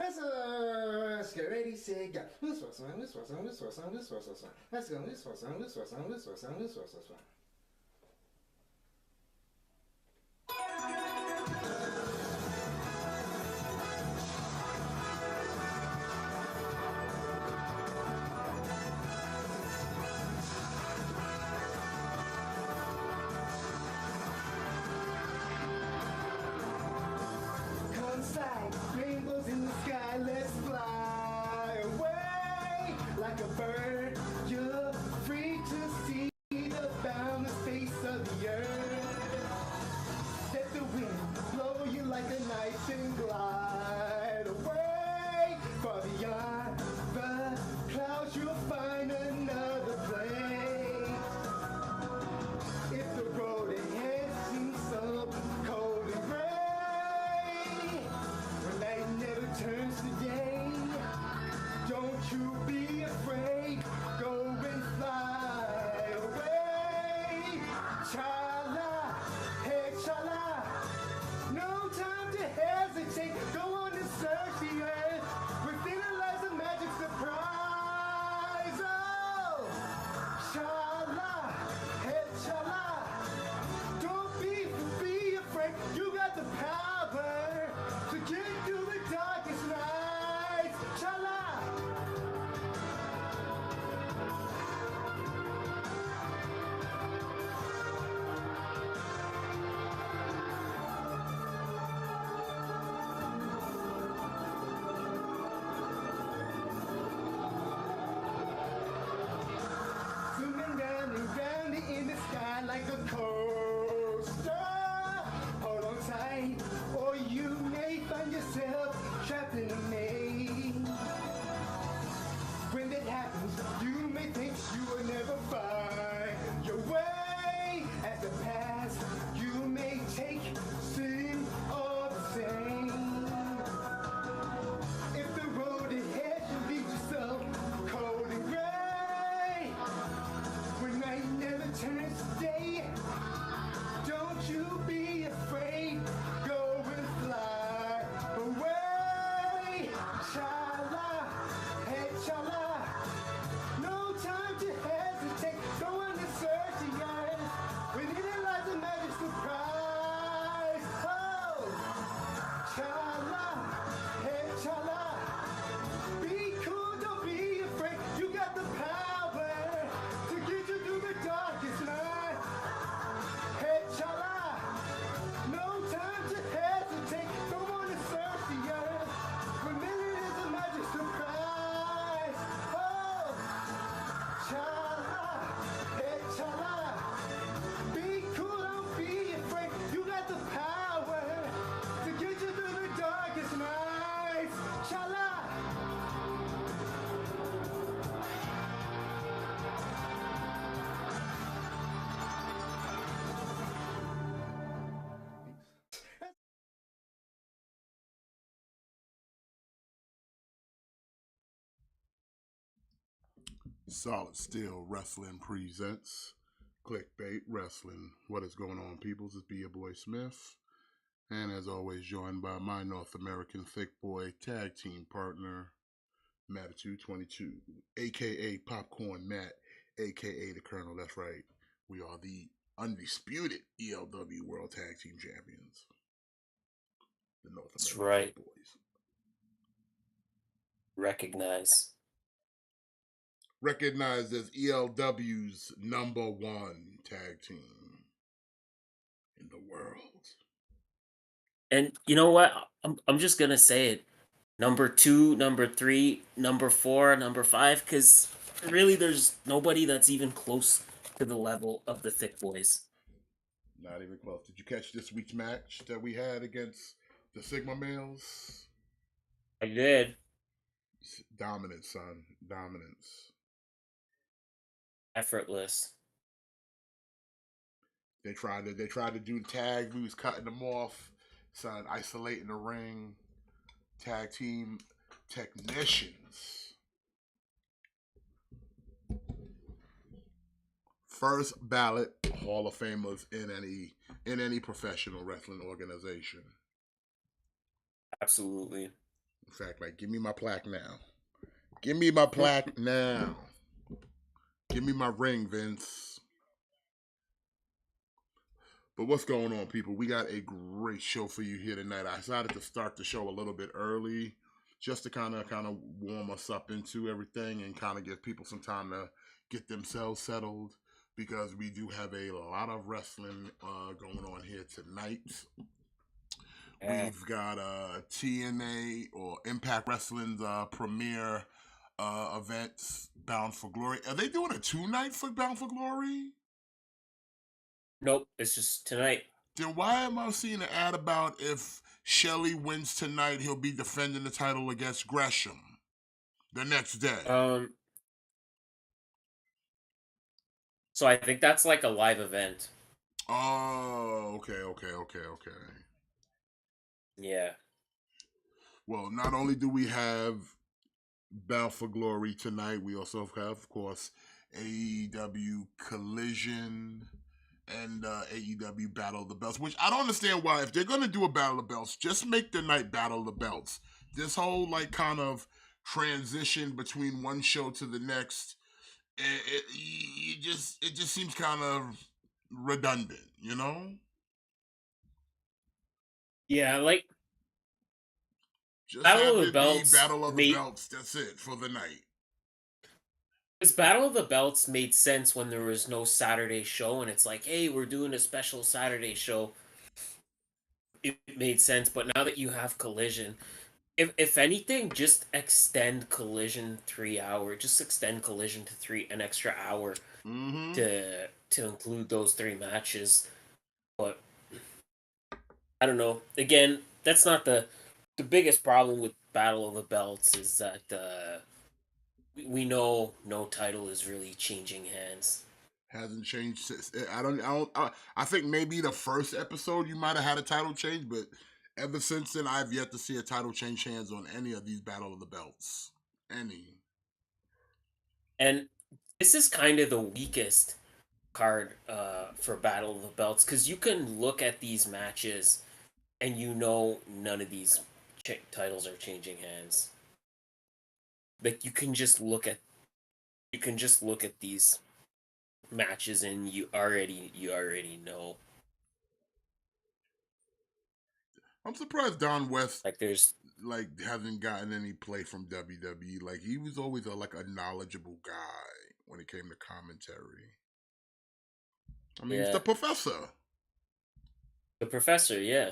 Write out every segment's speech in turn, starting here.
Let's get ready, say, go. Let's go. Like rainbows in the sky, let's fly away like a bird. You're free to see the boundless face of the earth. Let the wind blow you like a knife and glide away. Far beyond the clouds, you'll find another place. If the road ahead seems so cold and gray, turns today. Don't you be afraid. Go and fly away. Chala, hey chala. No time to hesitate. Go on and search the earth. Within it lies a magic surprise. Oh, chala, hey chala. Don't be afraid. You got the power to get through the darkest night. Chala. Zooming round and round in the sky like a coaster. Hold on tight, or you may find yourself trapped in a maze. When that happens, you may think you will never find your way. As the past you may take seem all the same. If the road ahead should lead you so cold and gray, when night never turns to day, don't you be afraid. Go and fly away. Chala, hey chala. No time to hesitate. Go on and search the earth. Within it lies a magic surprise. Oh, chala, hey chala. Be cool, don't be afraid. You got the power to get you through the darkest night. Hey chala. No time to hesitate. Go on and search the earth. Within it is a magic surprise. Oh, chala, hey chala. Be cool, don't be afraid. You got the power to get you through the darkest nights. Chala. Solid Steel Wrestling presents KliqBait Wrestling. What is going on, peoples? It's be your boy Smith. And as always, joined by my North American thick boy tag team partner, Mattitude 22, a.k.a. Popcorn Matt, a.k.a. the Colonel. That's right. We are the undisputed ELW World Tag Team Champions. The North That's American right. Thick Boys. Recognized as ELW's #1 tag team in the world. And you know what? I'm just gonna say it. Number 2, number 3, number 4, number 5, because really there's nobody that's even close to the level of the Thick Boys. Not even close. Did you catch this week's match that we had against the Sigma males? I did. Dominance, son. Dominance. Effortless. They tried to do the tag. We was cutting them off, son. Isolating the ring. Tag team technicians. First ballot Hall of Famers in any professional wrestling organization. Absolutely. In fact, like, give me my plaque now. Give me my plaque now. Give me my ring, Vince. But what's going on, people? We got a great show for you here tonight. I decided to start the show a little bit early, just to kind of warm us up into everything and kind of give people some time to get themselves settled, because we do have a lot of wrestling going on here tonight. We've got TNA or Impact Wrestling's premiere events, Bound for Glory. Are they doing a 2-night for Bound for Glory? Nope, it's just tonight. Then why am I seeing an ad about if Shelley wins tonight, he'll be defending the title against Gresham the next day? So I think that's like a live event. Oh, okay. Yeah. Well, not only do we have Bound for Glory tonight, we also have, of course, AEW Collision and AEW Battle of the Belts, which I don't understand why. If they're going to do a Battle of the Belts, just make the night Battle of the Belts. This whole, like, kind of transition between one show to the next, it just seems kind of redundant, you know? Yeah, like, Just Battle have of the it be Belts Battle of the Belts. That's it for the night. Because Battle of the Belts made sense when there was no Saturday show, and it's like, hey, we're doing a special Saturday show. It made sense, but now that you have Collision, if anything, just extend Collision 3 hours. Just extend Collision to an extra hour to include those 3 matches. But I don't know. Again, that's not the biggest problem with Battle of the Belts is that we know no title is really changing hands. Hasn't changed since. I think maybe the first episode you might have had a title change, but ever since then, I've yet to see a title change hands on any of these Battle of the Belts. Any. And this is kind of the weakest card for Battle of the Belts, because you can look at these matches and you know none of these titles are changing hands. Like you can just look at these matches and you already know. I'm surprised Don West Like there's hasn't gotten any play from WWE. Like he was always a knowledgeable guy when it came to commentary. I mean, he's the professor. The professor, yeah.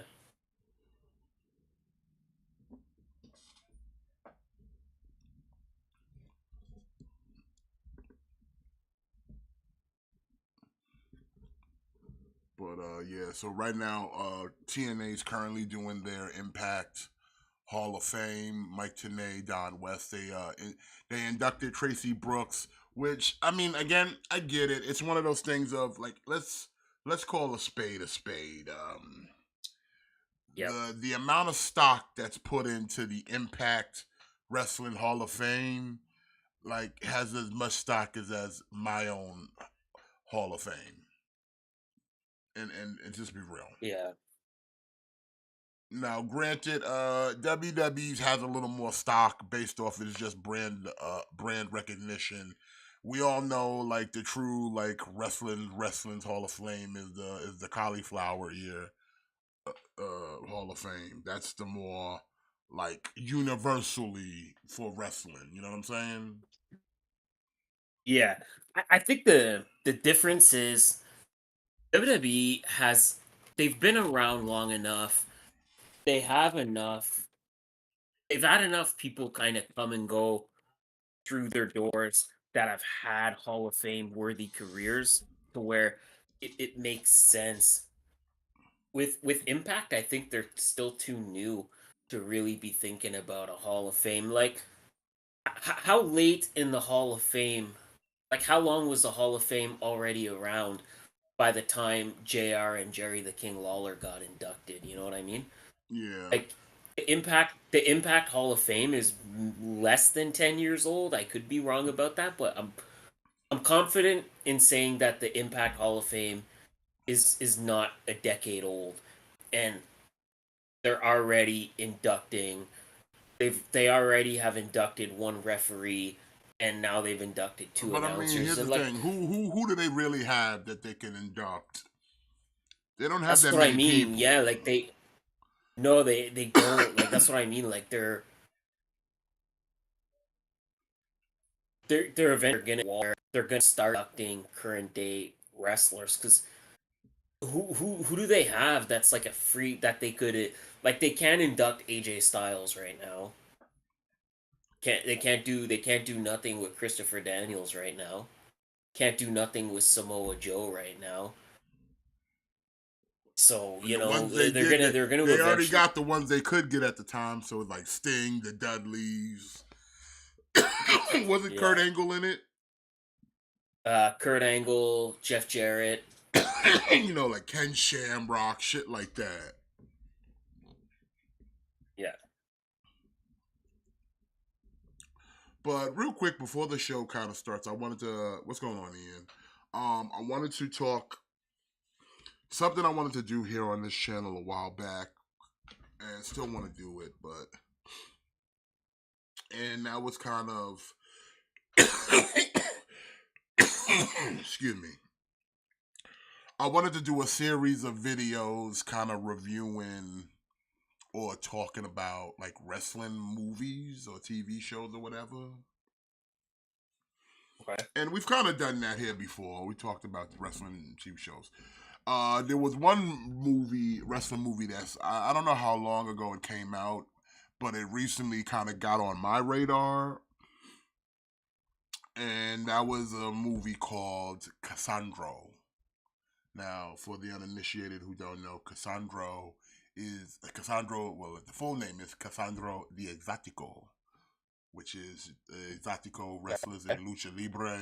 But yeah, so right now, TNA is currently doing their Impact Hall of Fame. Mike Tenay, Don West, they inducted Tracy Brooks, which I mean, again, I get it. It's one of those things of like let's call a spade a spade. The amount of stock that's put into the Impact Wrestling Hall of Fame like has as much stock as my own Hall of Fame. And just be real. Yeah. Now, granted, WWE has a little more stock based off of just brand recognition. We all know like the true like wrestling's Hall of Fame is the cauliflower ear Hall of Fame. That's the more like universally for wrestling. You know what I'm saying? Yeah. I think the difference is WWE they've been around long enough. They've had enough people kind of come and go through their doors that have had Hall of Fame worthy careers to where it makes sense. With Impact, I think they're still too new to really be thinking about a Hall of Fame. Like, how late in the Hall of Fame? Like, how long was the Hall of Fame already around by the time JR and Jerry the King Lawler got inducted? You know what I mean? Yeah. Like, the Impact Hall of Fame is less than 10 years old. I could be wrong about that, but I'm confident in saying that the Impact Hall of Fame is not a decade old, and they're already inducting They already have inducted one referee, and now they've inducted two But I mean, announcers, here's the and like thing: who do they really have that they can induct? They don't have that's that what I many mean. people. Yeah, like no, they don't. Like that's what I mean. Like they're eventually they're gonna start inducting current day wrestlers because who do they have that's like a free that they could like they can't induct AJ Styles right now. They can't do nothing with Christopher Daniels right now. Can't do nothing with Samoa Joe right now. So And the ones they they're did gonna get, they're gonna they already eventually got the ones they could get at the time. So it's like Sting, the Dudleys. Wasn't Kurt yeah. Angle in it? Kurt Angle, Jeff Jarrett. Like Ken Shamrock, shit like that. Yeah. But real quick before the show kind of starts, I wanted to what's going on, Ian? I wanted to talk something I wanted to do here on this channel a while back, and still want to do it, and that was kind of excuse me. I wanted to do a series of videos kind of reviewing or talking about like wrestling movies or TV shows or whatever. Okay. And we've kind of done that here before. We talked about the wrestling TV shows. There was one wrestling movie that's I don't know how long ago it came out, but it recently kind of got on my radar, and that was a movie called Cassandro. Now, for the uninitiated who don't know, Cassandro. Well, the full name is Cassandro the Exatico, which is Exatico wrestlers in lucha libre.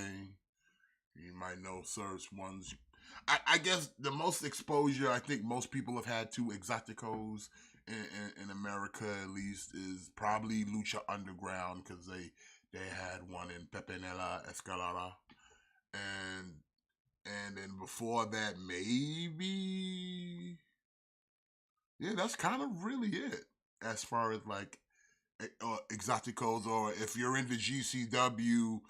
You might know certain ones. I guess the most exposure I think most people have had to Exoticos in America at least is probably Lucha Underground because they had one in Pepenela Escalada, and then before that maybe that's kind of really it as far as like Exoticos, or if you're into GCW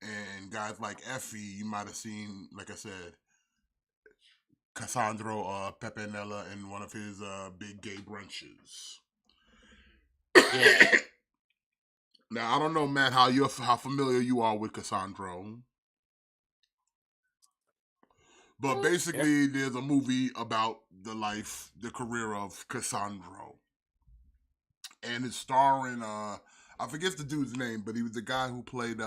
and guys like Effie, you might have seen, like I said, Cassandro Pepinella in one of his big gay brunches. Yeah. Now I don't know, Matt, how familiar you are with Cassandro, but Yeah. basically there's a movie about the career of Cassandro, and it's starring I forget the dude's name, but he was the guy who played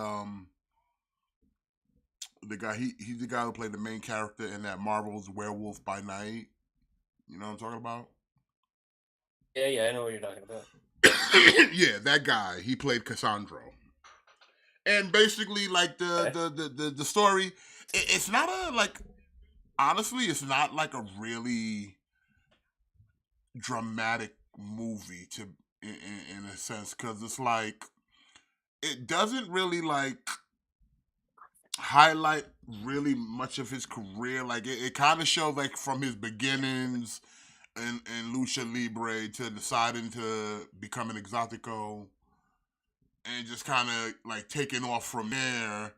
he's the guy who played the main character in that Marvel's Werewolf by Night. You know what I'm talking about? Yeah, I know what you're talking about. Yeah, that guy. He played Cassandro. And basically, like Okay. the story, it's not a like. Honestly, it's not like a really dramatic movie in a sense, because it's like it doesn't really like highlight really much of his career. Like it kind of shows like from his beginnings in lucha libre to deciding to become an exotico and just kind of like taking off from there.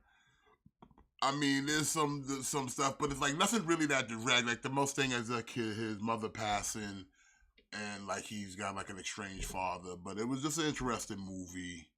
I mean, there's some stuff, but it's like nothing really that direct. Like the most thing is like his mother passing, and like he's got like an estranged father. But it was just an interesting movie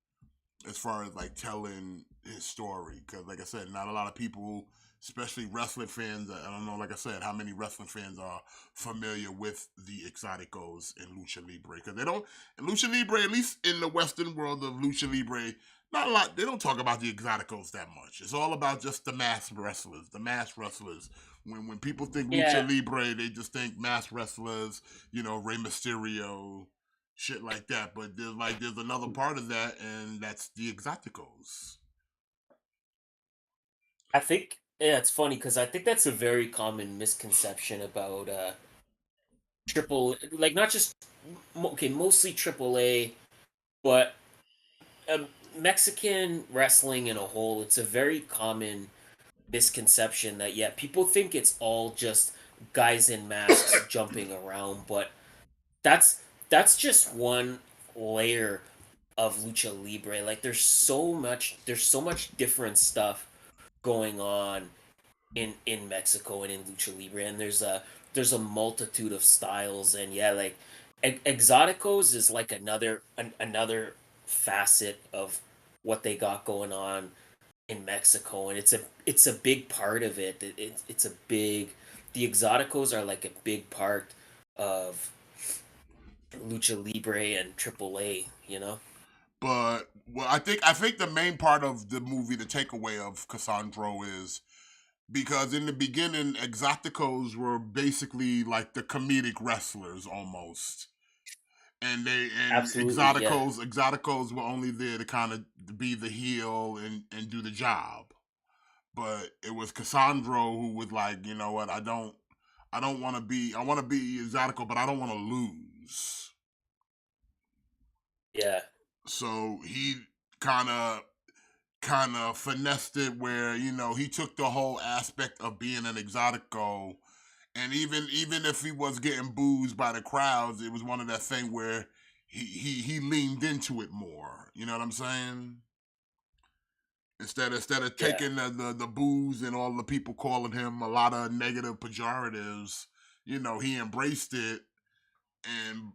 as far as like telling his story, because like I said, not a lot of people, especially wrestling fans, I don't know, like I said, how many wrestling fans are familiar with the exoticos in lucha libre, because they don't in lucha libre, at least in the western world of lucha libre, not a lot, they don't talk about the exoticos that much. It's all about just the mass wrestlers. When people think lucha Yeah. libre, they just think mass wrestlers, Rey Mysterio, shit like that. But there's another part of that, and that's the exoticos. I think yeah, it's funny because I think that's a very common misconception about triple like not just okay mostly triple A, but um, Mexican wrestling in a whole. It's a very common misconception that yeah people think it's all just guys in masks jumping around, but that's that's just one layer of lucha libre. Like there's so much different stuff going on in Mexico and in lucha libre, and there's a multitude of styles. And yeah, like exoticos is like another facet of what they got going on in Mexico, and it's a big part of it. It's a big, the exoticos are like a big part of lucha libre and AAA, you know. But well, I think the main part of the movie, the takeaway of Cassandro, is because in the beginning, Exoticos were basically like the comedic wrestlers almost, and Absolutely, yeah. Exoticos were only there to kind of be the heel and do the job. But it was Cassandro who was like, you know what, I don't want to be, I want to be Exotico, but I don't want to lose. Yeah. So he kind of finessed it where, he took the whole aspect of being an Exotico, and even if he was getting booed by the crowds, it was one of that thing where he leaned into it more. You know what I'm saying? Instead of Yeah. taking the booze and all the people calling him a lot of negative pejoratives, he embraced it, and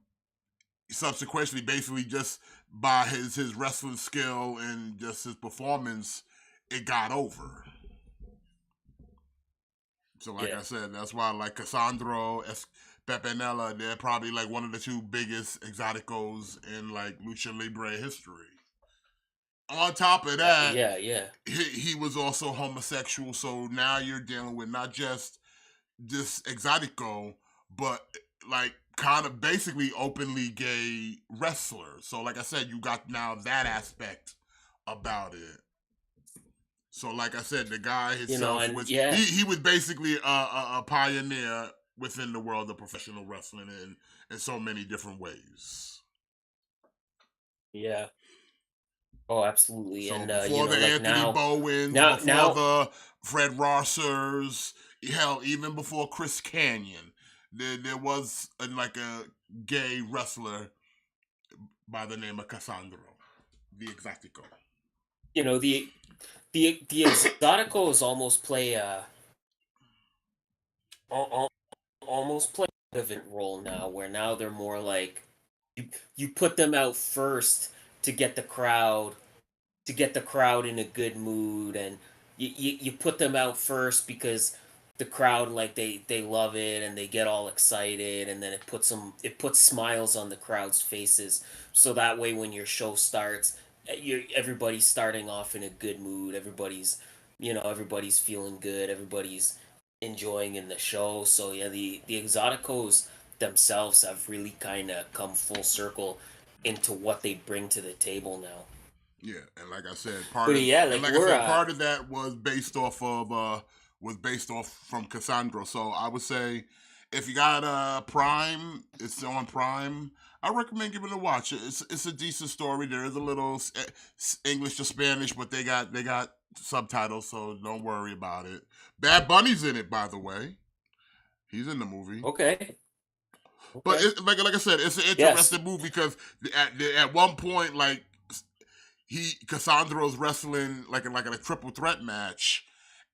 subsequently, basically just by his wrestling skill and just his performance, it got over. So, like Yeah. I said, that's why like Cassandro, Pepenella, they're probably like one of the two biggest exoticos in like lucha libre history. On top of that, Yeah, yeah. he was also homosexual, so now you're dealing with not just this exotico, but like kind of basically openly gay wrestler. So like I said, you got now that aspect about it. So like I said, the guy himself And was yeah, he was basically a pioneer within the world of professional wrestling in so many different ways. yeah. Oh, absolutely. So And before the like Anthony Bowens, now before now the Fred Rossers, hell, even before Chris Canyon, there was like a gay wrestler by the name of Cassandro, the Exactico. the exoticos al- al- almost play a relevant role now, where now they're more like you put them out first to get the crowd in a good mood, and you put them out first because the crowd, like, they love it and they get all excited, and then it puts smiles on the crowd's faces, so that way when your show starts, everybody's starting off in a good mood, everybody's feeling good, everybody's enjoying in the show. So yeah, the exoticos themselves have really kind of come full circle into what they bring to the table now. Yeah, and like I said, But yeah, like part of that was based off from Cassandra. So I would say if you got Prime, it's on Prime. I recommend giving it a watch. It's a decent story. There is a little English to Spanish, but they got subtitles, so don't worry about it. Bad Bunny's in it, by the way. He's in the movie. okay, But okay, like I said, it's an yes, interesting movie because at one point, like Cassandro's wrestling like in a triple threat match,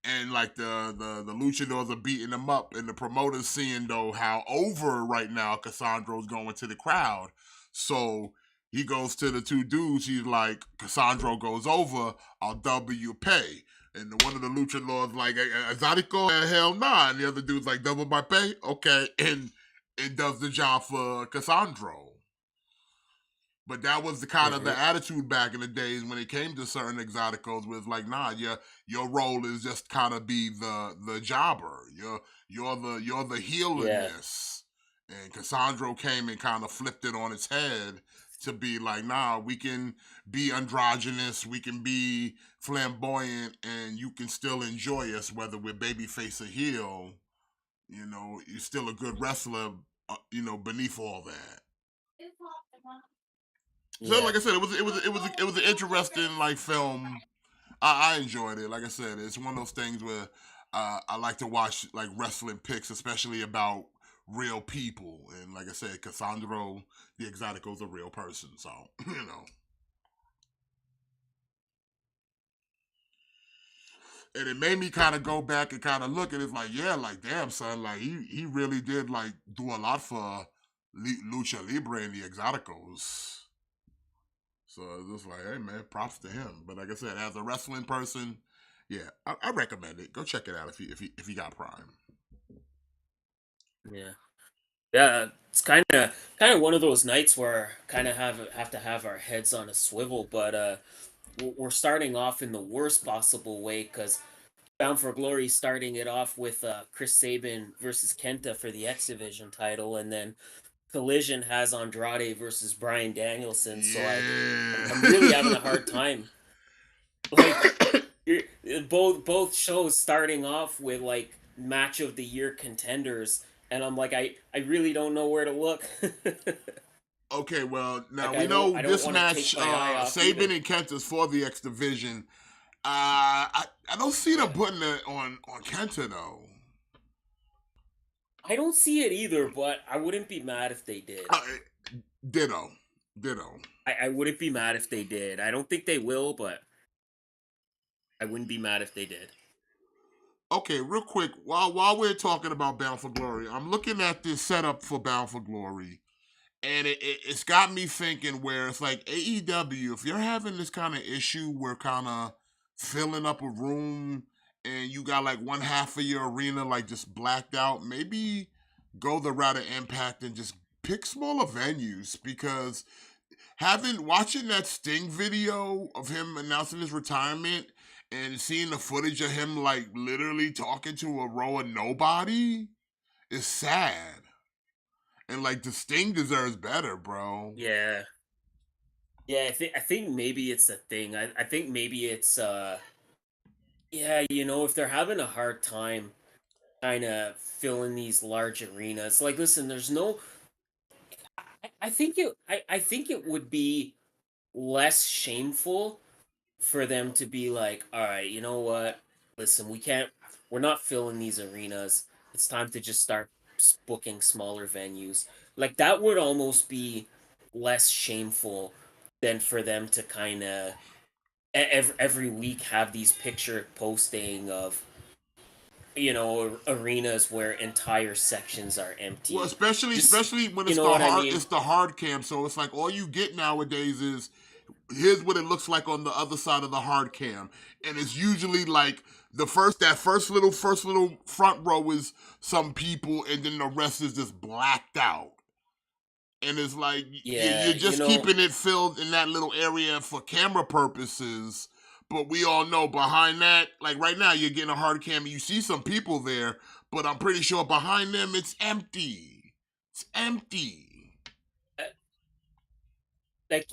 and like the luchadors are beating him up, and the promoters seeing though how over right now Cassandro's going to the crowd, so he goes to the two dudes. He's like, Cassandro goes over, I'll double your pay. And one of the luchadors like, Exotico, hell nah. And the other dude's like, double my pay, okay, and it does the job for Cassandro. But that was the kind of hmm the attitude back in the days when it came to certain exoticos, was like, nah, your role is just kind of be the jobber. You're the healer in yeah, this. And Cassandro came and kind of flipped it on its head to be like, nah, we can be androgynous, we can be flamboyant, and you can still enjoy us whether we're babyface or heel. You're still a good wrestler, beneath all that. So yeah, like I said, it was an interesting like film. I enjoyed it. Like I said, it's one of those things where I like to watch like wrestling picks, especially about real people. And like I said, Cassandro the Exotico's a real person, so. And it made me kind of go back and kind of look at it like, yeah, like damn son, like he really did like do a lot for lucha libre and the exoticos. So it's just like, hey man, props to him. But like I said, as a wrestling person, yeah, I recommend it. Go check it out if you got Prime. Yeah. Yeah, it's kind of one of those nights where kind of have to have our heads on a swivel, but we're starting off in the worst possible way because Bound for Glory starting it off with Chris Sabin versus Kenta for the X Division title, and then Collision has Andrade versus Bryan Danielson. So I'm really having a hard Yeah. time. Like both shows starting off with like match of the year contenders, and I'm like I really don't know where to look. Okay, well, now Like we know I don't this want to take match, my eye off Sabin either. and Kenta is for the X Division. I don't see them Yeah. putting it on Kenta though. I don't see it either, but I wouldn't be mad if they did. Uh, ditto, ditto. I wouldn't be mad if they did. I don't think they will, but I wouldn't be mad if they did. Okay, real quick, while we're talking about Bound for Glory, I'm looking at this setup for Bound for Glory, and it's got me thinking where it's like AEW, if you're having this kind of issue where kind of filling up a room and you got like one half of your arena like just blacked out, maybe go the route of Impact and just pick smaller venues because having watching that Sting video of him announcing his retirement and seeing the footage of him like literally talking to a row of nobody is sad. And like the Sting deserves better, bro. Yeah. Yeah, I think maybe it's a thing. I think maybe it's yeah, if they're having a hard time kind of filling these large arenas. Like listen, there's no I think it would be less shameful for them to be like, all right, you know what? Listen, we're not filling these arenas. It's time to just start booking smaller venues. Like that would almost be less shameful than for them to kind of every week have these picture posting of arenas where entire sections are Well, empty. Just especially when you know what I mean? it's the hard cam. So it's like all you get nowadays is here's what it looks like on the other side of the hard cam, and it's usually like first little front row is some people, and then the rest is just blacked out. And it's like Yeah, you're just keeping it filled in that little area for camera purposes. But we all know behind that, like right now, you're getting a hard cam. And you see some people there, but I'm pretty sure behind them it's empty. It's empty. uh, like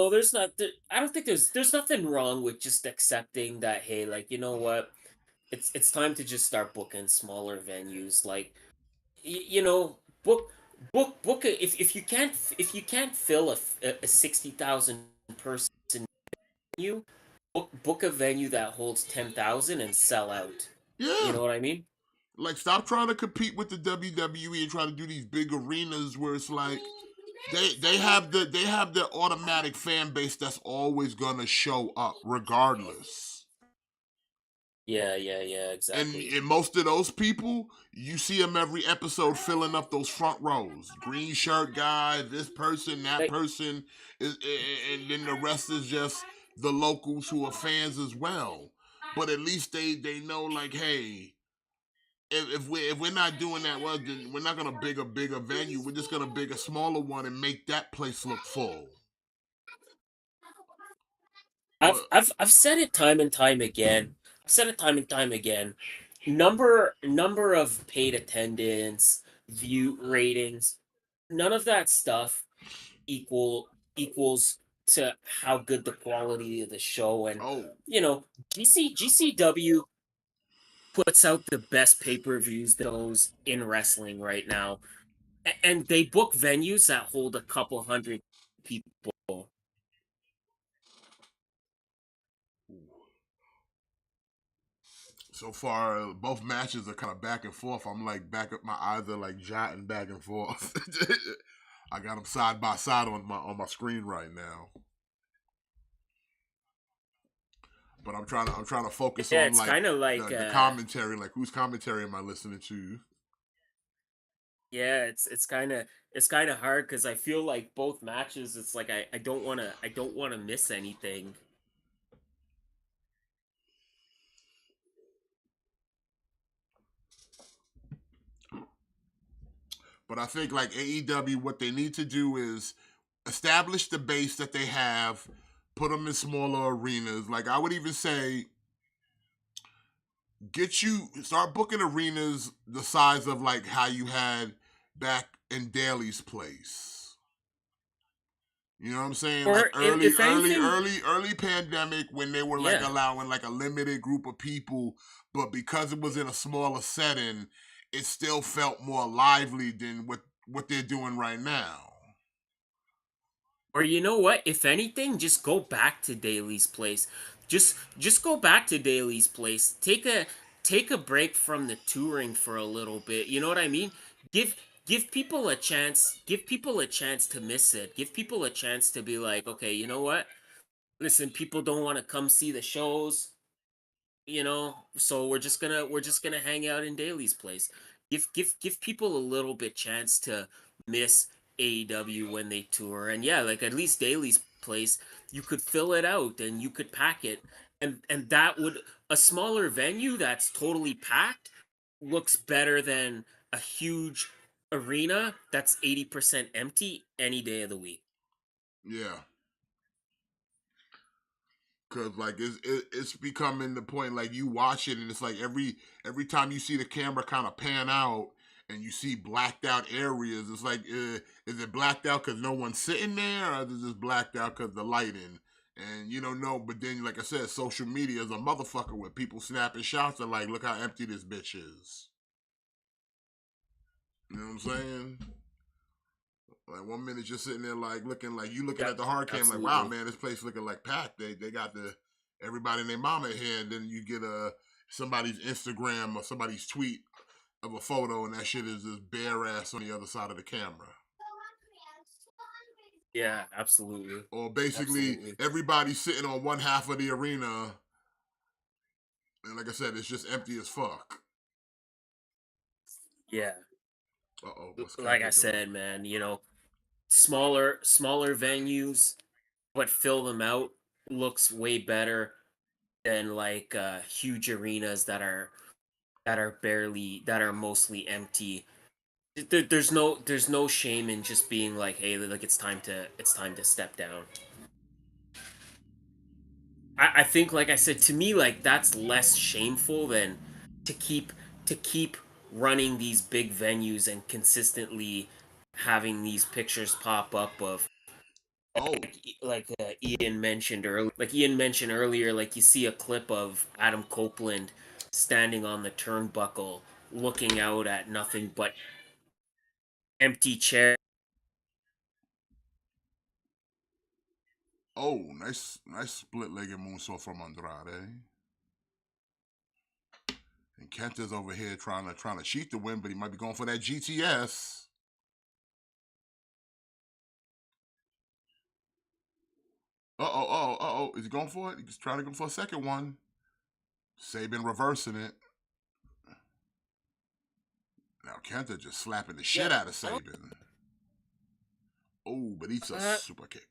there's not. I don't think there's nothing wrong with just accepting that. Hey, like what, it's time to just start booking smaller venues. Like book if you can't fill a 60,000 person venue, book a venue that holds 10,000 and sell out. You Yeah. know what I mean? Like stop trying to compete with the WWE and try to do these big arenas where it's like they have their automatic fan base that's always gonna show up regardless. Yeah, And exactly. most of those people, you see them every episode filling up those front rows. Green shirt guy, this person, that Like person, and then the rest is just the locals who are fans as well. But at least they know like, hey, if we're not doing that well, then we're not gonna big a bigger venue. We're just gonna big a smaller one and make that place look full. But I've said it time and time again. I've said it time and time again. Number of paid attendance, view ratings, none of that stuff equals to how good the quality of the show. And oh, you know GCW puts out the best pay-per-views those in wrestling right now, and they book venues that hold a couple hundred people. so far both matches are kind of back and forth. I'm like back up, my eyes are like jotting back and forth. I got them side by side on my screen right now. But I'm trying to focus Yeah, on it's like kind of like the commentary, like whose commentary am I listening to? yeah, it's kind of hard because I feel like both matches. It's like I don't want to miss anything. But I think like AEW, what they need to do is establish the base that they have, put them in smaller arenas. Like I would even say, start booking arenas the size of like how you had back in Daly's place. You know what I'm saying? Like Or if anything, early pandemic when they were like yeah. allowing like a limited group of people, but because it was in a smaller setting, it still felt more lively than what they're doing right now. Or you know what? If anything, just go back to Daly's place. Just go back to Daly's place. Take a break from the touring for a little bit. You know what I mean? Give give people a chance. Give people a chance to miss it. Give people a chance to be like, okay, you know what? Listen, people don't want to come see the shows, so we're just gonna hang out in Daly's place. Give people a little bit chance to miss AEW when they tour. And yeah, like at least Daly's place, you could fill it out and you could pack it, and that would, a smaller venue that's totally packed looks better than a huge arena that's 80% empty any day of the week. Yeah. Cause like it's becoming the point like you watch it and it's like every time you see the camera kind of pan out and you see blacked out areas, it's like is it blacked out because no one's sitting there, or is it just blacked out because the lighting? And you don't know. But then, like I said, social media is a motherfucker with people snapping shots and like, look how empty this bitch is. You know what I'm saying? Like 1 minute you're sitting there like looking like you looking Yeah, at the hard cam like, wow, absolutely. man, this place looking like packed. They got the everybody and their mama here, and then you get somebody's Instagram or somebody's tweet of a photo, and that shit is just bare ass on the other side of the camera. Yeah, absolutely. Or basically Absolutely. everybody's sitting on one half of the arena, and like I said, it's just empty as fuck. Yeah. What's Like I Kenta doing? said, man, smaller venues, but fill them out looks way better than like huge arenas that are mostly empty. There's no shame in just being like, hey, like it's time to step down. I think, like I said, to me, like that's less shameful than to keep to keep running these big venues and consistently having these pictures pop up of, Oh, Ian mentioned earlier, like you see a clip of Adam Copeland standing on the turnbuckle looking out at nothing but empty chair. nice split legged moonsault from Andrade. And Kenta's over here trying to cheat the win, but he might be going for that GTS. Is he going for it? He's trying to go for a second one. Saban reversing it. Now Kenta just slapping the shit Yeah, out of I don't. Saban. Oh, but it's a Uh, super kick.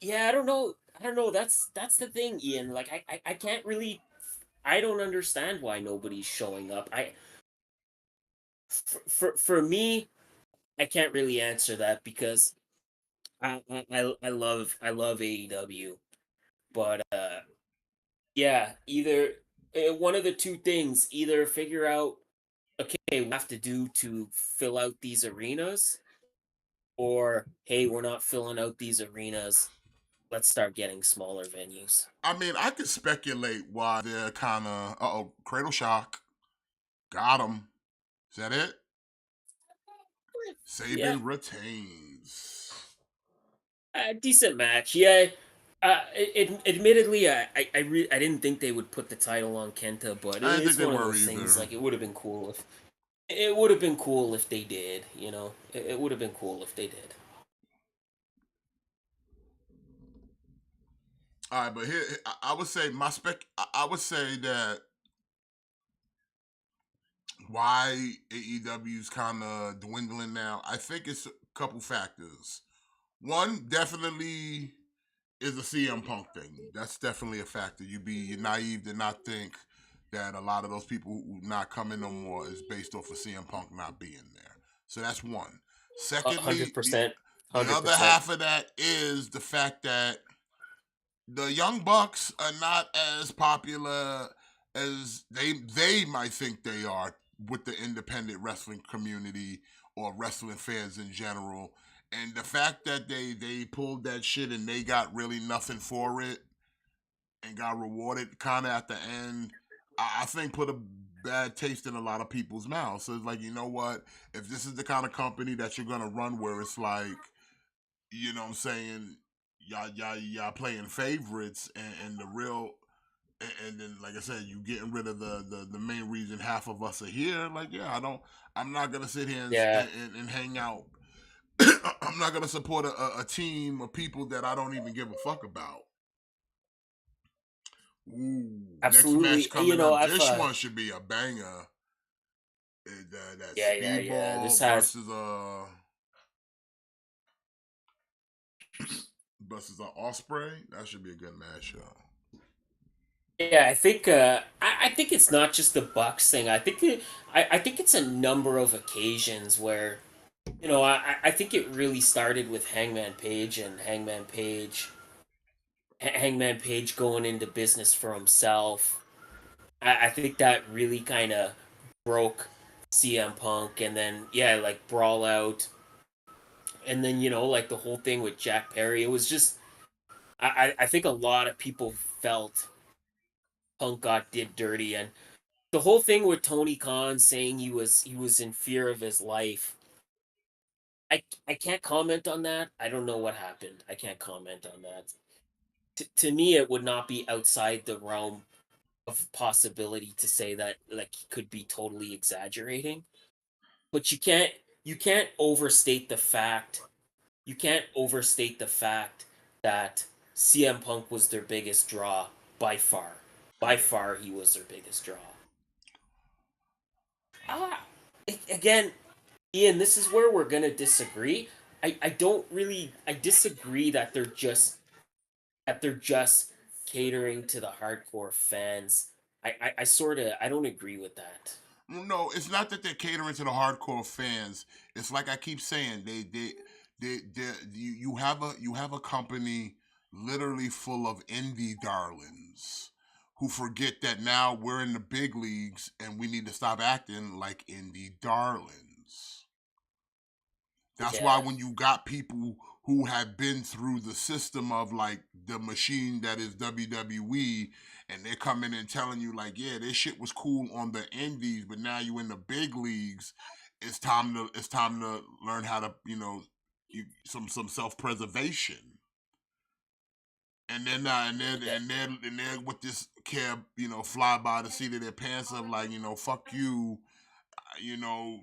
yeah, I don't know. I don't know. That's the thing, Ian. Like I can't really. I don't understand why nobody's showing up. For me, I can't really answer that because I love AEW, but yeah, either one of the two things: either figure out, okay, we have to do to fill out these arenas, or hey, we're not filling out these arenas. Let's start getting smaller venues. I mean, I could speculate why they're kind of cradle shock. Got him. Is that it? Yeah, Saban retains. a decent match. Yeah. Admittedly, I didn't think they would put the title on Kenta, but I didn't think it's they one of were those things. either. Like it would have been cool if they did. It would have been cool if they did. All right, but here I would say I would say that why AEW's kind of dwindling now. I think it's a couple factors. One definitely is a CM Punk thing. That's definitely a factor. You're naive to not think that a lot of those people who not coming no more is based off of CM Punk not being there. So that's one. Secondly, 100%. the other 100%. half of that is the fact that the Young Bucks are not as popular as they might think they are with the independent wrestling community or wrestling fans in general. And the fact that they pulled that shit and they got really nothing for it and got rewarded kind of at the end, I think put a bad taste in a lot of people's mouths. So it's like, you know what? If this is the kind of company that you're gonna run where it's like, you know what I'm saying, y'all playing favorites and the real and then like I said, you getting rid of the main reason half of us are here. Like, yeah, I'm not gonna sit here Yeah, and hang out. I'm not gonna support a team of people that I don't even give a fuck about. Ooh, next match absolutely. You coming know, up. I've This one should be a banger. That yeah. Speedball This has versus a Osprey. That should be a good match, y'all. yeah. I think it's not just the Bucks thing. I think it's a number of occasions where I think it really started with Hangman Page going into business for himself. I think that really kind of broke CM Punk, and then yeah, like Brawl Out, and then like the whole thing with Jack Perry. It was just I think a lot of people felt Punk got did dirty, and the whole thing with Tony Khan saying he was in fear of his life. I can't comment on that. I don't know what happened. I can't comment on that. To me, it would not be outside the realm of possibility to say that like he could be totally exaggerating. But you can't overstate the fact you can't overstate the fact that CM Punk was their biggest draw by far. By Yeah. far, he was their biggest draw. Ah, again, Ian, this is where we're gonna disagree. I don't really I disagree that they're just catering to the hardcore fans. I sort of I don't agree with that. No, it's not that they're catering to the hardcore fans. It's like I keep saying, you have a company literally full of indie darlings who forget that now we're in the big leagues and we need to stop acting like indie darlings. That's why Yeah, when you got people who have been through the system of like the machine that is WWE and they're coming and telling you like, yeah, this shit was cool on the indies, but now you in the big leagues, it's time to learn how to, some self-preservation. And then yeah, and then with this cab, fly by the seat of their pants of like, fuck you,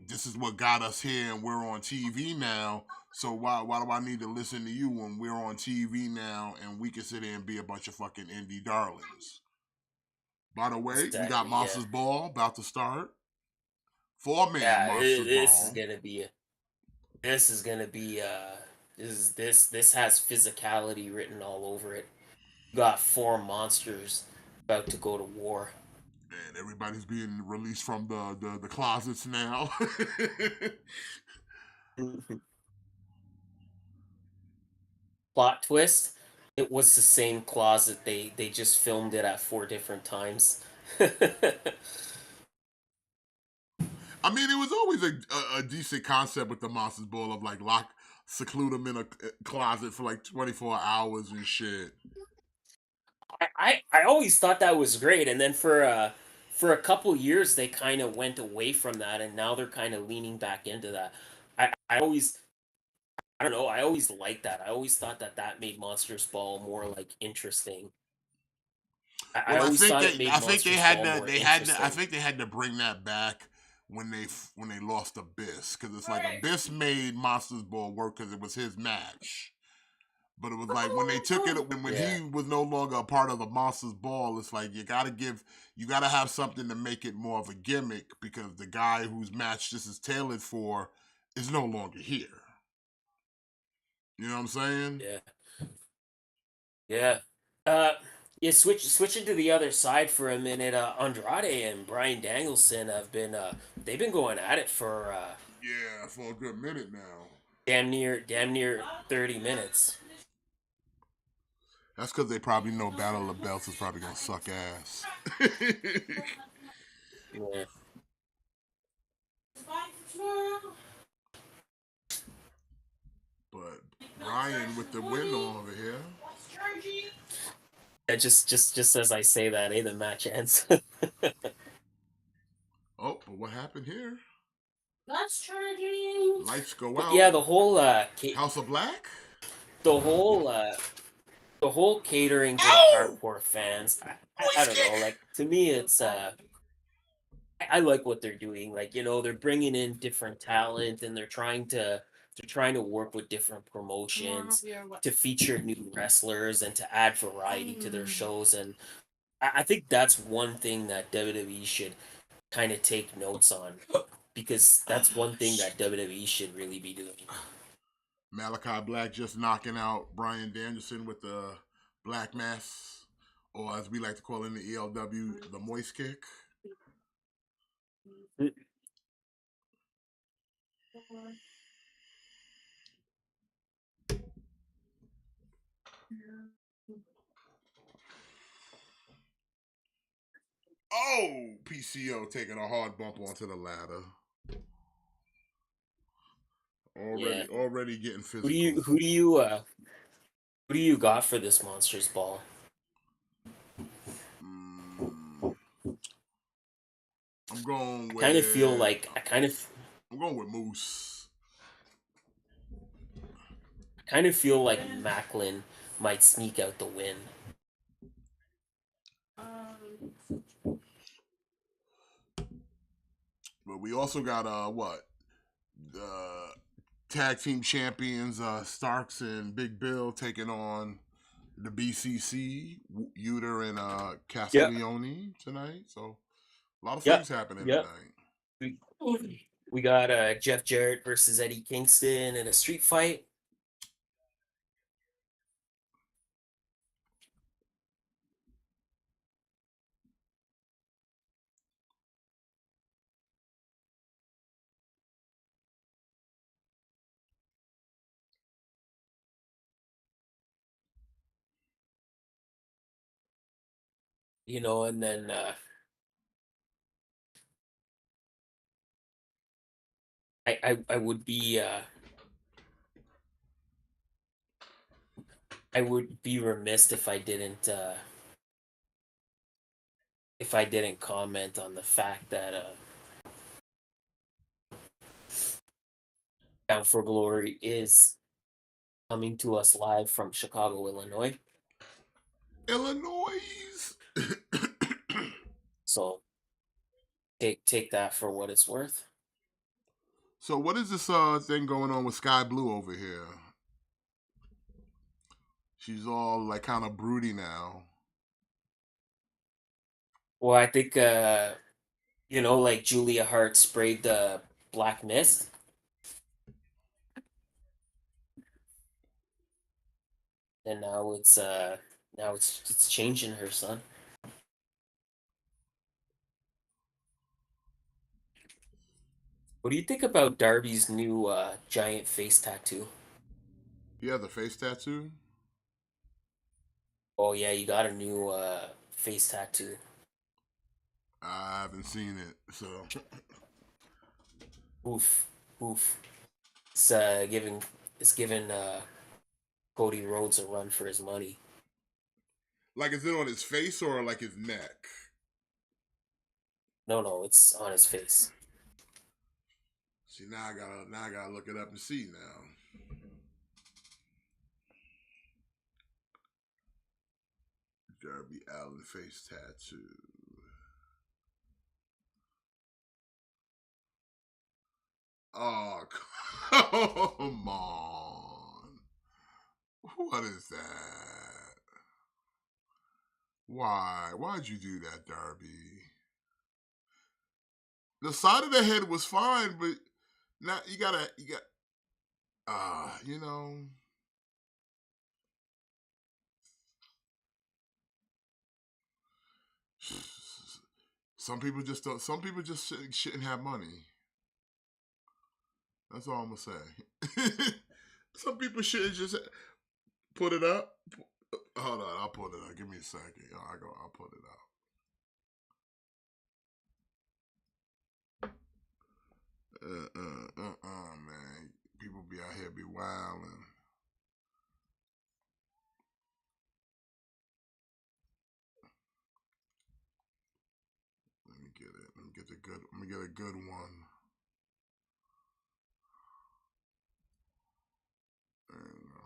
this is what got us here and we're on TV now. So why do I need to listen to you when we're on TV now and we can sit here and be a bunch of fucking indie darlings? By the way, we got exactly. Yeah, Monsters Ball about to start. 4-man yeah. Monsters This is Ball. gonna be. This is gonna be. This has physicality written all over it. You got four monsters about to go to war. And everybody's being released from the closets now. Plot twist: it was the same closet. They just filmed it at four different times. I mean, it was always a decent concept with the Monsters Ball of like seclude them in a closet for like 24 hours and shit. I always thought that was great, and then for a couple years they kind of went away from that, and now they're kind of leaning back into that. I don't know, I always liked that. I always thought that made Monsters Ball more like interesting. I Well, always thought it made I think Monsters Ball more I interesting. think they had to bring that back when they lost Abyss because it's like Abyss made Monsters Ball work because it was his match. But it was like when they took it when Yeah. he was no longer a part of the Monsters Ball, it's like you gotta have something to make it more of a gimmick because the guy whose match this is tailored for is no longer here. You know what I'm saying? Yeah. Yeah. Uh, yeah. Switching to the other side for a minute. Andrade and Bryan Danielson have been they've been going at it for Yeah, for a good minute now. damn near 30 minutes. That's because they probably know Battle of the Belts is probably gonna suck ass. Yeah. But Ryan with the win over here. Yeah, just as I say that, the match ends. Oh, but what happened here? Charging. Lights go But out. yeah, the whole House of Black. the whole the whole catering to the hardcore fans. I don't know. Like to me, it's I like what they're doing. Like they're bringing in different talent and they're trying to work with different promotions to feature new wrestlers and to add variety to their shows. And I think that's one thing that WWE should kind of take notes on because that's one thing that WWE should really be doing. Malachi Black just knocking out Bryan Danielson with the Black Mass, or as we like to call it in the ELW, the Moist Kick. Oh, PCO taking a hard bump onto the ladder. Yeah. Already getting Who do physical. you who do you uh who do you got for this Monsters Ball? I'm going with. Kind of feel like I'm going with Moose. kind of feel like Macklin might sneak out the win. But we also got what the tag team champions Starks and Big Bill taking on the BCC Uter and Yep. Castiglione tonight. So a lot of Yep. things happening Yep. tonight. We got Jeff Jarrett versus Eddie Kingston in a street fight. And then I would be I would be remiss if I didn't comment on the fact that Bound for Glory is coming to us live from Chicago, Illinois. Illinois. So take that for what it's worth. So what is this thing going on with Sky Blue over here? She's all like kind of broody now. Well, I think like Julia Hart sprayed the black mist. And now it's changing her, son. What do you think about Darby's new giant face tattoo? Yeah, the face tattoo. Oh yeah, you got a new face tattoo. I haven't seen it, so Oof, oof. Giving it's giving Cody Rhodes a run for his money. like is it on his face or like his neck? No, it's on his face. See now I gotta look it up and see now. Darby Allin face tattoo. Oh, come on. What is that? Why? Why'd you do that, Darby? The side of the head was fine, but now you got, you know. Some people just don't. Some people just shouldn't have money. That's all I'm gonna say. Some people should just put it up. Hold on, I'll put it up. Give me a second. I'll put it up. Man. People be out here be wilding. Let me get it. Let me get a good one. There you go.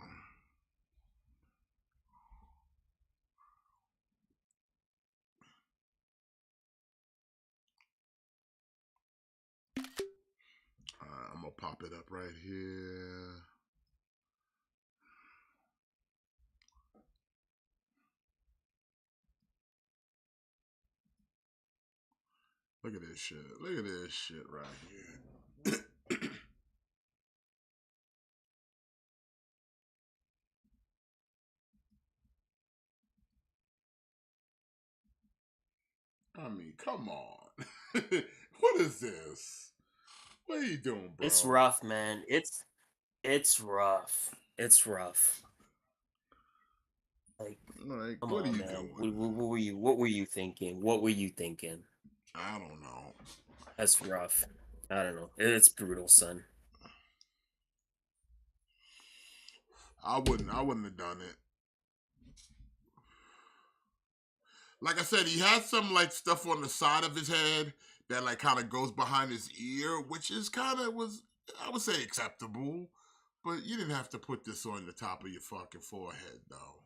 I'm gonna pop it up right here. Look at this shit. Look at this shit right here. I mean, come on. What is this? What are you doing, bro? It's rough, man. It's rough. It's rough. Like, come what on, are you man. doing? What were you thinking? What were you thinking? I don't know. That's rough. I don't know. It's brutal, son. I wouldn't have done it. Like I said, he had some like stuff on the side of his head that like kind of goes behind his ear, which is kind of I would say acceptable. But you didn't have to put this on the top of your fucking forehead, though.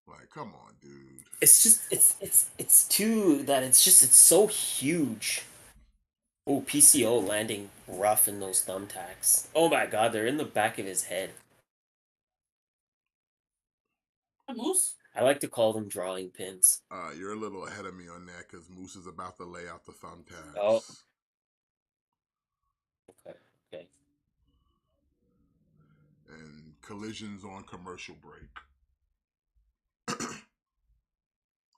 Like, come on, dude. It's just it's too that it's so huge. Oh, PCO landing rough in those thumbtacks. Oh my god, they're in the back of his head. Moose? I like to call them drawing pins. You're a little ahead of me on that because Moose is about to lay out the thumbtacks. Oh. Okay. And Collision's on commercial break.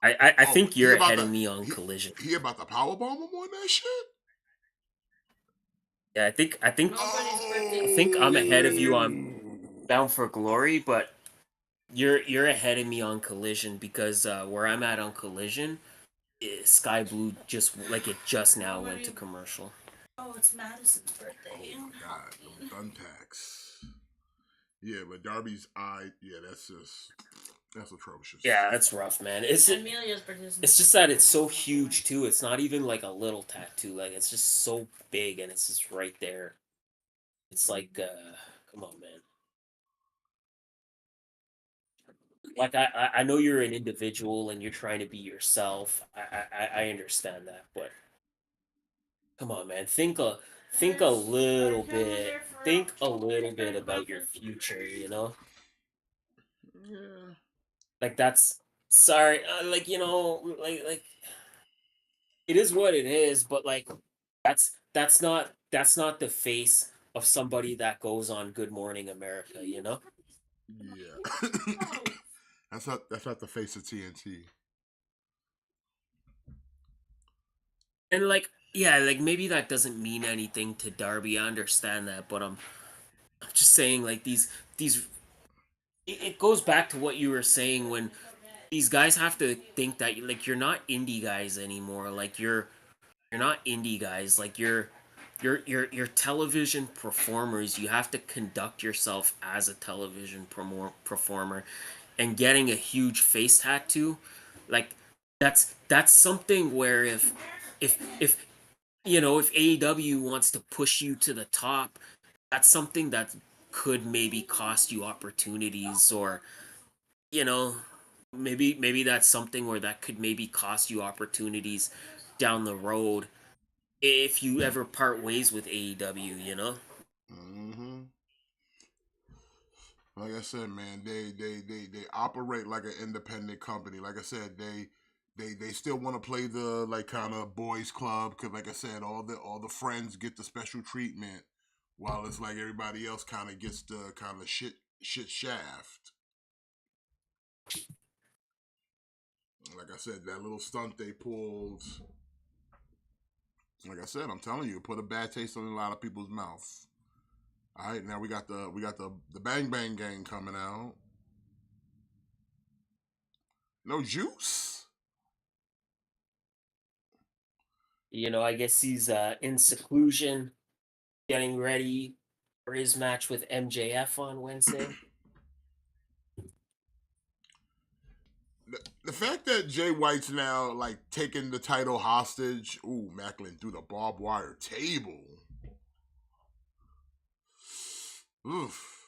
I think you're ahead of me on Collision. He about to powerbomb him on that shit? Yeah, I think I think I'm ahead of you on Bound for Glory, but you're ahead of me on Collision because where I'm at on Collision, Sky Blue just now went to commercial. Oh, it's Madison's birthday. Oh my god, them thumbtacks. Yeah, but Darby's eye, yeah, that's atrocious. Yeah, that's rough, man. It's just that it's so huge too. It's not even like a little tattoo. Like it's just so big and it's just right there. It's like come on, man. Like I know you're an individual and you're trying to be yourself. I understand that, but come on, man. Think a little bit. Think a little bit about your future, you know? Yeah. Like that's sorry, like it is what it is, but like that's not the face of somebody that goes on Good Morning America, you know? Yeah. that's not the face of TNT. And like yeah, like maybe that doesn't mean anything to Darby. I understand that, but I'm just saying like these it goes back to what you were saying when these guys have to think that like you're not indie guys anymore. Like you're not indie guys. Like you're television performers. You have to conduct yourself as a television performer, and getting a huge face tattoo, like that's something where if if AEW wants to push you to the top, that's something that could maybe cost you opportunities, or you know maybe that's something where that could maybe cost you opportunities down the road if you ever part ways with AEW, you know? Mm-hmm. Like I said, man, they operate like an independent company. Like I said, they still want to play the like kind of boys club because, like I said, all the friends get the special treatment, while it's like everybody else kind of gets the kind of shit shaft. Like I said, that little stunt they pulled. Like I said, I'm telling you, put a bad taste in a lot of people's mouth. All right, now we got the Bang Bang Gang coming out. No juice. You know, I guess he's in seclusion, getting ready for his match with MJF on Wednesday. The fact that Jay White's now like taking the title hostage. Ooh, Macklin through the barbed wire table. Oof.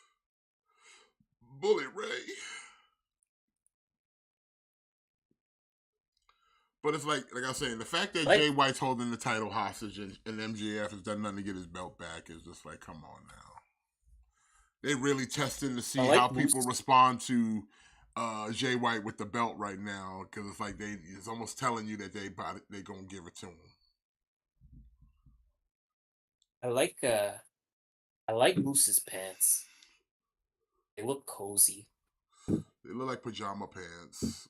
Bullet Ray. But it's like I was saying, the fact that Jay White's holding the title hostage and MJF has done nothing to get his belt back is just like, come on now. They really testing to see how people respond to Jay White with the belt right now, because it's like it's almost telling you that they gonna give it to him. I like Moose's pants. They look cozy. They look like pajama pants.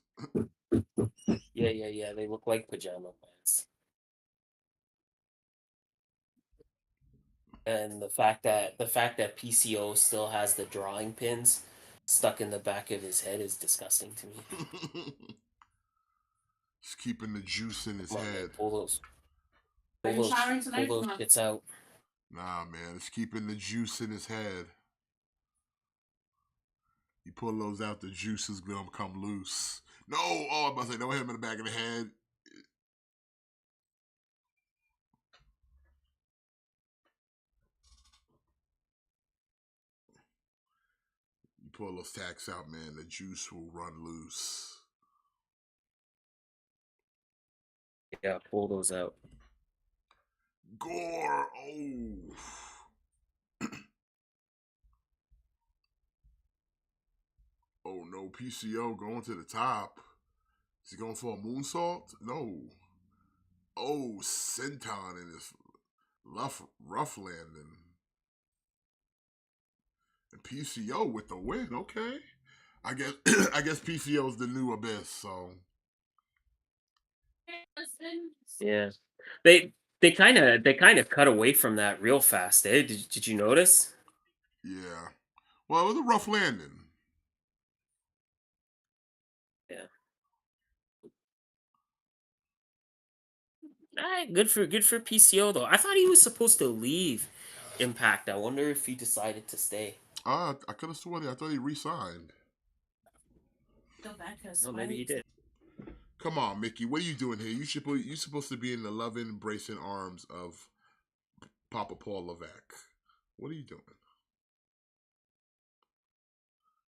Yeah. They look like pajama pants. And the fact that PCO still has the drawing pins stuck in the back of his head is disgusting to me. Just keeping the juice in his Come on, head. man, pull those bits out. Nah, man, it's keeping the juice in his head. You pull those out, the juice is gonna come loose. No, I'm about to say, don't hit him in the back of the head. You pull those tacks out, man, the juice will run loose. Yeah, pull those out. Gore! Oh! Oh no, PCO going to the top. Is he going for a moonsault? No. Oh, senton in his rough landing. And PCO with the win. Okay, I guess PCO is the new Abyss. So Yeah, they kind of cut away from that real fast. Eh? Did you notice? yeah. Well, it was a rough landing. Yeah. Good for PCO though. I thought he was supposed to leave Impact. I wonder if he decided to stay. I could have sworn I thought he re-signed. No, maybe he did. Come on, Mickey. What are you doing here? You're supposed to be in the loving, embracing arms of Papa Paul Levesque. What are you doing?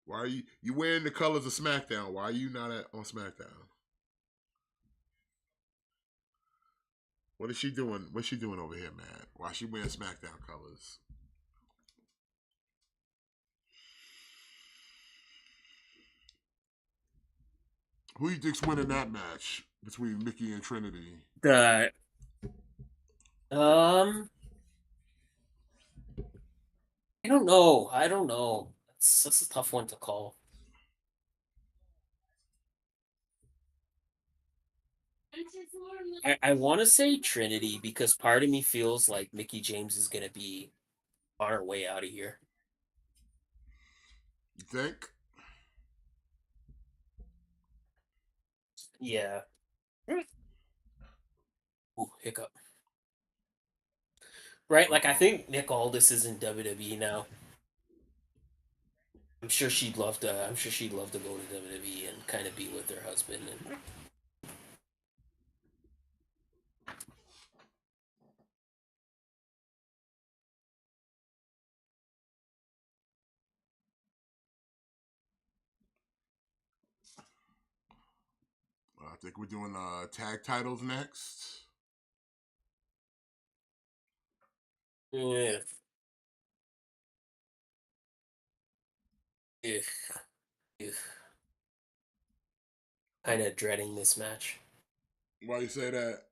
Why are you wearing the colors of SmackDown? Why are you not on SmackDown? What is she doing? What's she doing over here, man? Why is she wearing SmackDown colors? Who you think's winning that match between Mickey and Trinity? The I don't know. That's a tough one to call. I want to say Trinity because part of me feels like Mickey James is gonna be on her way out of here. You think? Yeah. Ooh, hiccup. Right, like I think Nick Aldis is in WWE now. I'm sure she'd love to. I'm sure she'd love to go to WWE and kind of be with her husband. And I think we're doing tag titles next. yeah, If kind of dreading this match. Why you say that?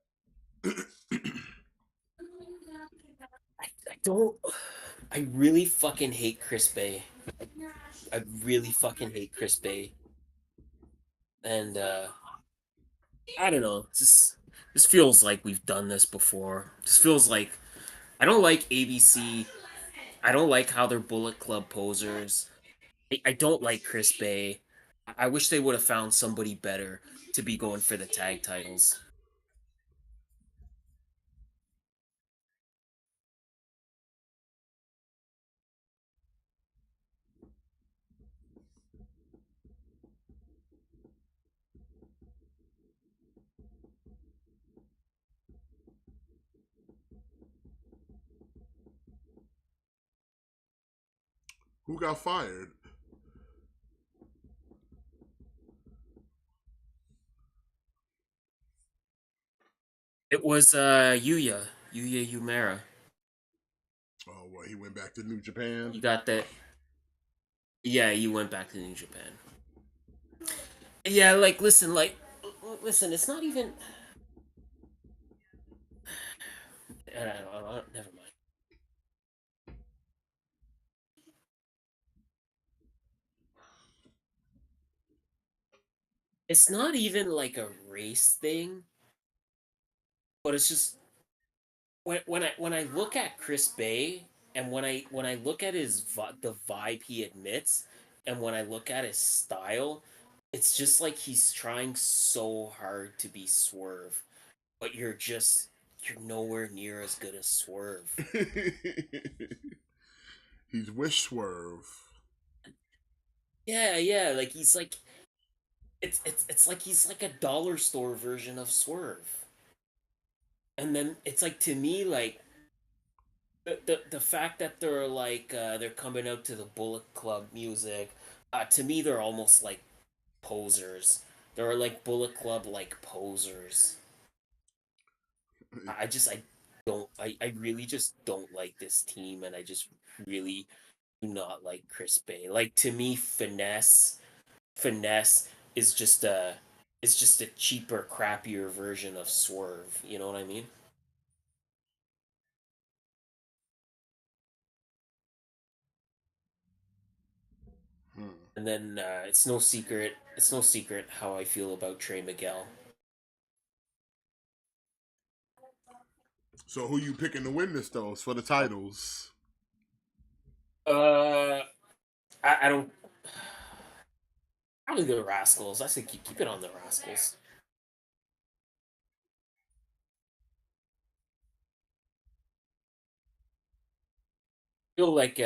I don't. I really fucking hate Chris Bay. I really fucking hate Chris Bay. And I don't know. This feels like we've done this before. This feels like I don't like ABC. I don't like how they're Bullet Club posers. I don't like Chris Bay. I wish they would have found somebody better to be going for the tag titles. Who got fired? It was Yuya Umera. Oh, well, he went back to New Japan. You got that? Yeah, you went back to New Japan. Yeah, listen, it's not even. Never mind. It's not even like a race thing, but it's just when I look at Chris Bay and when I look at the vibe he admits and when I look at his style, it's just like he's trying so hard to be Swerve, but you're nowhere near as good as Swerve. He's Wish Swerve. Yeah, like he's like it's like he's like a dollar store version of Swerve. And then it's like to me like the fact that they're coming out to the Bullet Club music, to me they're almost like posers. They're like Bullet Club like posers. I don't I really just don't like this team, and I just really do not like Chris Bay. Like to me, finesse is just a cheaper, crappier version of Swerve. You know what I mean? Hmm. And then it's no secret how I feel about Trey Miguel. So who you picking to win this though for the titles? Uh, I don't. Probably the Rascals. I say keep it on the Rascals. Feel like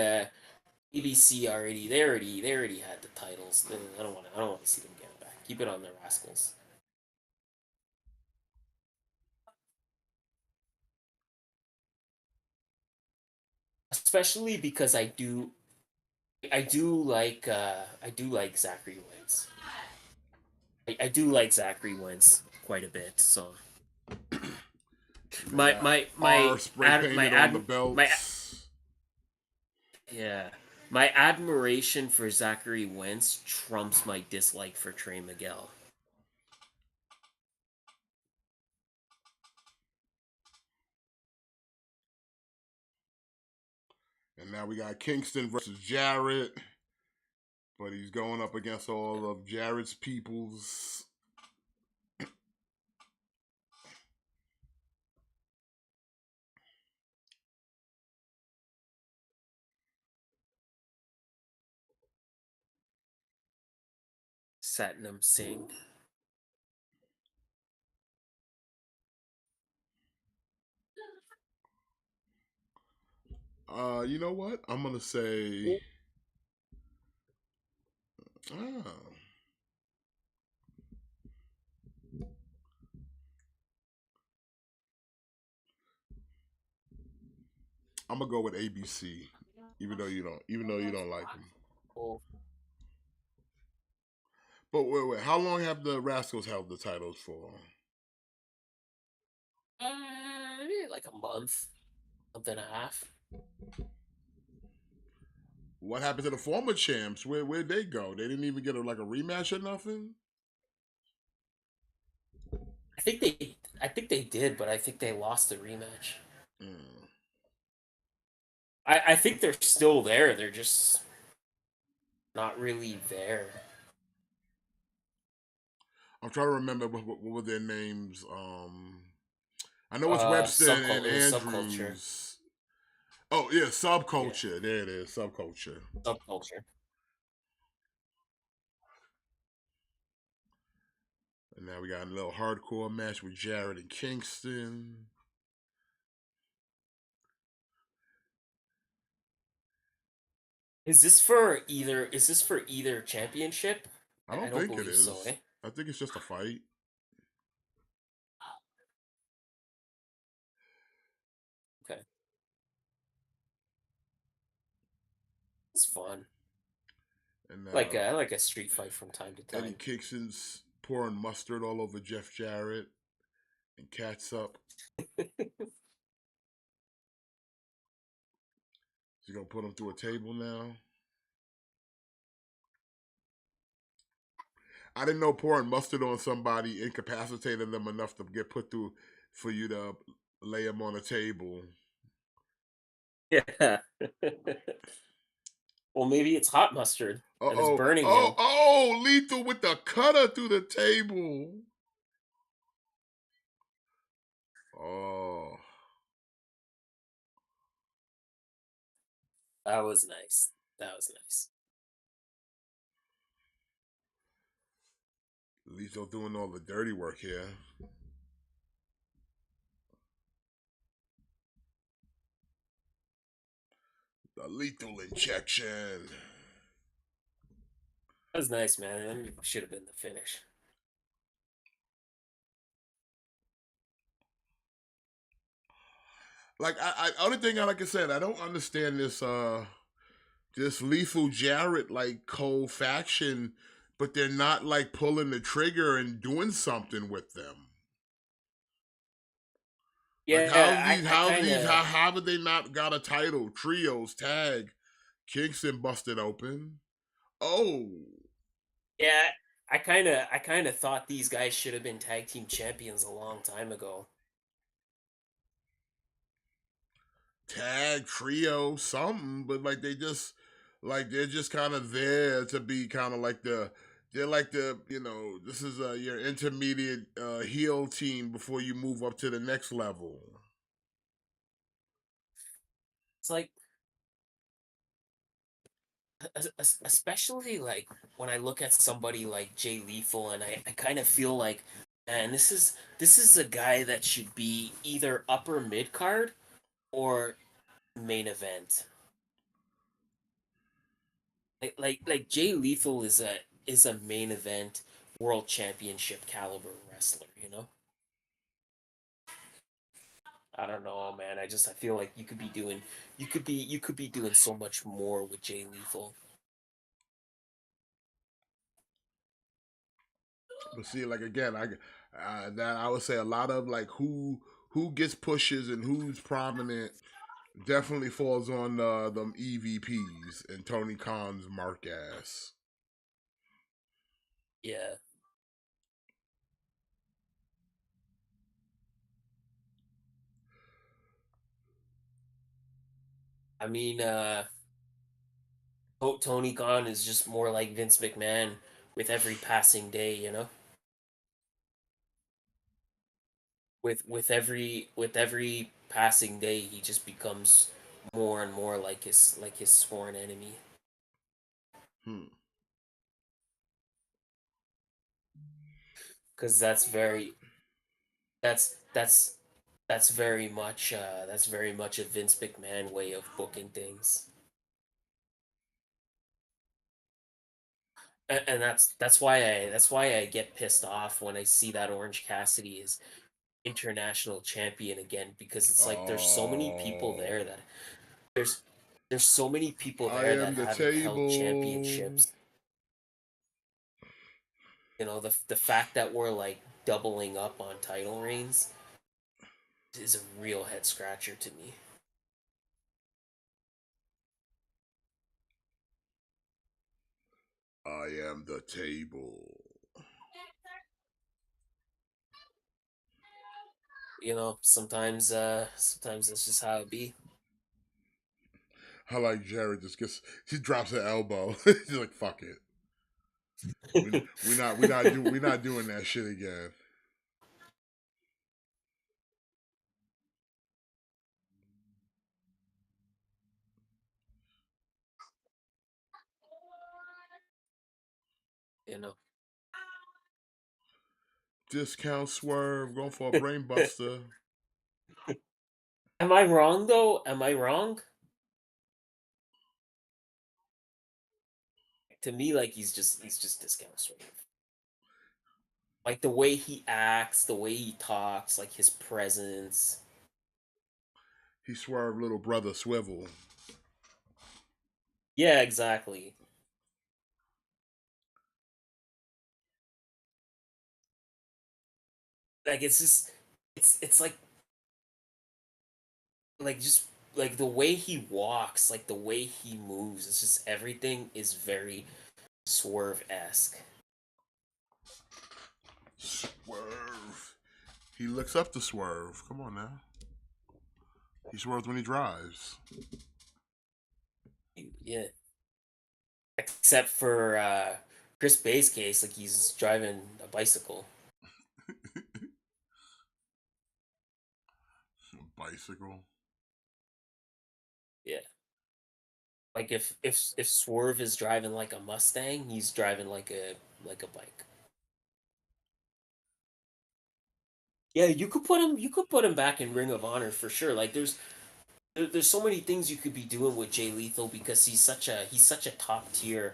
ABC they already had the titles. I don't want to see them get it back. Keep it on the Rascals. Especially because I do like Zachary Wentz. I do like Zachary Wentz quite a bit. So They my got my R my spray ad my painted on the ad my belts. yeah my admiration for Zachary Wentz trumps my dislike for Trey Miguel. And now we got Kingston versus Jarrett. But he's going up against all of Jarrett's peoples. Satnam Singh. You know what? I'm gonna say ah, I'm gonna go with ABC. Even though you don't like him. Oh, But wait, how long have the Rascals held the titles for? like a month and a half. What happened to the former champs? Where'd they go? They didn't even get a rematch or nothing. I think they did, but I think they lost the rematch. Mm. I think they're still there. They're just not really there. I'm trying to remember what were their names. I know it's Webster and It was subculture. Andrews. Oh yeah, Yeah, subculture. There it is, subculture. subculture. And now we got a little hardcore match with Jarrett and Kingston. Is this for either championship? I I don't don't think it believe so, is. eh? I think it's just a fight. Okay. It's fun. And I like a street fight from time to Eddie time. Kingston's pouring mustard all over Jeff Jarrett and catsup. He's gonna put him through a table now. I didn't know pouring mustard on somebody incapacitated them enough to get put through for you to lay him on a table. Yeah. Well, maybe it's hot mustard Uh and it's oh. burning Oh, him. oh, Lethal with the cutter through the table. Oh. That was nice. That was nice. Lethal doing all the dirty work here. The lethal injection. That was nice, man. That should have been the finish. Like only thing like I said, I don't understand this lethal Jarrett like cold faction, but they're not like pulling the trigger and doing something with them. Like Yeah, I kind of how have they not got a title? Trios, tag, Kingston busted open. Oh, yeah, I kind of thought these guys should have been tag team champions a long time ago. tag, trio, something, but like they're just kind of there to be kind of like they're like this is your intermediate heel team before you move up to the next level. It's like especially like when I look at somebody like Jay Lethal, and I kind of feel like, man, this is a guy that should be either upper mid card or main event. Like Jay Lethal is a main event world championship caliber wrestler, you know? I don't know, man. I feel like you could be doing so much more with Jay Lethal. But see, like again, that I would say a lot of like who gets pushes and who's prominent definitely falls on them EVPs and Tony Khan's mark ass. Yeah. I mean, Tony Khan is just more like Vince McMahon with every passing day, you know? With every passing day, he just becomes more and more like his sworn enemy. Hmm. Because that's that's that's very much a Vince McMahon way of booking things. And that's why I get pissed off when I see that Orange Cassidy is international champion again, because it's like Oh, there's there's so many people I there that am the haven't held table. championships. You know, the fact that we're like doubling up on title reigns is a real head scratcher to me. I am the table. You know, sometimes that's just how it be. I like Jared he drops an elbow. He's like, fuck it. We're not doing that shit again. You know. Discount Swerve, going for a brain buster. Am I wrong though? Am I wrong? To me, like he's just discount Swerve. Like the way he acts, the way he talks, like his presence. He Swerve little brother Swivel. Yeah, exactly. Like it's just it's like just like the way he walks, like the way he moves, it's just everything is very Swerve-esque. Swerve. He looks up to Swerve. Come on now. He swerves when he drives. Yeah. Except for Chris Bay's case, like he's driving a bicycle. Bicycle. Yeah. Like if Swerve is driving like a Mustang, he's driving like a bike. Yeah, you could put him back in Ring of Honor for sure. Like there's so many things you could be doing with Jay Lethal because he's such a top tier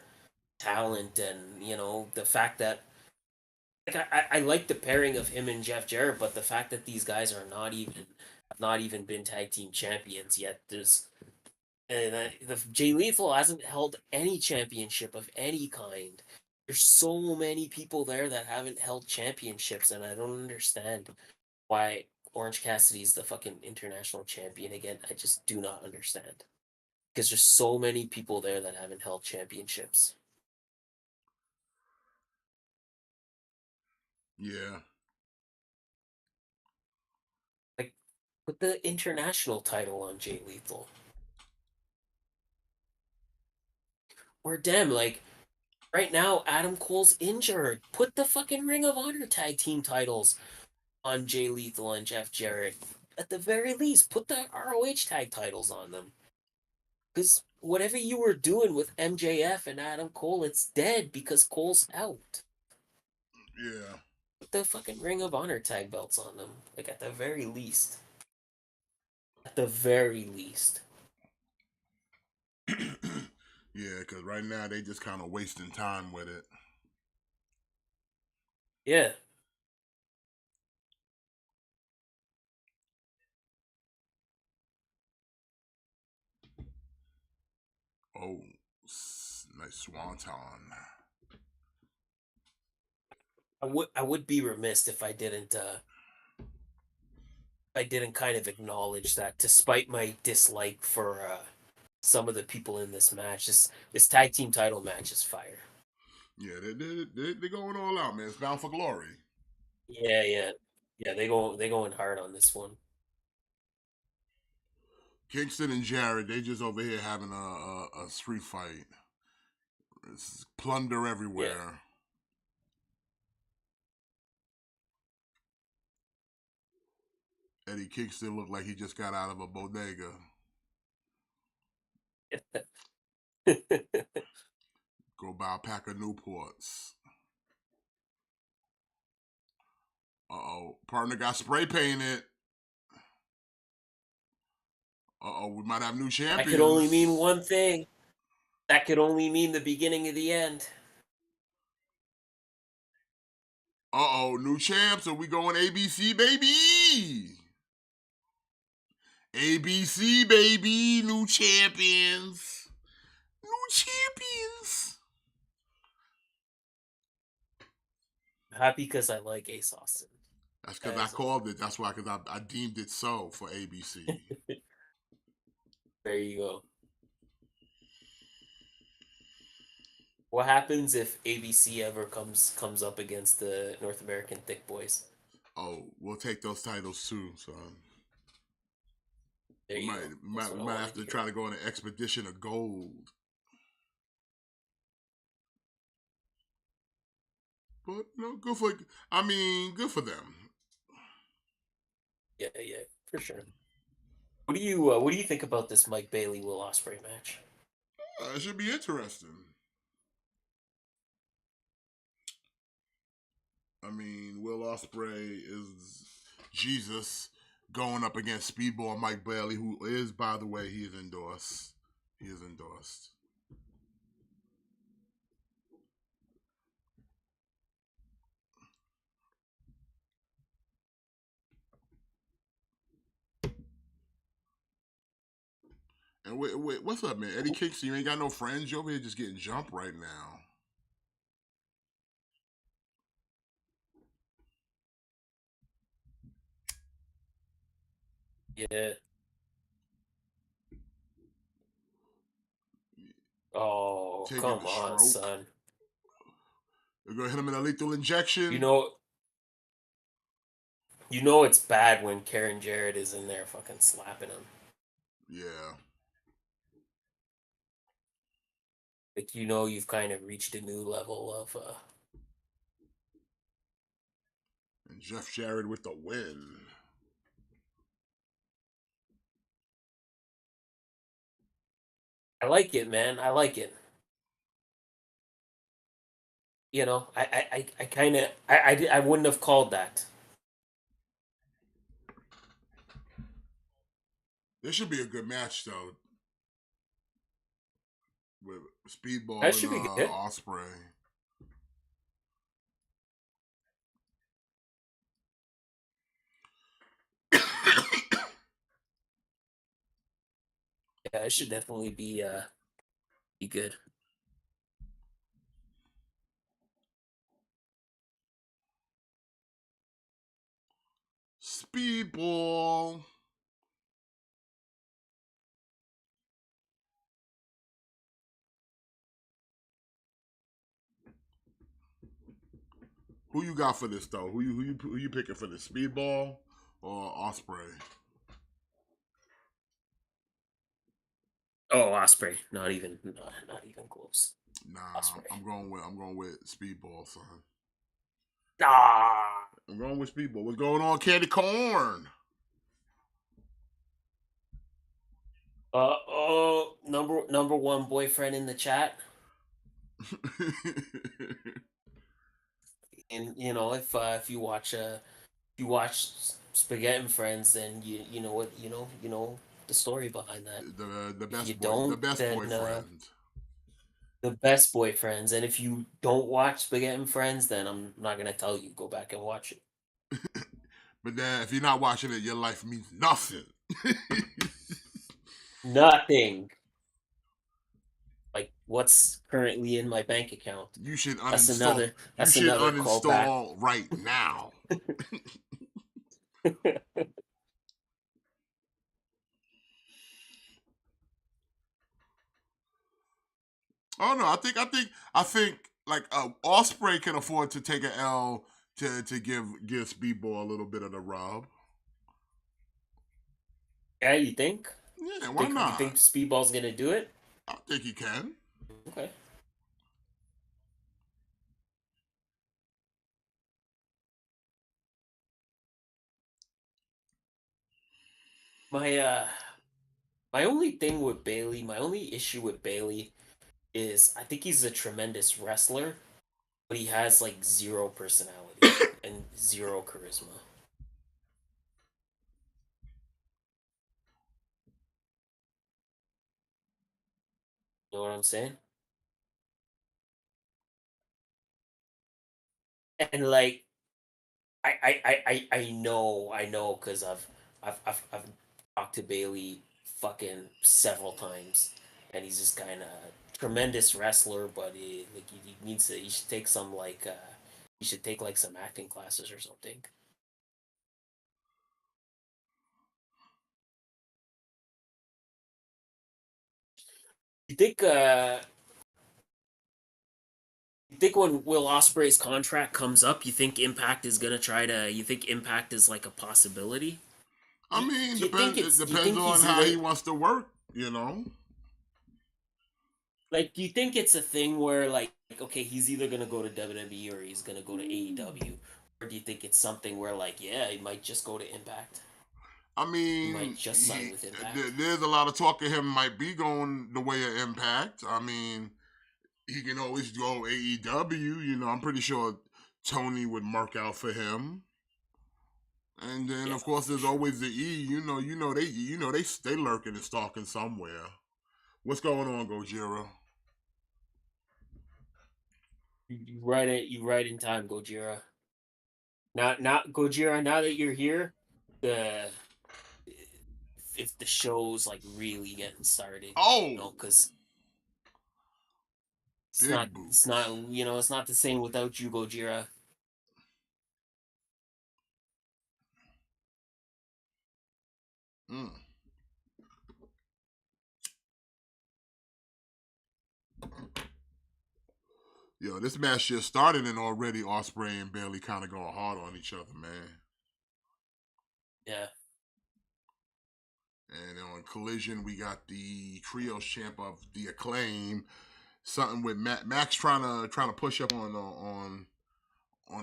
talent, and you know the fact that like I like the pairing of him and Jeff Jarrett, but the fact that these guys are not even been tag team champions yet. There's and the Jay Lethal hasn't held any championship of any kind. There's so many people there that haven't held championships, and I don't understand why Orange Cassidy's the fucking international champion again. I just do not understand because there's so many people there that haven't held championships. Yeah. Like, put the international title on Jay Lethal. Or damn, like right now, Adam Cole's injured. Put the fucking Ring of Honor tag team titles on Jay Lethal and Jeff Jarrett. At the very least, put the ROH tag titles on them. Because whatever you were doing with MJF and Adam Cole, it's dead because Cole's out. Yeah. Put the fucking Ring of Honor tag belts on them. Like, at the very least. At the very least. Yeah, because right now they just kind of wasting time with it. Yeah. Oh, nice swanton. I would be remiss if I didn't kind of acknowledge that despite my dislike for some of the people in this match, this tag team title match is fire. Yeah, they're going all out, man. It's bound for glory. Yeah, yeah. Yeah, they going hard on this one. Kingston and Jared, they just over here having a street fight. It's plunder Yeah. everywhere. Eddie Kingston looked like he just got out of a bodega. Go buy a pack of Newports. Uh-oh. Partner got spray painted. Uh-oh, we might have new champions. That could only mean one thing. That could only mean the beginning of the end. Uh-oh, new champs. Are we going ABC, baby? ABC, baby. New champions. New champions. I'm happy because I like Ace Austin. That's because I called it. That's why, because I deemed it so for ABC. There you go. What happens if ABC ever comes up against the North American Thick Boys? Oh, we'll take those titles too, son. There We you might, go. we That's might, what we I might wanted have to to hear. try to go on an expedition of gold. But good for. I mean, good for them. Yeah, for sure. What do you think about this Mike Bailey Will Ospreay match? It should be interesting. I mean, Will Ospreay is Jesus going up against Speedball Mike Bailey, who is, by the way, he is endorsed. He is endorsed. And wait, what's up, man? Eddie Kingston, you ain't got no friends? You over here just getting jumped right now. Yeah. Oh, Taking come a on, stroke. son. They're gonna hit him in a lethal injection. You know it's bad when Karen Jarrett is in there fucking slapping him. Yeah. Like you've kind of reached a new level of And Jeff Jarrett with the win. I like it, man. I like it. I kind of I wouldn't have called that. This should be a good match though. With That Speedball and should be good. Ospreay. Yeah, it should definitely be good. Speedball. Who you got for this though? Who you picking for this? Speedball or Ospreay? Oh, Osprey, not even close. Nah, Osprey. I'm going with Speedball, son. Ah. I'm going with Speedball. What's going on, Candy Corn? Number one boyfriend in the chat. And if you watch Spaghetti and Friends, then you know what you know the story behind that. the If you best boy, the don't, best then boyfriend. the best boyfriends. And if you don't watch Spaghetti and Friends, then I'm not gonna tell you. Go back and watch it. But then, if you're not watching it, your life means nothing. Nothing. Like what's currently in my bank account. You should That's uninstall. another. You That's should another callback. uninstall right now. Oh no, I think like Osprey can afford to take an L to give Speedball a little bit of the rub. Yeah, you think? Yeah, why You not? think Speedball's gonna do it? I think he can. Okay. My my only thing with Bailey, my only issue with Bailey is I think he's a tremendous wrestler, but he has like zero personality and zero charisma. You know what I'm saying? And like I know because I've talked to Bailey fucking several times, and he's just kind of tremendous wrestler, but he needs to he should take some he should take like some acting classes or something. You think You think when Will Ospreay's contract comes up, you think Impact is gonna try to? You think Impact is like a possibility? I mean, Do you think it Do you depends think on he's how he either wants to work, you know. like? Do you think it's a thing where like, okay, he's either gonna go to WWE or he's gonna go to AEW, or do you think it's something where like, yeah, he might just go to Impact? I He might mean, just sign with Impact. there's a lot of talk of him might be going the way of Impact. I mean, he can always go AEW. You know, I'm pretty sure Tony would mark out for him. And then, Yeah, of course, for there's sure. always the E. They lurking and stalking somewhere. What's going on, Gojira? You right in time, Gojira. Not Gojira. Now that you're here, the if the show's like really getting started, Oh, because big it's not boots. it's not the same without you, Gojira. Mm. Yo, this match just started and already Osprey and Bailey kind of going hard on each other, man. Yeah. And on Collision, we got the Trios champ of the Acclaim, something with Max trying to push up on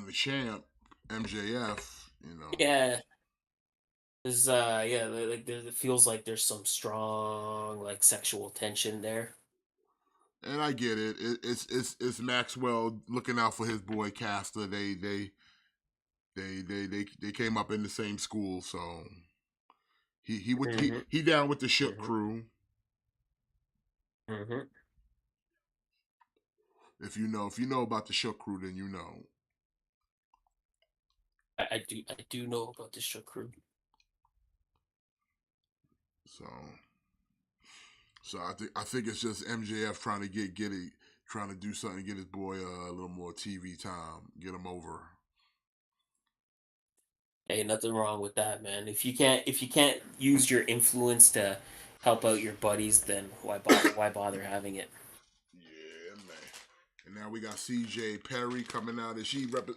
the champ MJF. You know, Yeah. There's yeah, like there it feels like there's some strong like sexual tension there. and I get it. It's Maxwell looking out for his boy Caster. They came up in the same school, so Mm-hmm. he down with the Shook Mm-hmm. crew. Mm-hmm. If you know about the Shook crew, then you know. I do know about the show crew. So I think it's just MJF trying to get it, trying to do something to get his boy a little more TV time, get him over. Hey, nothing wrong with that, man. If you can't use your influence to help out your buddies, then why bother having it? Yeah, man. And now we got CJ Perry coming out.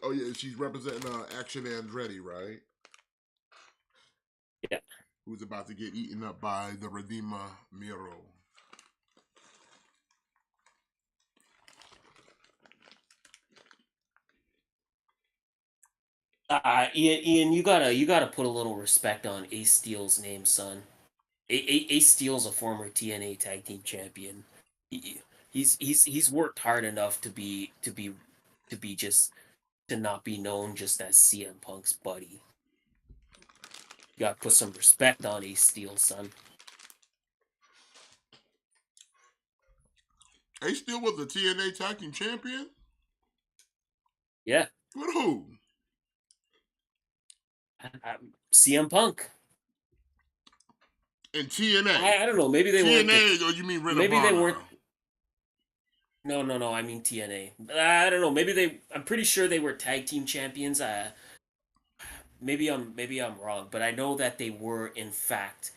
Oh yeah, she's representing Action Andretti, right? Yeah. Who's about to get eaten up by the Redeemer Miro. Ian, you gotta put a little respect on Ace Steel's name, son. Ace Steel's a former TNA Tag Team Champion. He, he's worked hard enough to be just to not be known just as CM Punk's buddy. You gotta put some respect on Ace Steel, son. Ace Steel was a TNA Tag Team Champion? Yeah, With who? CM Punk. In TNA. I don't know. Maybe they weren't the. TNA, or you mean Ring of Maybe they weren't. Honor? No. I mean TNA. I don't know. Maybe they. I'm pretty sure they were tag team champions. Maybe I'm wrong, but I know that they were in fact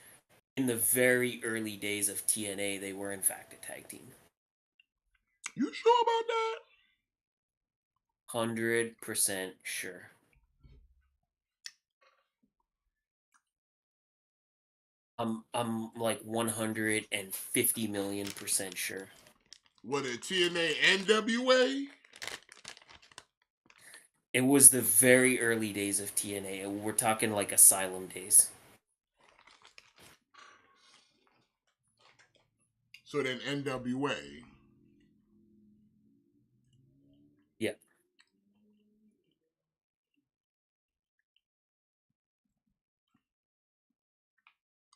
in the very early days of TNA. They were in fact a tag team. You sure about that? 100% sure. I'm like 150 million% sure. What, a TNA NWA? It was the very early days of TNA. We're talking like Asylum days. So then NWA. Yeah.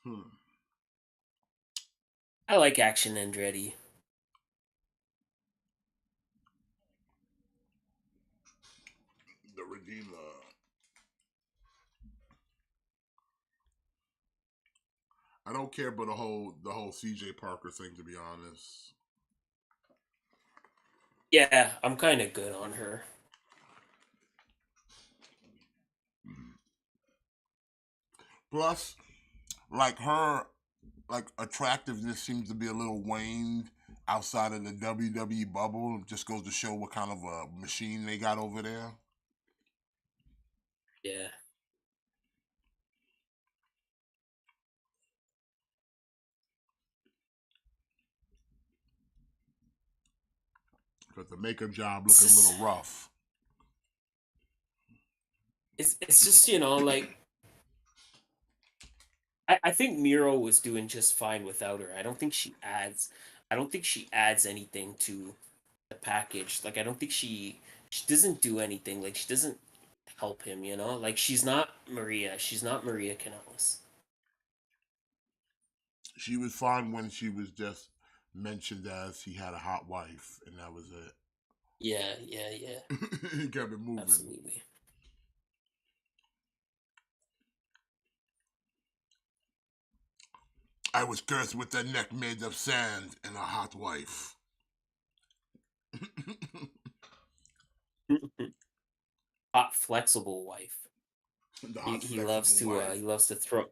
Hmm. I like Action Andretti. The Redeemer. I don't care about the whole CJ Parker thing, to be honest. Yeah, I'm kind of good on her. Plus, like her, like attractiveness seems to be a little waned outside of the WWE bubble. It just goes to show what kind of a machine they got over there. Yeah. Because the makeup job looking a little rough. It's just, like I think Miro was doing just fine without her. I don't think she adds anything to the package. Like I don't think she doesn't do anything. Like she doesn't help him. Like she's not Maria. She's not Maria Canales. She was fine when she was just mentioned as he had a hot wife, and that was it. Yeah. He kept it moving. Absolutely. I was cursed with a neck made of sand and a hot wife. Hot flexible wife. The He, hot he loves flexible to wife. he loves to throw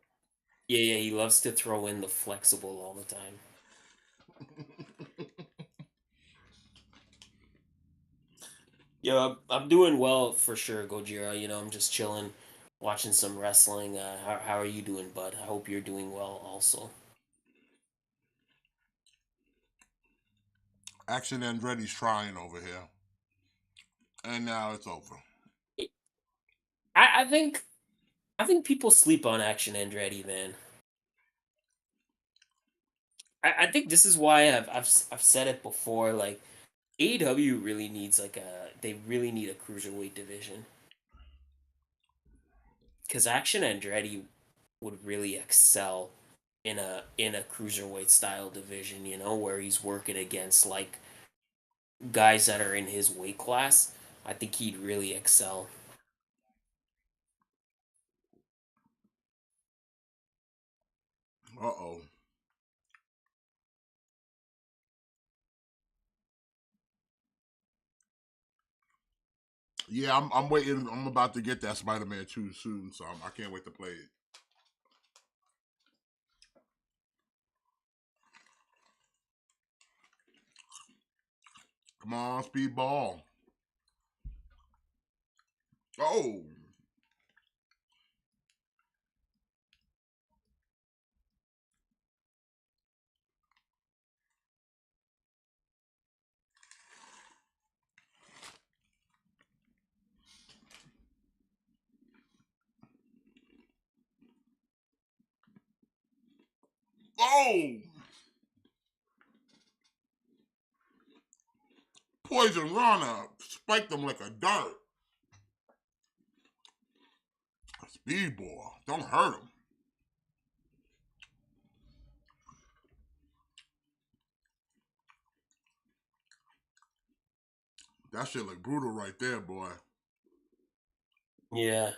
yeah, he loves to throw in the flexible all the time. Yeah, I'm doing well for sure, Gojira. I'm just chilling, watching some wrestling. How are you doing, bud? I hope you're doing well also. Action Andretti's trying over here. And now it's over. I think people sleep on Action Andretti, man. I think this is why I've said it before. Like AEW really needs they really need a cruiserweight division because Action Andretti would really excel in a cruiserweight style division. Where he's working against like guys that are in his weight class. I think he'd really excel. Uh-oh. Yeah, I'm waiting. I'm about to get that Spider-Man 2 soon, so I can't wait to play it. Come on, Speedball. Oh. Oh. Poison Rana spiked him like a dart. Speedball. Don't hurt him. That shit look brutal right there, boy. Yeah.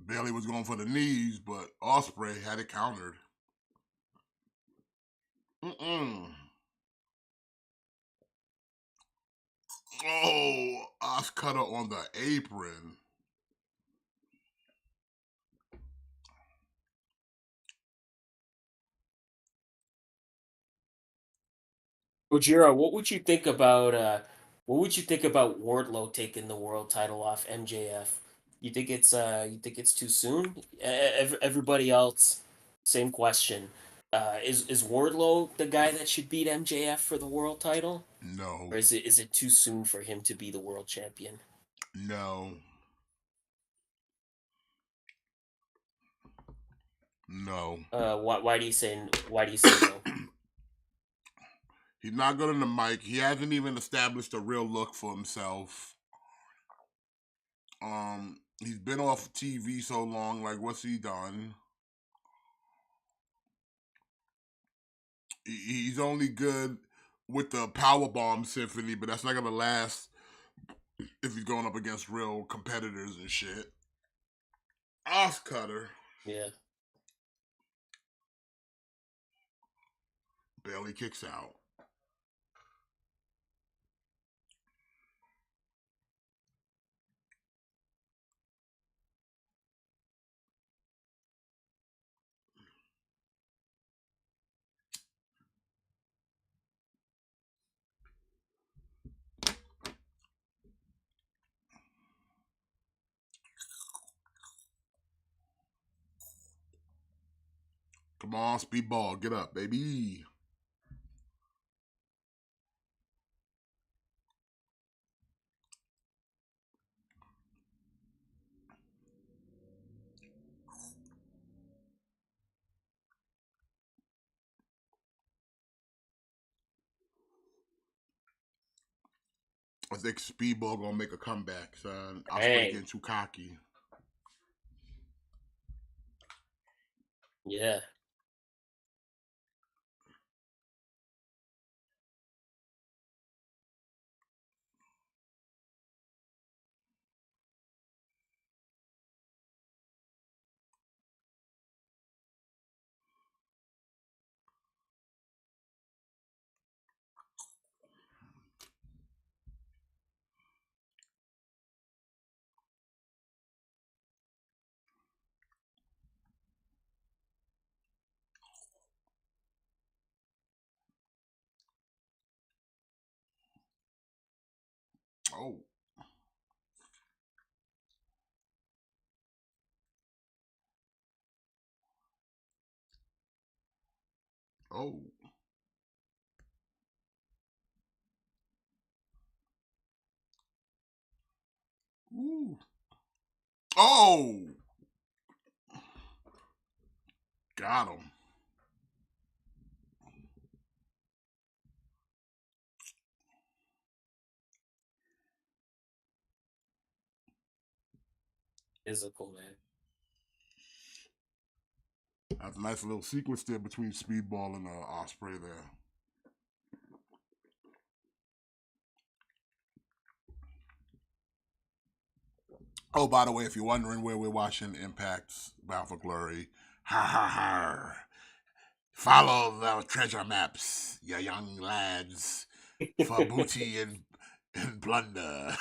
Bailey was going for the knees, but Ospreay had it countered. Oh, Oscutter on the apron. Gojira, what would you think about Wardlow taking the world title off MJF? You think it's too soon? Everybody else, same question. Is Wardlow the guy that should beat MJF for the world title, No. or is it too soon for him to be the world champion? No. No. Why do you say no? He's not good on the mic. He hasn't even established a real look for himself. He's been off TV so long. Like, what's he done? He's only good with the Powerbomb Symphony, but that's not gonna last if he's going up against real competitors and shit. Oscutter. Yeah. Barely kicks out. Come on, Speedball, get up, baby. I think Speedball gonna make a comeback, son. Osprey getting too cocky. Yeah. Oh. Oh. Ooh. Oh. Got him. Physical, man. That's a nice little sequence there between Speedball and Osprey there. Oh, by the way, if you're wondering where we're watching Impact's Bound for Glory, ha ha ha. Follow the treasure maps, you young lads, for booty and plunder.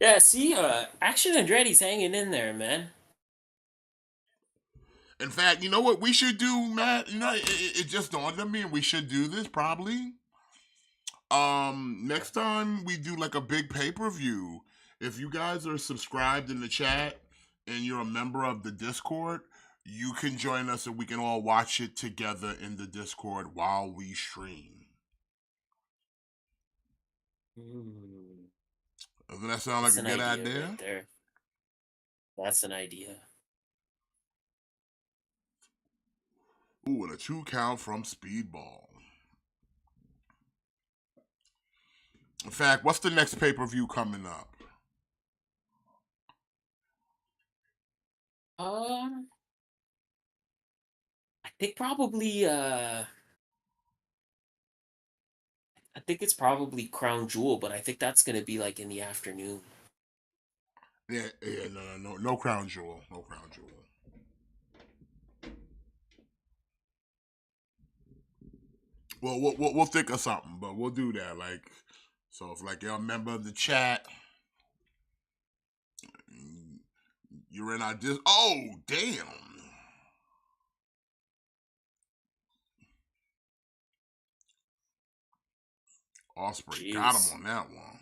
Yeah, see, Action Andretti's hanging in there, man. In fact, you know what we should do, Matt? You know, it just dawned on me, and we should do this probably. Next time we do like a big pay-per-view, if you guys are subscribed in the chat and you're a member of the Discord, you can join us and we can all watch it together in the Discord while we stream. Doesn't that sound That's like a an good idea? right there. That's an idea. Ooh, and a 2 count from Speedball. In fact, what's the next pay-per-view coming up? I think probably I think it's probably Crown Jewel, but I think that's gonna be like in the afternoon. Yeah, no Crown Jewel, no Crown Jewel. Well, we'll think of something, but we'll do that. Like, so if like you're a member of the chat, you're in our Oh, damn! Osprey got him on that one.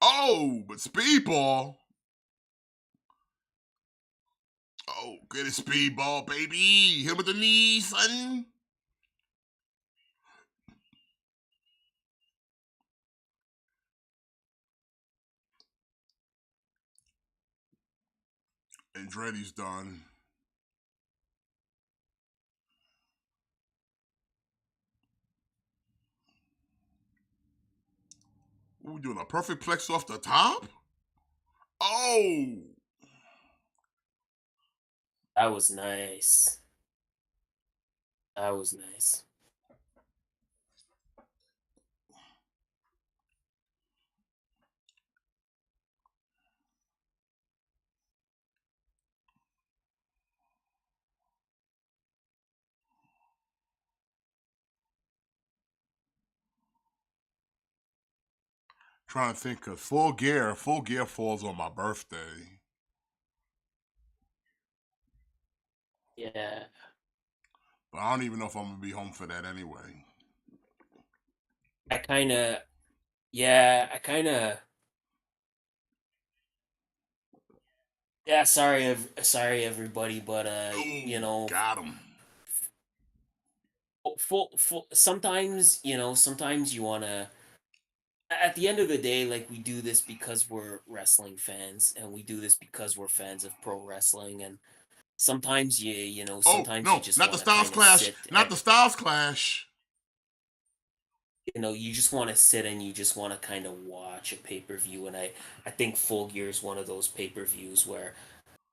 Oh, but Speedball. Oh, good at Speedball, baby. Hit with the knee, son. Andretti's done. What we doing? A perfect plex off the top? Oh! That was nice. That was nice. Trying to think of Full Gear. Full Gear falls on my birthday. Yeah. But I don't even know if I'm gonna be home for that anyway. I kind of, yeah, I kind of, yeah. Sorry everybody, but you Ooh, know, got him. sometimes sometimes you wanna. At the end of the day, like we do this because we're wrestling fans, and we do this because we're fans of pro wrestling, and sometimes Oh sometimes you no, just not the want to Styles kind of Clash. sit. Not the Styles Clash. You just want to sit and you just want to kind of watch a pay-per-view, and I think Full Gear is one of those pay-per-views where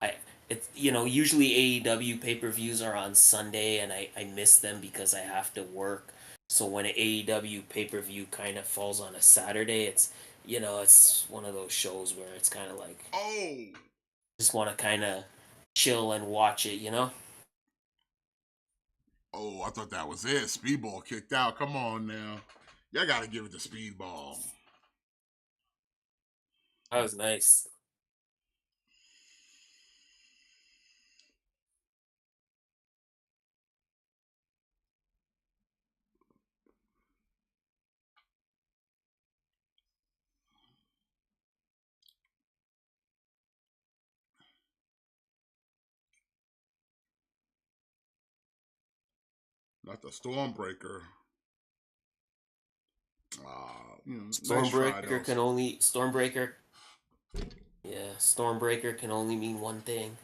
I it's usually AEW pay-per-views are on Sunday, and I miss them because I have to work. So when an AEW pay-per-view kind of falls on a Saturday, it's one of those shows where it's kind of like Oh. just want to kind of chill and watch it, Oh, I thought that was it. Speedball kicked out. Come on now. Y'all gotta give it to Speedball. That was nice. Not the Stormbreaker. Nice try though. Stormbreaker can only mean one thing.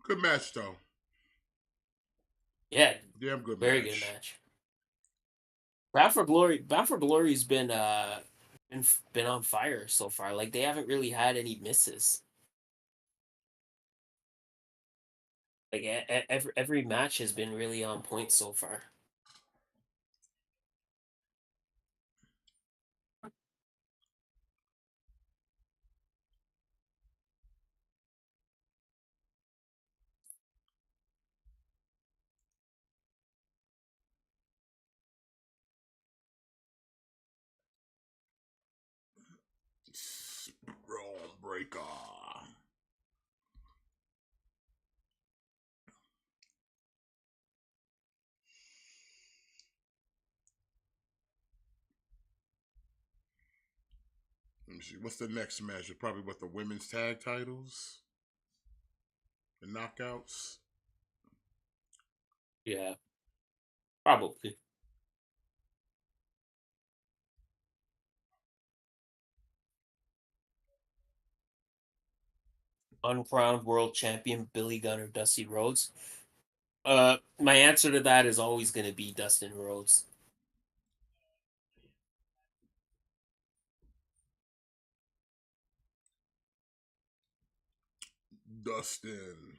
Good match though. Yeah, Damn good very good match. match. Bound for Glory's been on fire so far. Like they haven't really had any misses. Like every match has been really on point so far. Stormbreaker. Let me see. What's the next match? It's probably what, the women's tag titles? The knockouts? Yeah, probably. Uncrowned world champion Billy Gunn or Dusty Rhodes. My answer to that is always going to be Dustin Rhodes. Dustin.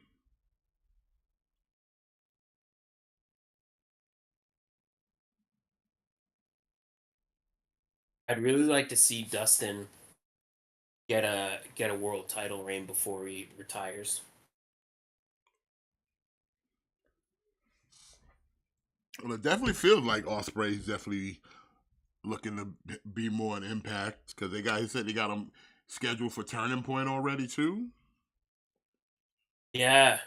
I'd really like to see Dustin get a world title reign before he retires. Well, it definitely feels like Ospreay's definitely looking to be more an Impact because he said they got him scheduled for Turning Point already too. Yeah,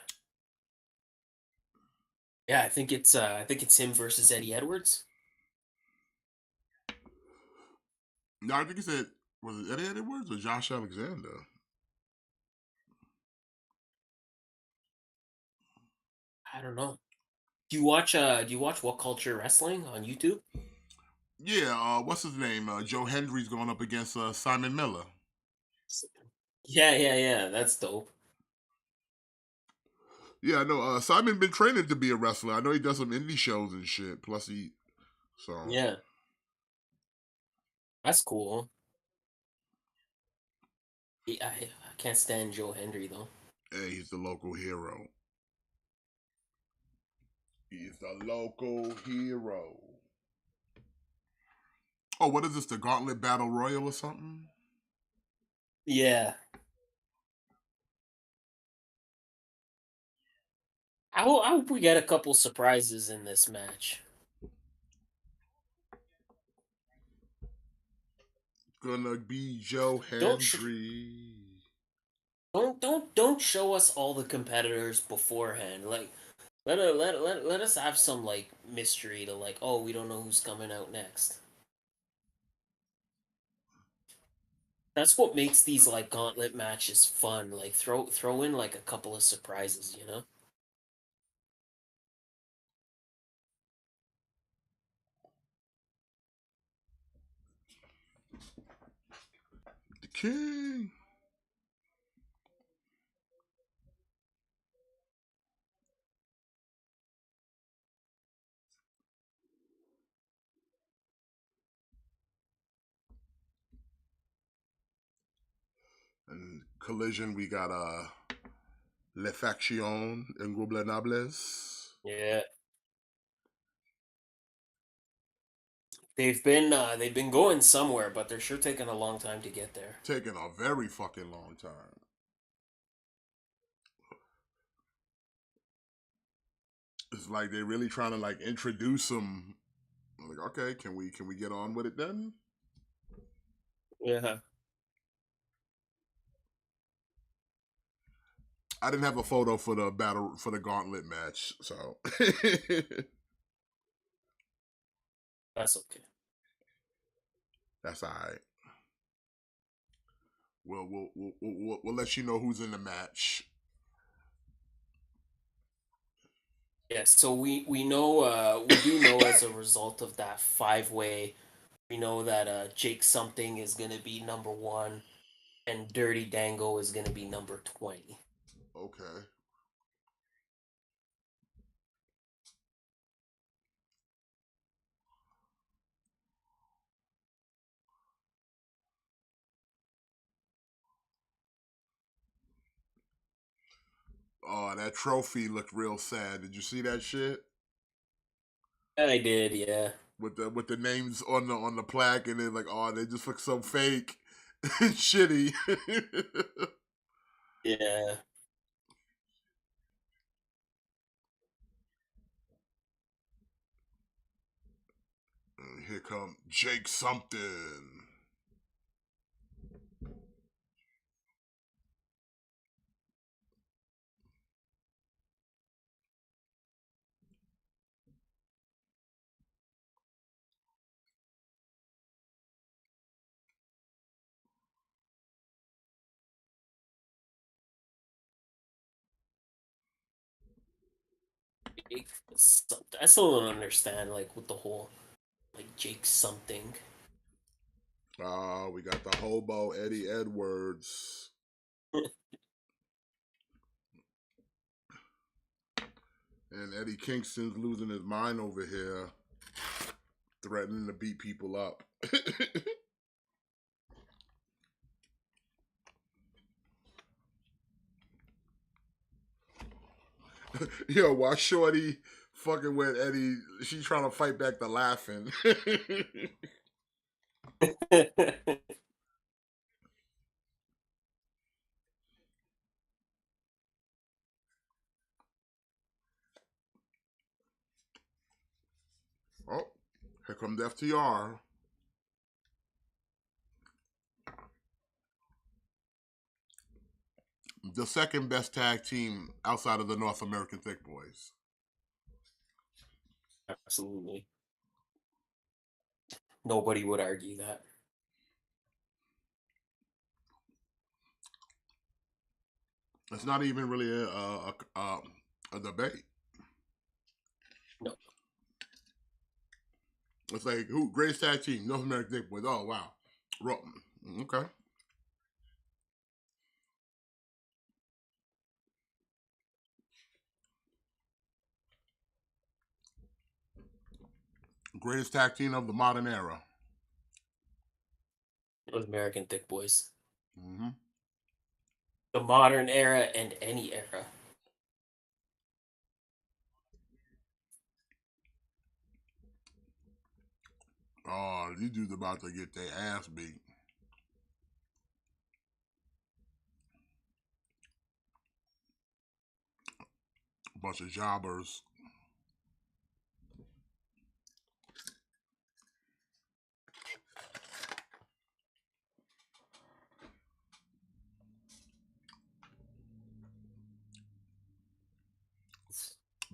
yeah. I think it's him versus Eddie Edwards. No, I think he said, was it Eddie Edwards or Josh Alexander? I don't know. Do you watch What Culture Wrestling on YouTube? Yeah, what's his name? Joe Hendry's going up against Simon Miller. Yeah. That's dope. Yeah, I know. Simon been training to be a wrestler. I know he does some indie shows and shit. Plus so Yeah, that's cool. I can't stand Joe Hendry though. Hey, he's the local hero. He's the local hero. Oh, what is this? The Gauntlet Battle Royal or something? Yeah. I hope we get a couple surprises in this match. Gonna be Joe Don't sh- Hendry. don't show us all the competitors beforehand. Like let us have some like mystery to like, oh, we don't know who's coming out next. That's what makes these like gauntlet matches fun. Like throw in like a couple of surprises, you know? The King. And Collision, we got Le Faction Ingobernables. Yeah. They've been going somewhere, but they're sure taking a long time to get there. Taking a very fucking long time. It's like they're really trying to like introduce them. I'm like, okay, can we get on with it then? Yeah. I didn't have a photo for the gauntlet match, so That's okay. that's all right. We'll let you know who's in the match. Yeah, so we know we do know as a result of that 5-way, we know that Jake something is gonna be number 1 and Dirty Dango is gonna be number 20. Okay. Oh, that trophy looked real sad. Did you see that shit? I did, yeah. With the names on the plaque, and then like, oh, they just look so fake and shitty. Yeah. And here come Jake something. Jake something. I still don't understand like with the whole like Jake something. We got the hobo Eddie Edwards. And Eddie Kingston's losing his mind over here, threatening to beat people up. Yo, why Shorty fucking with Eddie? She trying to fight back the laughing. Oh, here comes FTR. The second best tag team outside of the North American Thick Boys. Absolutely. Nobody would argue that. It's not even really a debate. No. It's like who greatest tag team North American Thick Boys. Oh wow, okay. Greatest tag team of the modern era. Those American Thick Boys. Mm-hmm. The modern era and any era. Oh, these dudes about to get their ass beat. A bunch of jobbers.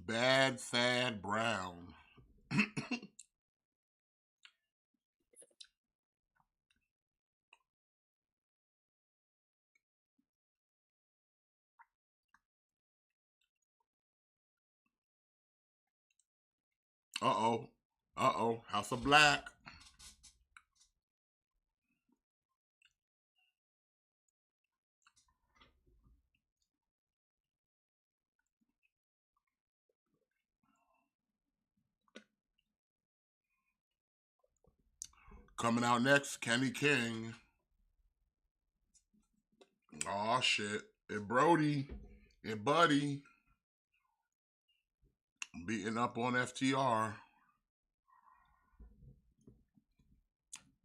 Bad Thad Brown. Uh-oh. Uh-oh. House of Black. Coming out next, Kenny King. Oh shit. And Brody and Buddy beating up on FTR.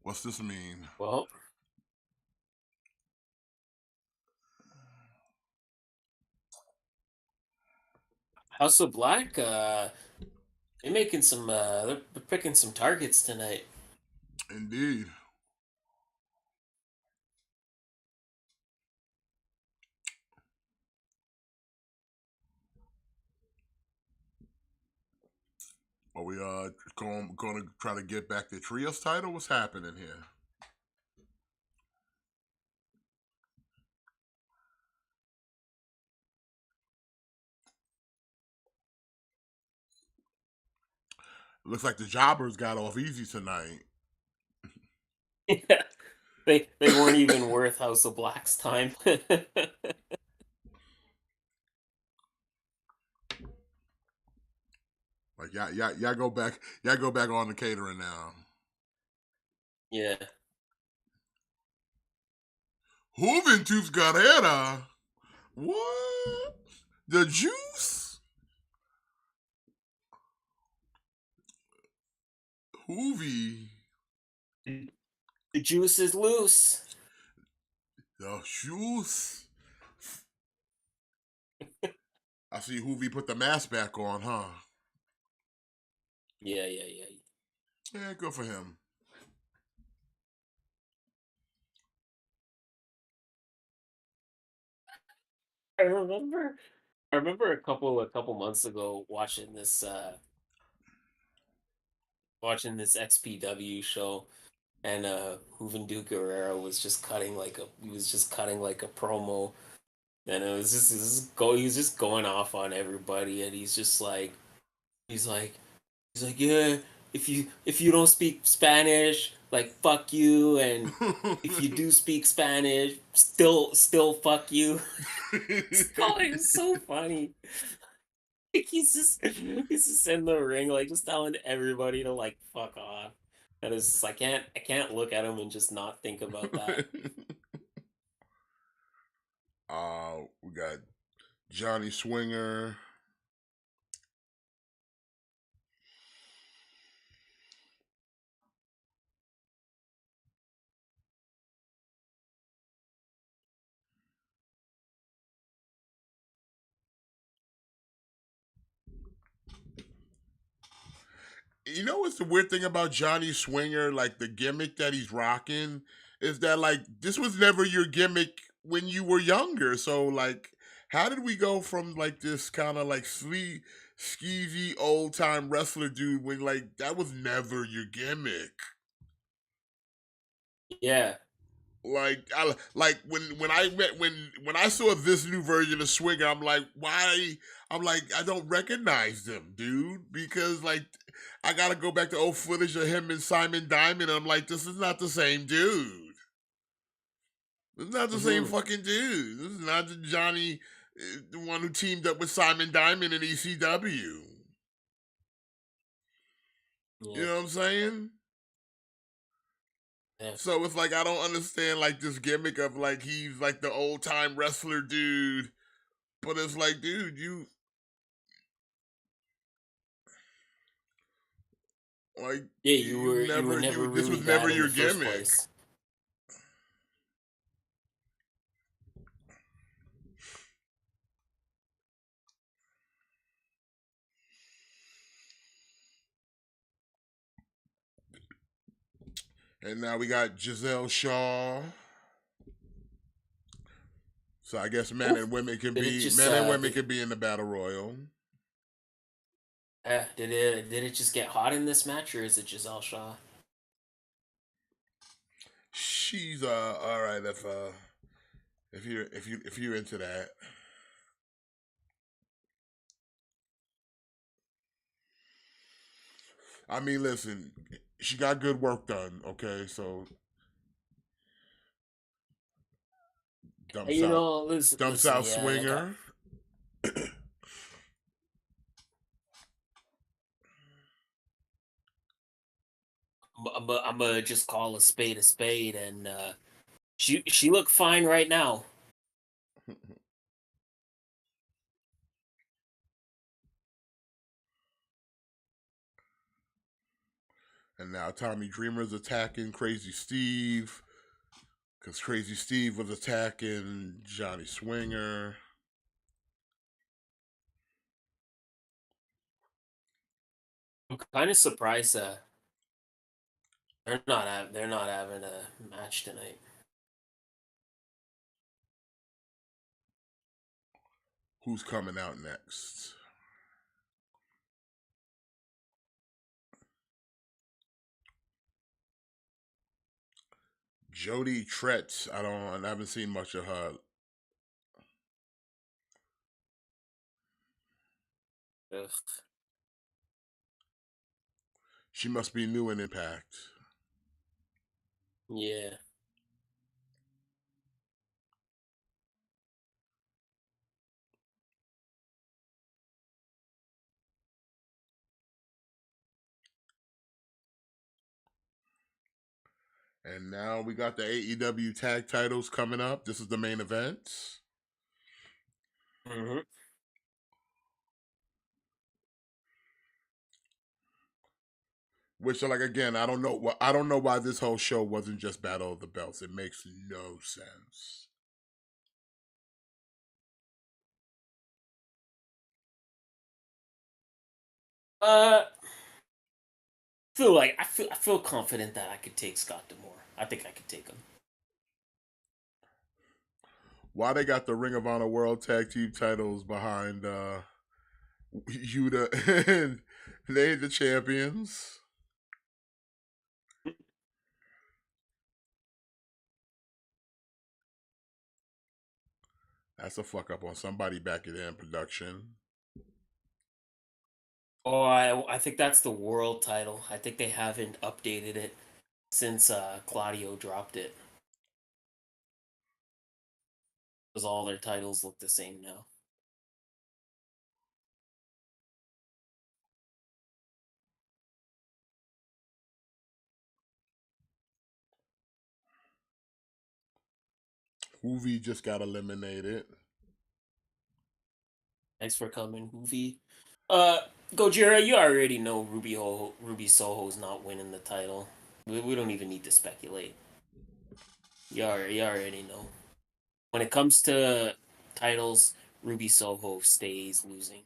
What's this mean? Well, House of Black, they're making some, they're picking some targets tonight. Indeed. Are we going to try to get back the trios title? What's happening here? Looks like the jobbers got off easy tonight. Yeah, they weren't even worth House of Black's time. Like y'all go back on the catering now. Yeah. Juventus Guerrera. What? The juice? Hoovy. The juice is loose. The juice. I see Hoovy put the mask back on, huh? Yeah. Yeah, good for him. I remember a couple months ago watching this XPW show, and Juventud Guerrero was just cutting like a promo, and it was he was just going off on everybody, and he's like yeah, if you don't speak Spanish, like fuck you, and if you do speak Spanish, still fuck you. It's so funny. He's just in the ring, like just telling everybody to like fuck off. And it's just, I can't look at him and just not think about that. We got Johnny Swinger. You know what's the weird thing about Johnny Swinger? Like the gimmick that he's rocking is that like this was never your gimmick when you were younger. So like, how did we go from like this kind of like skeezy old time wrestler dude when like that was never your gimmick? Yeah. Like I like when I met when I saw this new version of Swinger, I'm like, why? I'm like, I don't recognize them, dude, because like I gotta go back to old footage of him and Simon Diamond. And I'm like, this is not the same dude. This is not the same Hmm. fucking dude. This is not the Johnny, the one who teamed up with Simon Diamond in ECW. You Yeah. know what I'm saying? Yeah. So it's like I don't understand like this gimmick of like he's like the old time wrestler dude, but it's like, dude, you like Yeah, you were never never you this really was never that in your the first gimmick. place. And now we got Giselle Shaw. So I guess men Oof. and women can Did it be just men and women can be in the battle royal. did it just get hot in this match, or is it Giselle Shaw? She's all right if you're into that. I mean, listen, she got good work done. Okay, so dumps You out know, listen, yeah, like swinger. I'm gonna just call a spade, and she looked fine right now. And now Tommy Dreamer's attacking Crazy Steve because Crazy Steve was attacking Johnny Swinger. I'm kind of surprised they're not having a match tonight. Who's coming out next? Jody Tretz. I haven't seen much of her. Ugh. She must be new in Impact. Yeah. And now we got the AEW tag titles coming up. This is the main event. Hmm. Which, like, again, I don't know why this whole show wasn't just Battle of the Belts. It makes no sense. Uh, I feel confident that I could take Scott Demore. I think I could take him. Why they got the Ring of Honor World Tag Team titles behind Yuta and they ain't the champions? That's a fuck up on somebody back in production. Oh, I think that's the world title. I think they haven't updated it since Claudio dropped it. Because all their titles look the same now. Hoovy just got eliminated. Thanks for coming, Hoovy. Uh, Gojira, you already know Ruby Soho's not winning the title. We don't even need to speculate. You already know. When it comes to titles, Ruby Soho stays losing.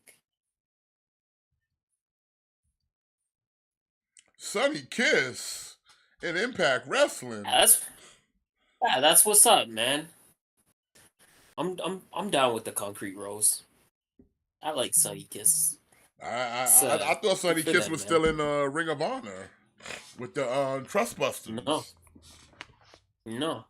Sonny Kiss in Impact Wrestling. That's that's what's up, man. I'm down with the Concrete Rose. I like Sunny Kiss. I thought Good Sonny for Kiss them, was man. still in Ring of Honor with the No, Trustbusters. no.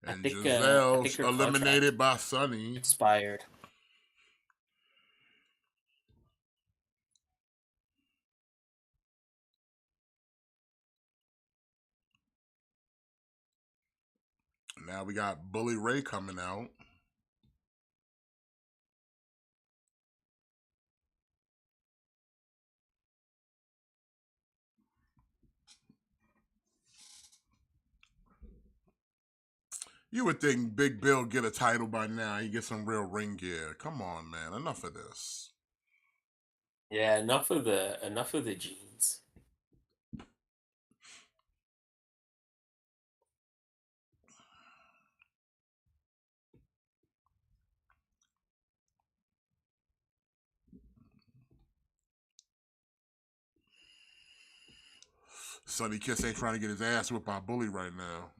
And I Giselle think her contract eliminated by Sonny. expired. Now we got Bully Ray coming out. You would think Big Bill get a title by now. He get some real ring gear. Come on, man. Enough of this. Yeah, enough of the jeans. Sonny Kiss ain't trying to get his ass whipped by Bully right now.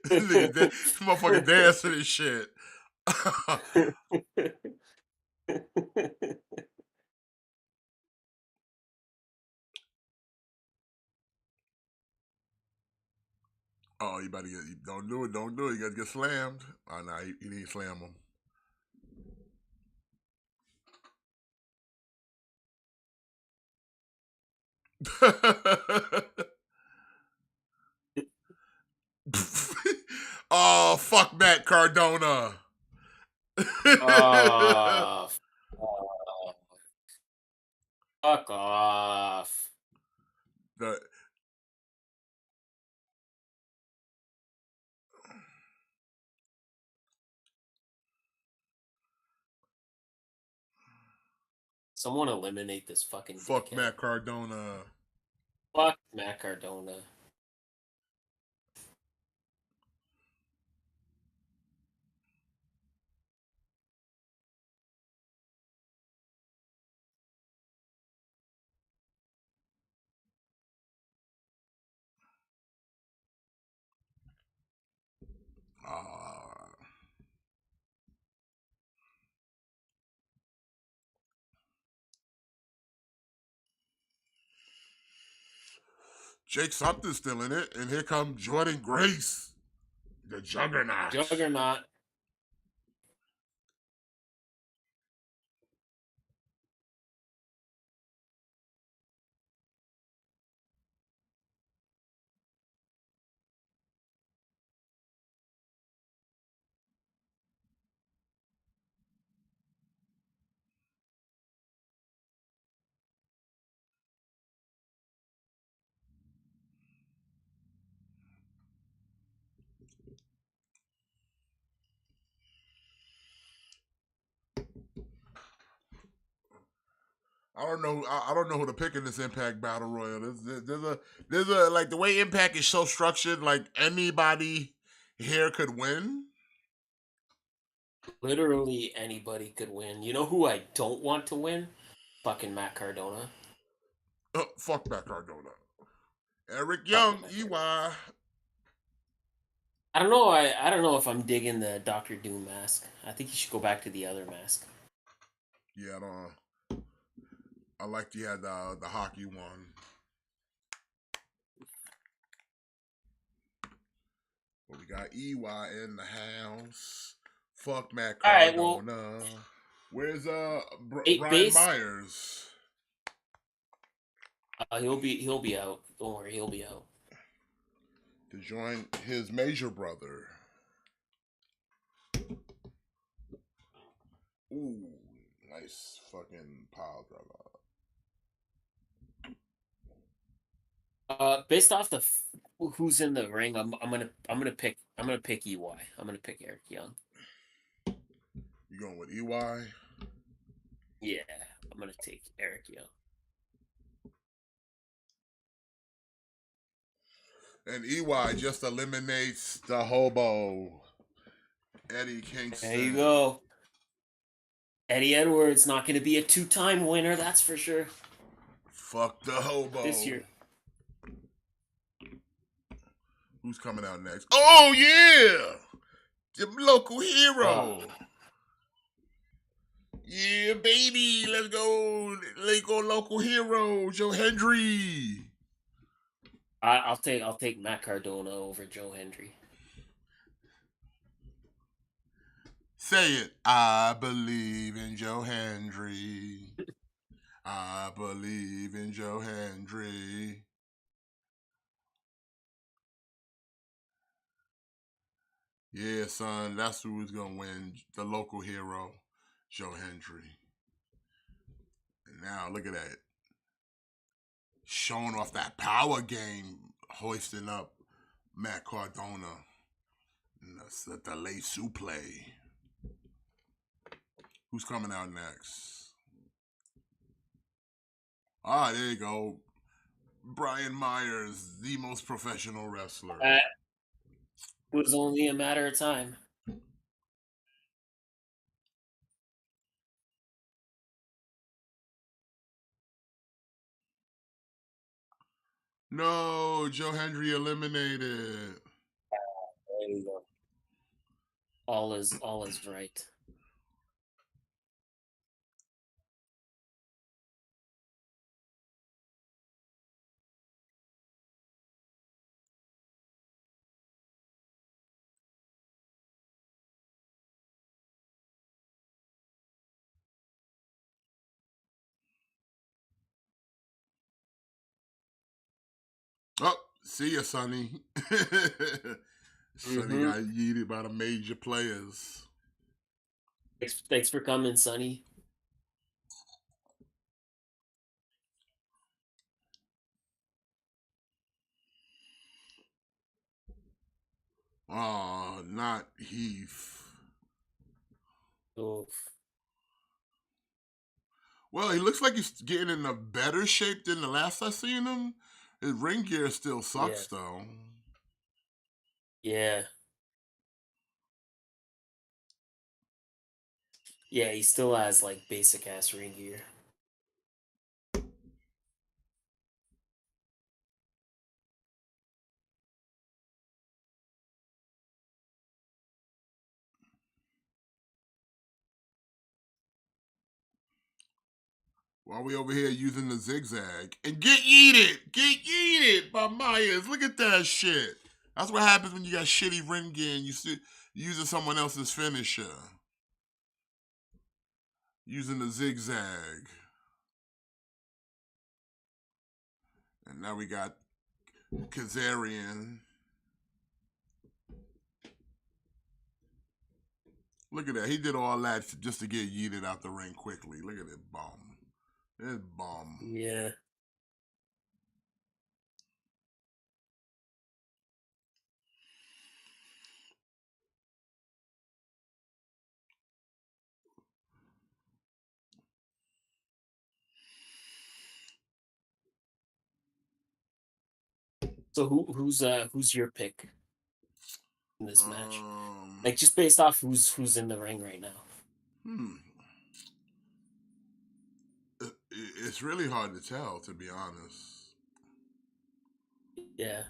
Motherfucker dancing and shit. Oh, you better get, don't do it. You gotta get slammed. Oh, no, he didn't slam him. Oh, fuck Matt Cardona. Oh, fuck off. The, Someone eliminate this fucking fuck dickhead. Matt Cardona. Fuck Matt Cardona. Jake Sumter's still in it, and here comes Jordan Grace, the Juggernaut. Juggernaut. I don't know. I don't know who to pick in this Impact Battle Royal. There's a like the way Impact is so structured. Like anybody here could win. Literally anybody could win. You know who I don't want to win? Fucking Matt Cardona. Fuck Matt Cardona. Eric Young, EY. I don't know. I don't know if I'm digging the Doctor Doom mask. I think you should go back to the other mask. Yeah, I liked you had the hockey one. But we got EY in the house. Fuck Matt Cardona. All right, well, where's Brian base. Myers? He'll be out. Don't worry, he'll be out. To join his major brother. Ooh, nice fucking pile driver. Based off the who's in the ring, I'm gonna pick EY. I'm gonna pick Eric Young. You going with EY? Yeah, I'm gonna take Eric Young. And EY just eliminates the hobo, Eddie Kingston. There you go. Eddie Edwards not going to be a 2-time winner, that's for sure. Fuck the hobo. This year. Who's coming out next? Oh, yeah! The local hero. Oh. Yeah, baby. Let's go local hero, Joe Hendry. I'll take Matt Cardona over Joe Hendry. Say it. I believe in Joe Hendry. I believe in Joe Hendry. Yeah, son, that's who's gonna win. The local hero, Joe Hendry. And now look at that. Showing off that power game, hoisting up Matt Cardona. And that's the lay suplex. Who's coming out next? Ah, there you go. Brian Myers, the most professional wrestler. It was only a matter of time. No, Joe Hendry eliminated. There you go. All is right. Oh, see ya, Sonny. Sonny got yeeted by the major players. Thanks for coming, Sonny. Oh, not Heath. Oof. Well, he looks like he's getting in a better shape than the last I seen him. His ring gear still sucks, though. Yeah. Yeah, he still has like basic ass ring gear. While we over here using the zigzag. And get yeeted by Myers. Look at that shit. That's what happens when you got shitty ring gear and you using someone else's finisher. Using the zigzag. And now we got Kazarian. Look at that. He did all that just to get yeeted out the ring quickly. Look at that bomb. It's bomb. Yeah. So who's your pick in this match? Like just based off who's in the ring right now. It's really hard to tell, to be honest. Yeah.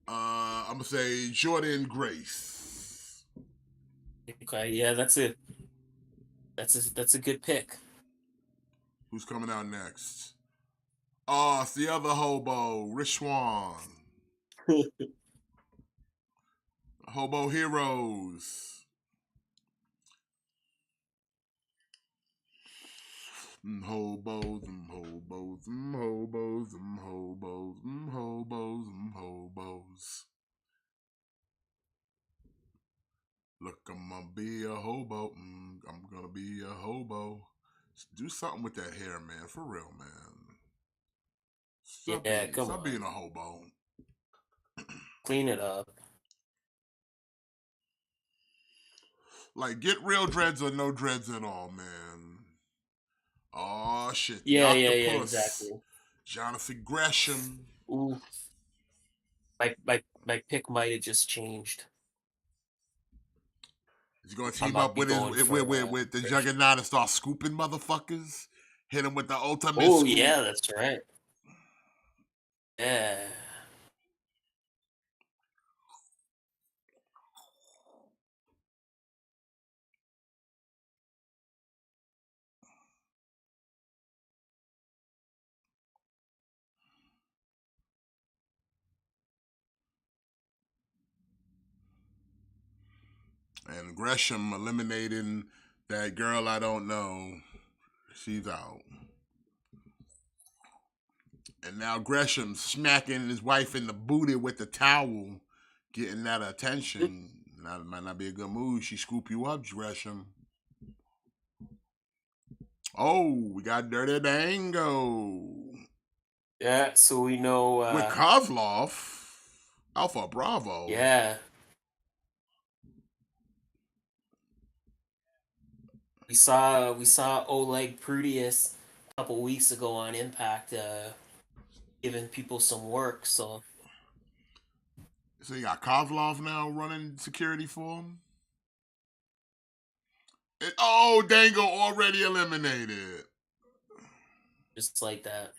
I'm gonna say Jordan Grace. Okay, yeah, that's a good pick. Who's coming out next? Oh, it's the other hobo, Rich Swann. Hobo Heroes. Hobos, hobos, hobos, hobos, hobos, hobos. Look, I'm gonna be a hobo. I'm gonna be a hobo. Do something with that hair, man. For real, man. Stop being a hobo. Clean it up. Like, get real dreads or no dreads at all, man. Oh, shit. Yeah, the octopus. yeah, exactly. Jonathan Gresham. Ooh. My pick might have just changed. He's going to team up with the Juggernaut and start scooping motherfuckers. Hit him with the ultimate scoop. Yeah, that's right. Yeah. And Gresham eliminating that girl I don't know. She's out. And now Gresham smacking his wife in the booty with the towel, getting that attention. That might not be a good move. She scoop you up, Gresham. Oh, we got Dirty Dango. Yeah, so we know with Kozlov. Alpha Bravo. Yeah. We saw Oleg Prudius a couple weeks ago on Impact, giving people some work. So you got Kozlov now running security for him. Dango already eliminated. just like that.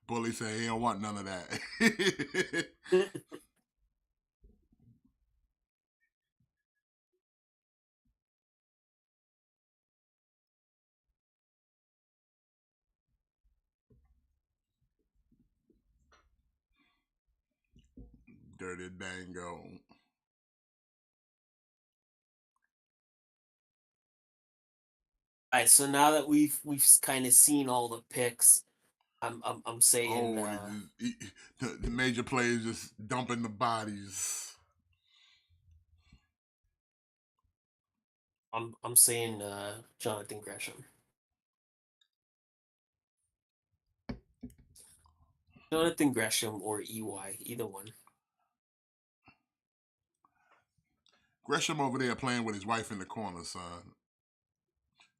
Bully said he don't want none of that. Dirty Dango. All right, so now that we've kind of seen all the picks, I'm saying The major players just dumping the bodies. I'm saying Jonathan Gresham. Jonathan Gresham or EY, either one. Gresham over there playing with his wife in the corner, son.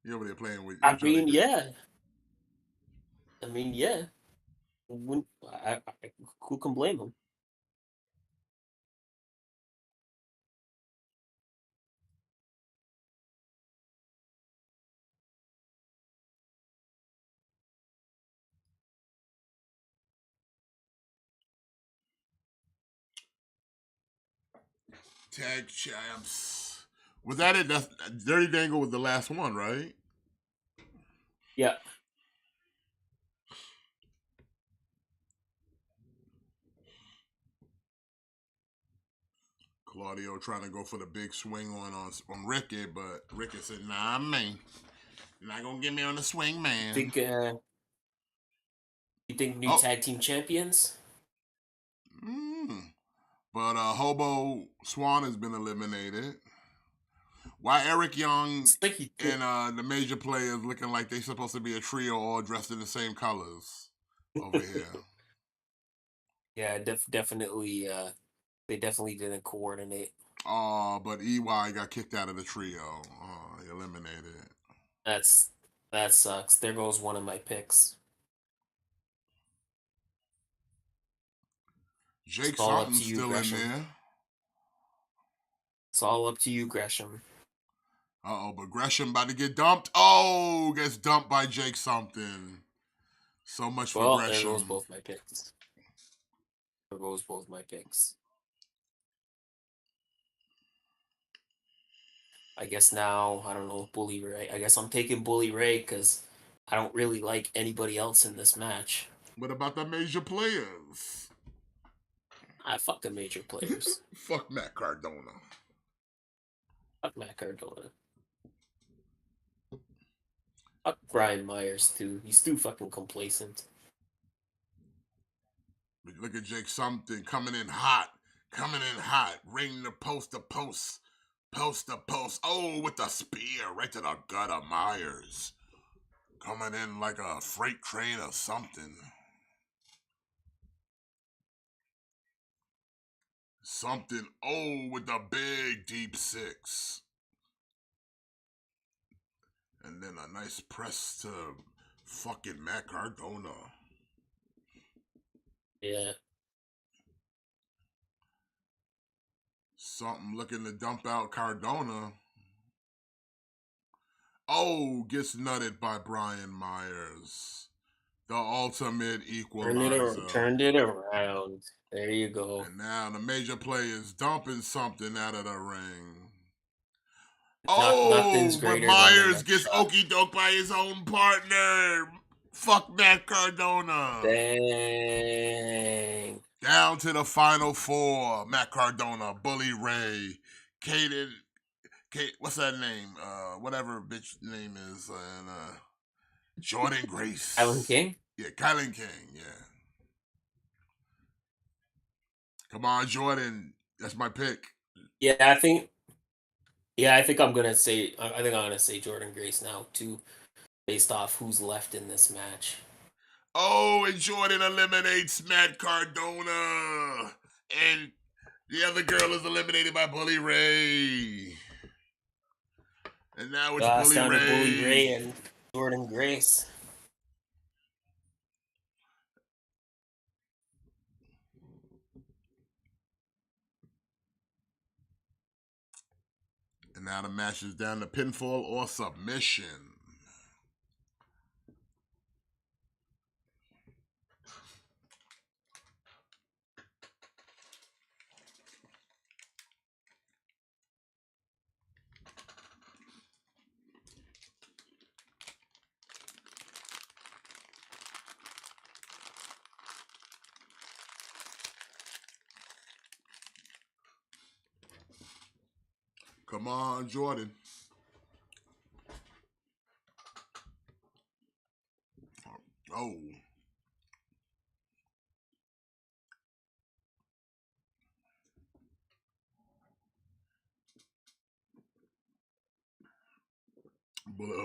He over there playing with. I mean, yeah. Who can blame him? Tag champs. Was that it? That's Dirty Dango was the last one, right? Yeah. Claudio trying to go for the big swing on Ricky, but Ricky said, "Nah, man, you're not gonna get me on the swing, man." You think new tag team champions? But Hobo Swan has been eliminated. Why Eric Young and the major players looking like they're supposed to be a trio all dressed in the same colors over here. Yeah, definitely. They definitely didn't coordinate. But EY got kicked out of the trio. Eliminated. That sucks. There goes one of my picks. Jake something's still Gresham. in there. It's all up to you, Gresham. But Gresham about to get dumped. Gets dumped by Jake something. So much for Gresham. There goes both my picks. I guess now, I don't know, Bully Ray. I guess I'm taking Bully Ray because I don't really like anybody else in this match. What about the major players? Fuck the major players. Fuck Matt Cardona. Fuck Matt Cardona. Fuck Brian Myers, too. He's too fucking complacent. Look at Jake something coming in hot. Ring the post to post. Post to post. With the spear right to the gut of Myers. Coming in like a freight train or something. With the big deep six. And then a nice press to fucking Matt Cardona. Yeah. Something looking to dump out Cardona. Gets nutted by Brian Myers. The ultimate equalizer. Turned it around. There you go. And now the major players dumping something out of the ring. But Myers gets okie doke by his own partner. Fuck Matt Cardona. Dang. Down to the final four. Matt Cardona, Bully Ray, Caden what's that name? Whatever bitch name is, and Jordan Grace. Alan King? Yeah, Kylan King. Yeah. Come on, Jordan. That's my pick. Yeah, I think. Yeah, I think I'm gonna say. I think I'm gonna say Jordan Grace now too, based off who's left in this match. Oh, and Jordan eliminates Matt Cardona, and the other girl is eliminated by Bully Ray. And now it's It's Bully down Ray. to Bully Ray and Jordan Grace. And now the match is down to pinfall or submission. Come on, Jordan. Oh.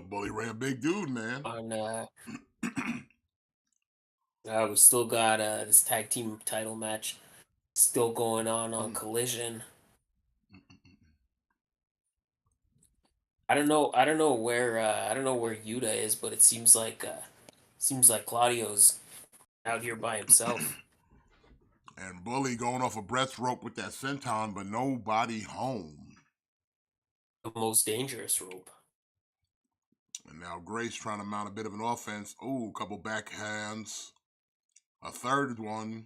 Bully Ray, a big dude, man. On we still got this tag team title match still going on Collision. I don't know where Yuta is, but it seems like Claudio's out here by himself. And Bully going off a breath rope with that senton, but nobody home. The most dangerous rope. And now Grace trying to mount a bit of an offense. Ooh, a couple backhands. A third one.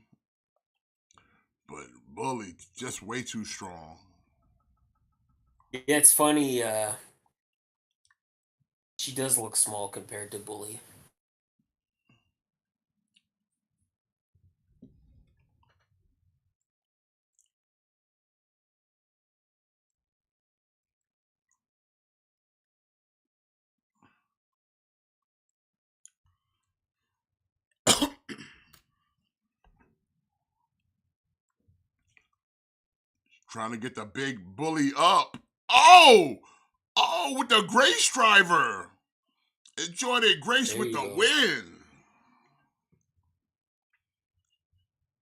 But Bully just way too strong. Yeah, it's funny. She does look small compared to Bully. Trying to get the big Bully up. Oh! Oh, with the Grace driver. Enjoy the Grace There with you the go. win.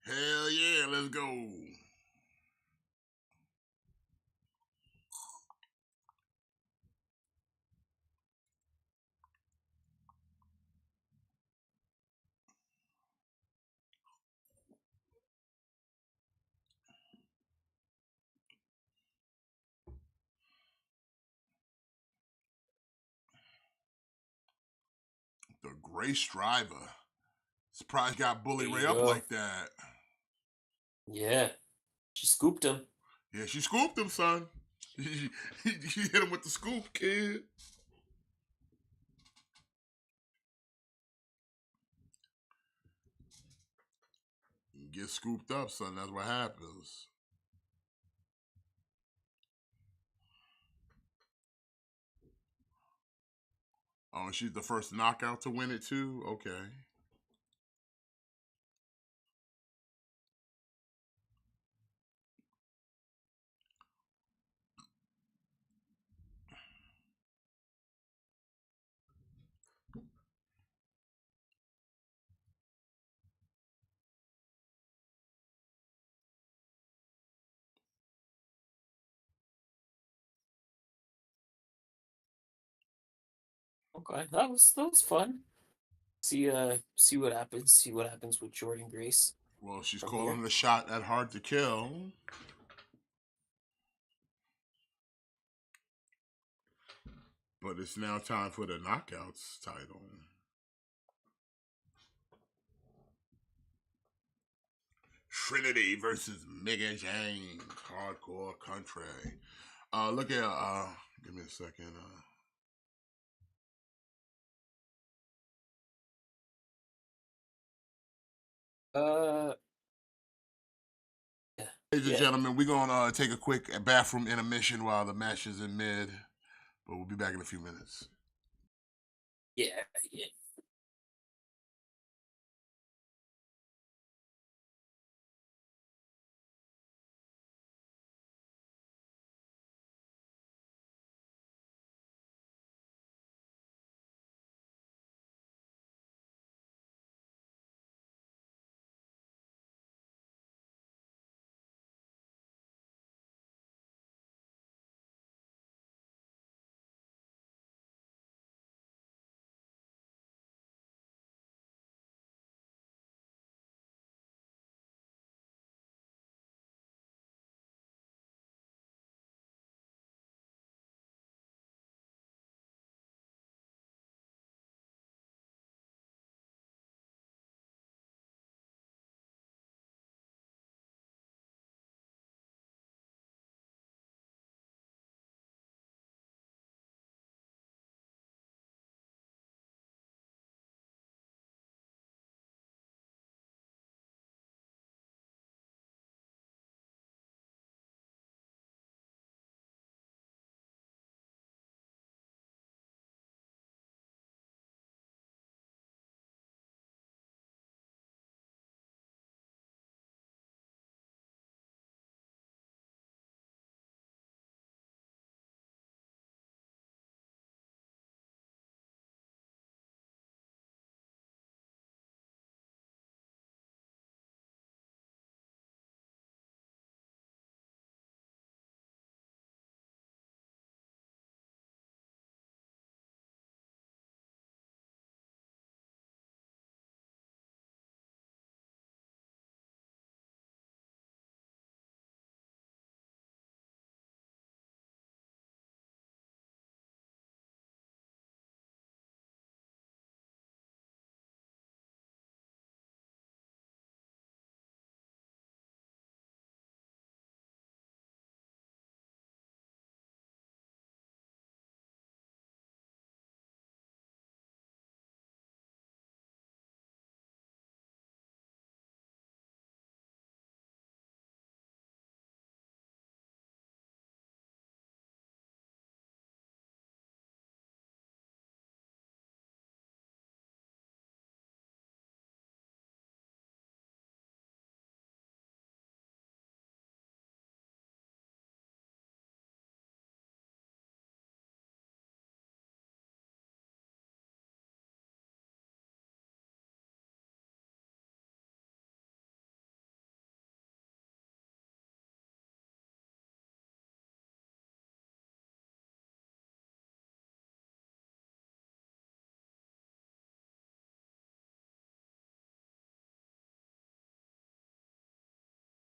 Hell yeah, let's go. The Grace driver. Surprised got Bully There Ray you up go. like that. Yeah, she scooped him. Yeah, she scooped him, son. She hit him with the scoop, kid. You get scooped up, son. That's what happens. Oh, and she's the first knockout to win it, too? Okay. Okay, that was fun. See what happens. See what happens with Jordan Grace. Well, she's From calling here. the shot at Hard to Kill. But it's now time for the Knockouts title. Trinity versus Mega James. Hardcore Country. Look at, give me a second. Uh, Ladies and gentlemen, we're going to take a quick bathroom intermission while the match is in mid, but we'll be back in a few minutes. Yeah.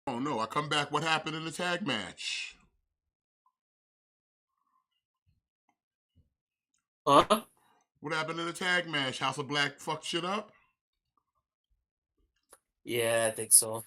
Oh no, I come back. What happened in the tag match? Huh? What happened in the tag match? House of Black fucked shit up? Yeah, I think so.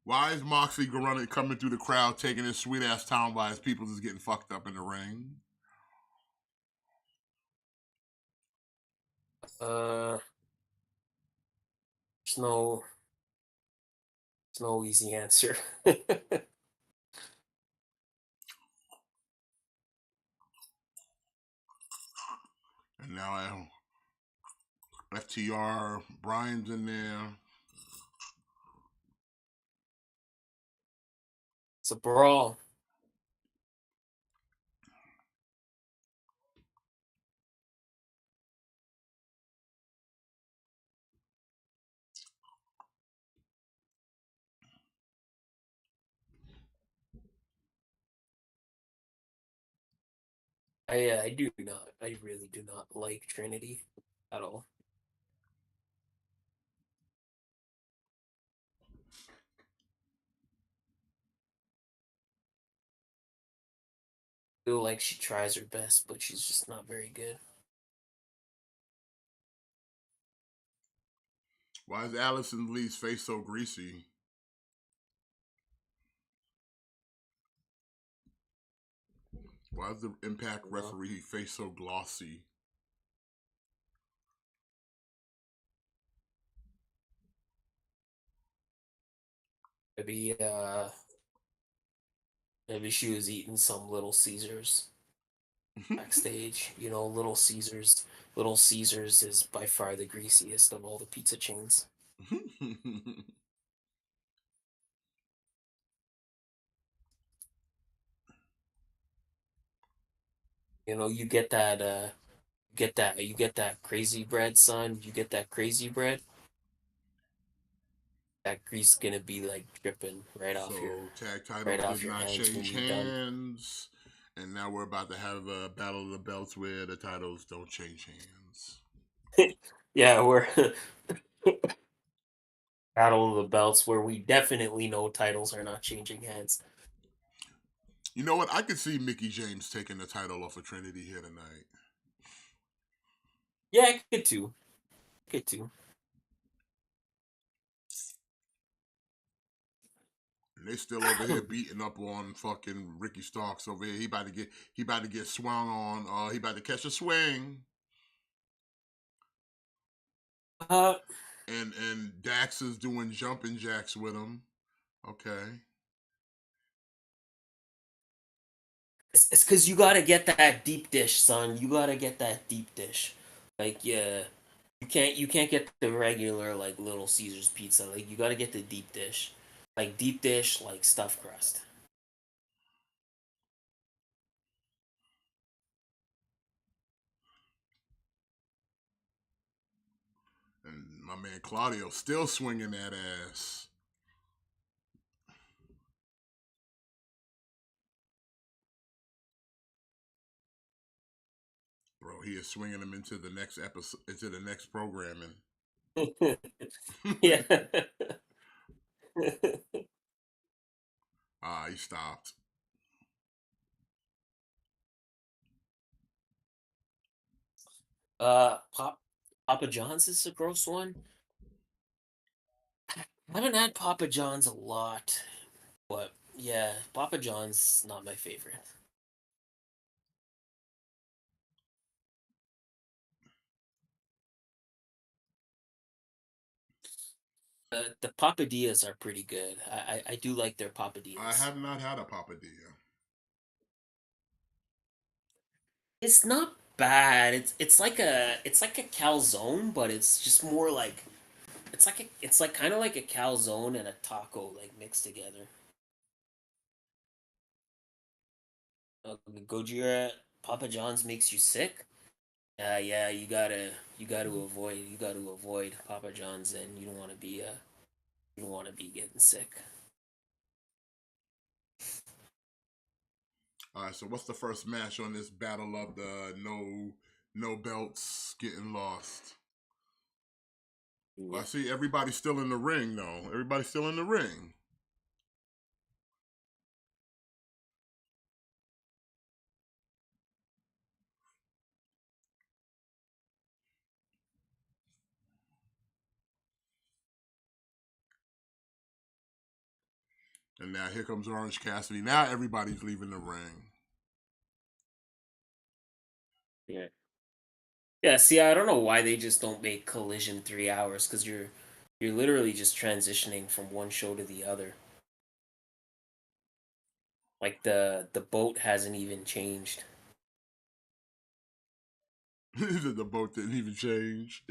Why is Moxley coming through the crowd taking his sweet ass time while his people is getting fucked up in the ring? There's no easy answer. And now FTR, Brian's in there. It's a brawl. I really do not like Trinity at all. Feel like she tries her best, but she's just not very good. Why is Allison Lee's face so greasy? Why is the Impact You know? referee face so glossy? Maybe she was eating some Little Caesars backstage. You know, Little Caesars. Little Caesars is by far the greasiest of all the pizza chains. You know, you get that crazy bread, son. You get that crazy bread. That grease gonna be like dripping So tag right titles off did your not hands when change you're done. hands, and now we're about to have a battle of the belts where the titles don't change hands. Yeah, we're Battle of the Belts where we definitely know titles are not changing hands. You know what? I could see Mickey James taking the title off of Trinity here tonight. Yeah, I could too. Could too. And they still over here beating up on fucking Ricky Starks over here. He about to get swung on. He about to catch a swing. Uh, And Dax is doing jumping jacks with him. Okay. it's because you gotta get that deep dish, son. You gotta get that deep dish. Like, yeah, you can't get the regular like Little Caesars pizza. Like, you gotta get the deep dish, like deep dish, like stuffed crust. And my man Claudio still swinging that ass. Bro, he is swinging him into the next episode, into the next programming. Yeah. He stopped. Papa John's is a gross one. I haven't had Papa John's a lot, but yeah, Papa John's not my favorite. The papadillas are pretty good. I do like their I papadillas. have not had a papadilla. It's not bad. It's like a calzone, but it's just more like it's like kind of like a calzone and a taco like mixed together. Gojira Papa John's makes you sick. Yeah, you gotta avoid Papa John's, and you don't want to be getting sick. All right, so what's the first match on this battle of the no belts getting lost? Well, Yeah. I see everybody's still in the ring though. Everybody's still in the ring. And now here comes Orange Cassidy. Now everybody's leaving the ring. Yeah. Yeah, see, I don't know why they just don't make Collision 3 hours because you're literally just transitioning from one show to the other. Like the boat hasn't even changed. The boat didn't even change.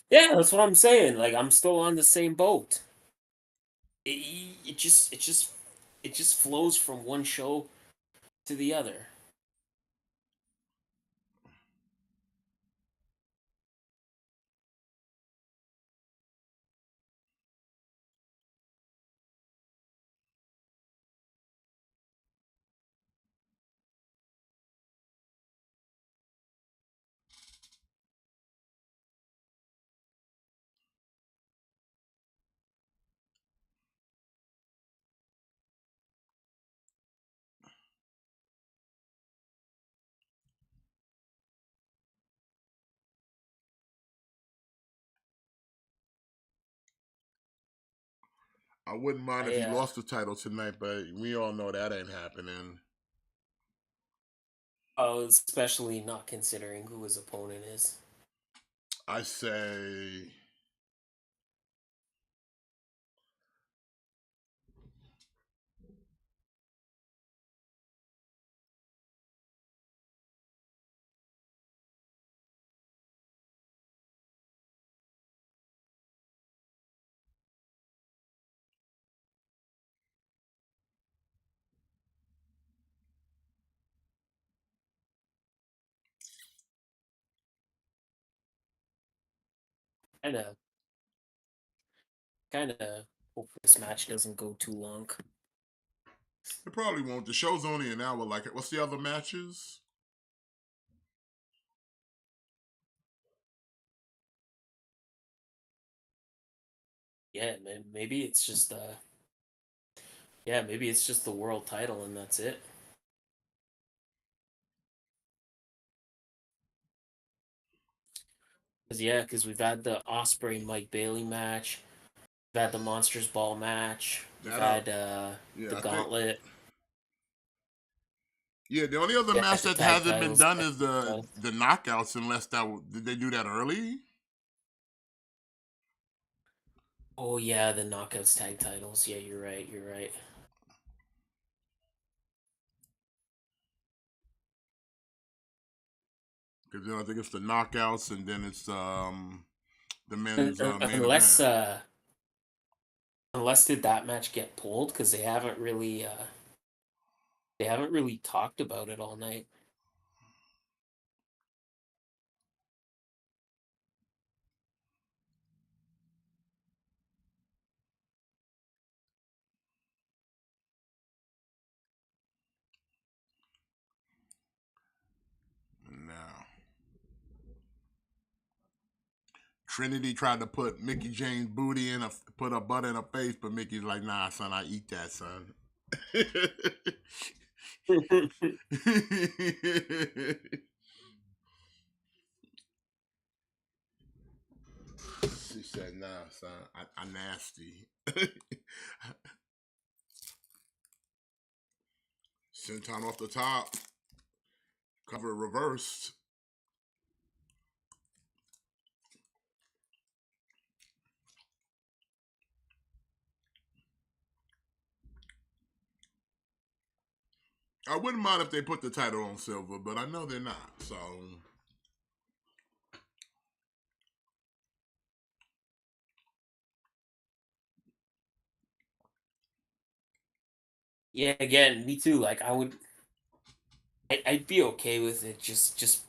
Yeah, that's what I'm saying. Like I'm still on the same boat. It just flows from one show to the other. I wouldn't mind if I he lost the title tonight, but we all know that ain't happening. Oh, especially not considering who his opponent is. I say Kind of, kind of hope this match doesn't go too long. it probably won't. The show's only an hour. Like, what's the other matches? Yeah, maybe it's just yeah, maybe it's just the world title and that's it. Because we've had the Osprey Mike Bailey match, we've had the Monsters Ball match, we've That had yeah, the I think Gauntlet. yeah. The only other Yeah, match the that tag hasn't been titles. done is the knockouts. Unless did they do that early? Oh yeah, the Knockouts tag titles. Yeah, you're right. You're right. Because then I think it's the knockouts, and then it's the men's main Unless event. unless did that match get pulled because they haven't really talked about it all night. Now, Trinity tried to put Mickey James' booty put a butt in her face, but Mickey's like, "Nah, son, I eat that, son." She said, "Nah, son, I nasty." Senton off the top, cover reversed. I wouldn't mind if they put the title on Silver, but I know they're not. So Yeah, again, me too. Like I'd be okay with it just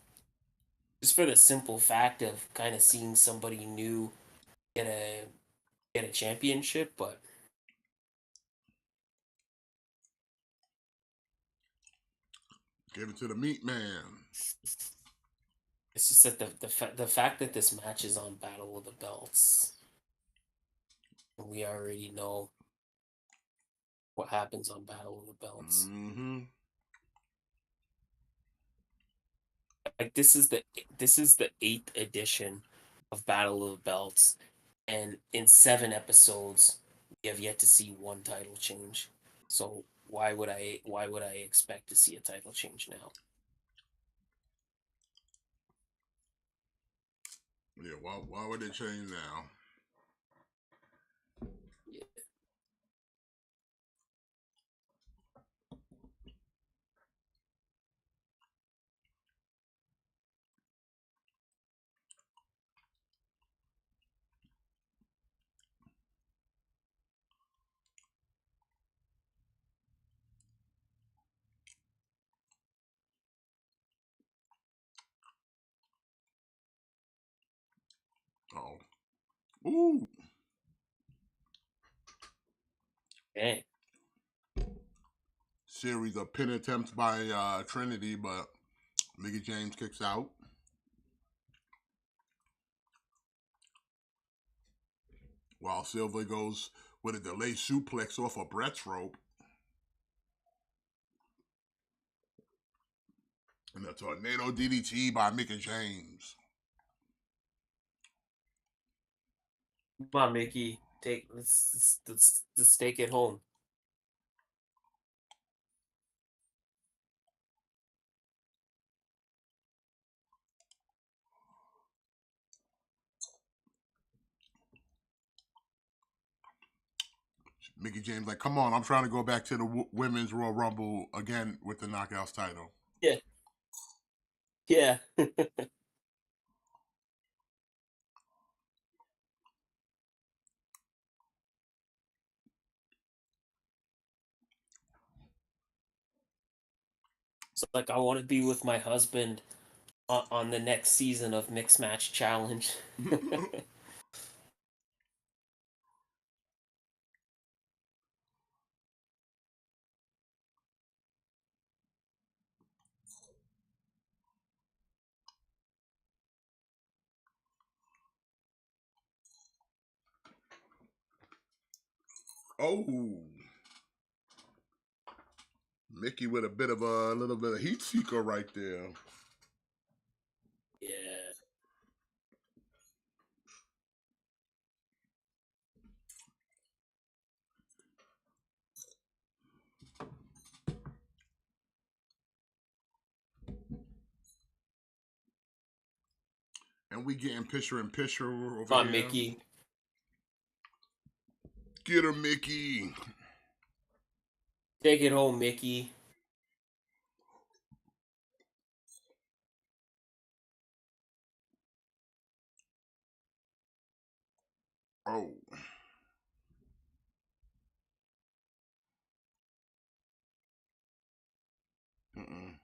for the simple fact of kind of seeing somebody new get a championship, but give it to the meat man. it's just that the fact that this match is on Battle of the Belts, we already know what happens on Battle of the Belts. Mm-hmm. Like this is the eighth edition of Battle of the Belts, and in 7 episodes, we have yet to see one title change. So why would I expect to see a title change now? Yeah. Why would they change now? Yeah. Oh. Ooh. Dang. Series of pin attempts by Trinity, but Mickey James kicks out. While Silver goes with a delayed suplex off a Brett's rope. And a tornado DDT by Mickey James. Come on, Mickey. Let's take it home. Mickey James like, come on, I'm trying to go back to the Women's Royal Rumble again with the Knockouts title. Yeah. Yeah. So like I want to be with my husband on the next season of Mixed Match Challenge. Oh, Mickey with a little bit of heat seeker right there. Yeah. And we getting picture in picture over Come on, here. Mickey. Get her, Mickey. Take it home, Mickey. Oh. Mm-mm.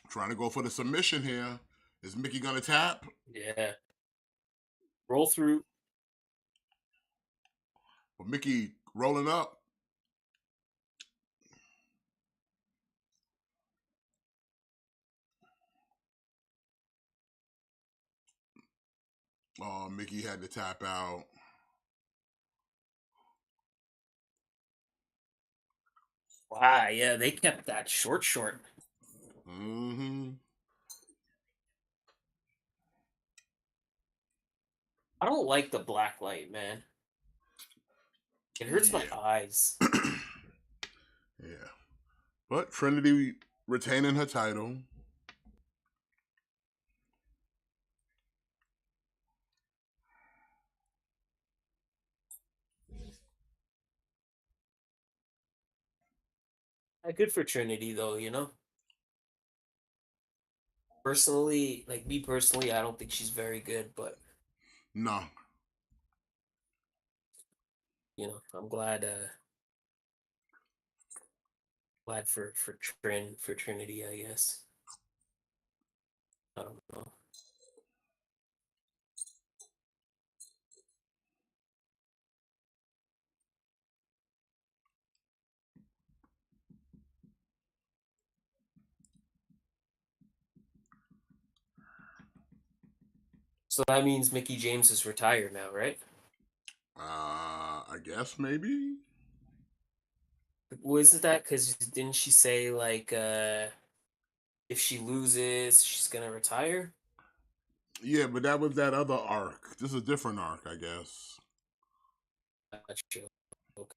Trying to go for the submission here. Is Mickey gonna tap? Yeah. Roll through. But Mickey rolling up. Oh, Mickey had to tap out. Wow, yeah, they kept that short. Mm-hmm. I don't like the black light, man. It hurts my eyes. Yeah. But Trinity retaining her title. Good for Trinity, though, you know? Personally, like me personally, I don't think she's very good, but, No. you know, I'm glad for Trinity, I guess. I don't know. So that means Mickey James is retired now, right? I guess maybe. Wasn't that because didn't she say like if she loses, she's gonna retire? Yeah, but that was that other arc. This is a different arc, I guess. Gotcha. Okay.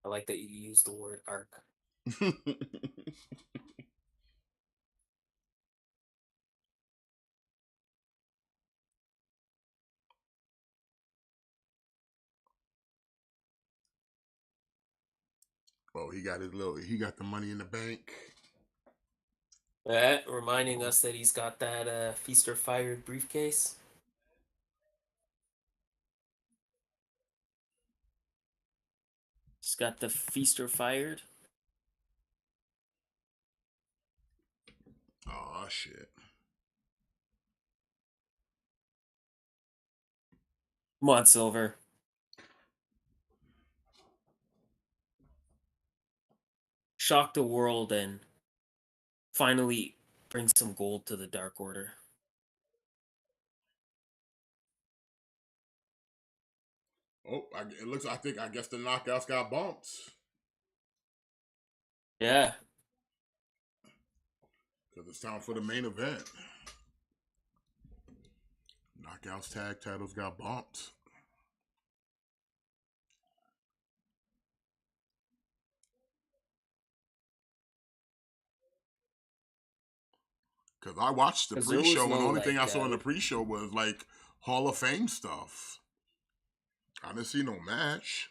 I like that you used the word arc. Oh, he got the money in the bank. Reminding us that he's got that feast or fired briefcase. He's got the feast or fired. Oh shit. Come on, Silver. Shock the world and finally bring some gold to the Dark Order. Oh, it looks. I guess the knockouts got bumped Yeah. because it's time for the main event. Knockouts tag titles got bumped. Because I watched the Because there was pre-show, and the no only thing like I saw in the pre-show was like Hall of Fame stuff. I didn't see no match.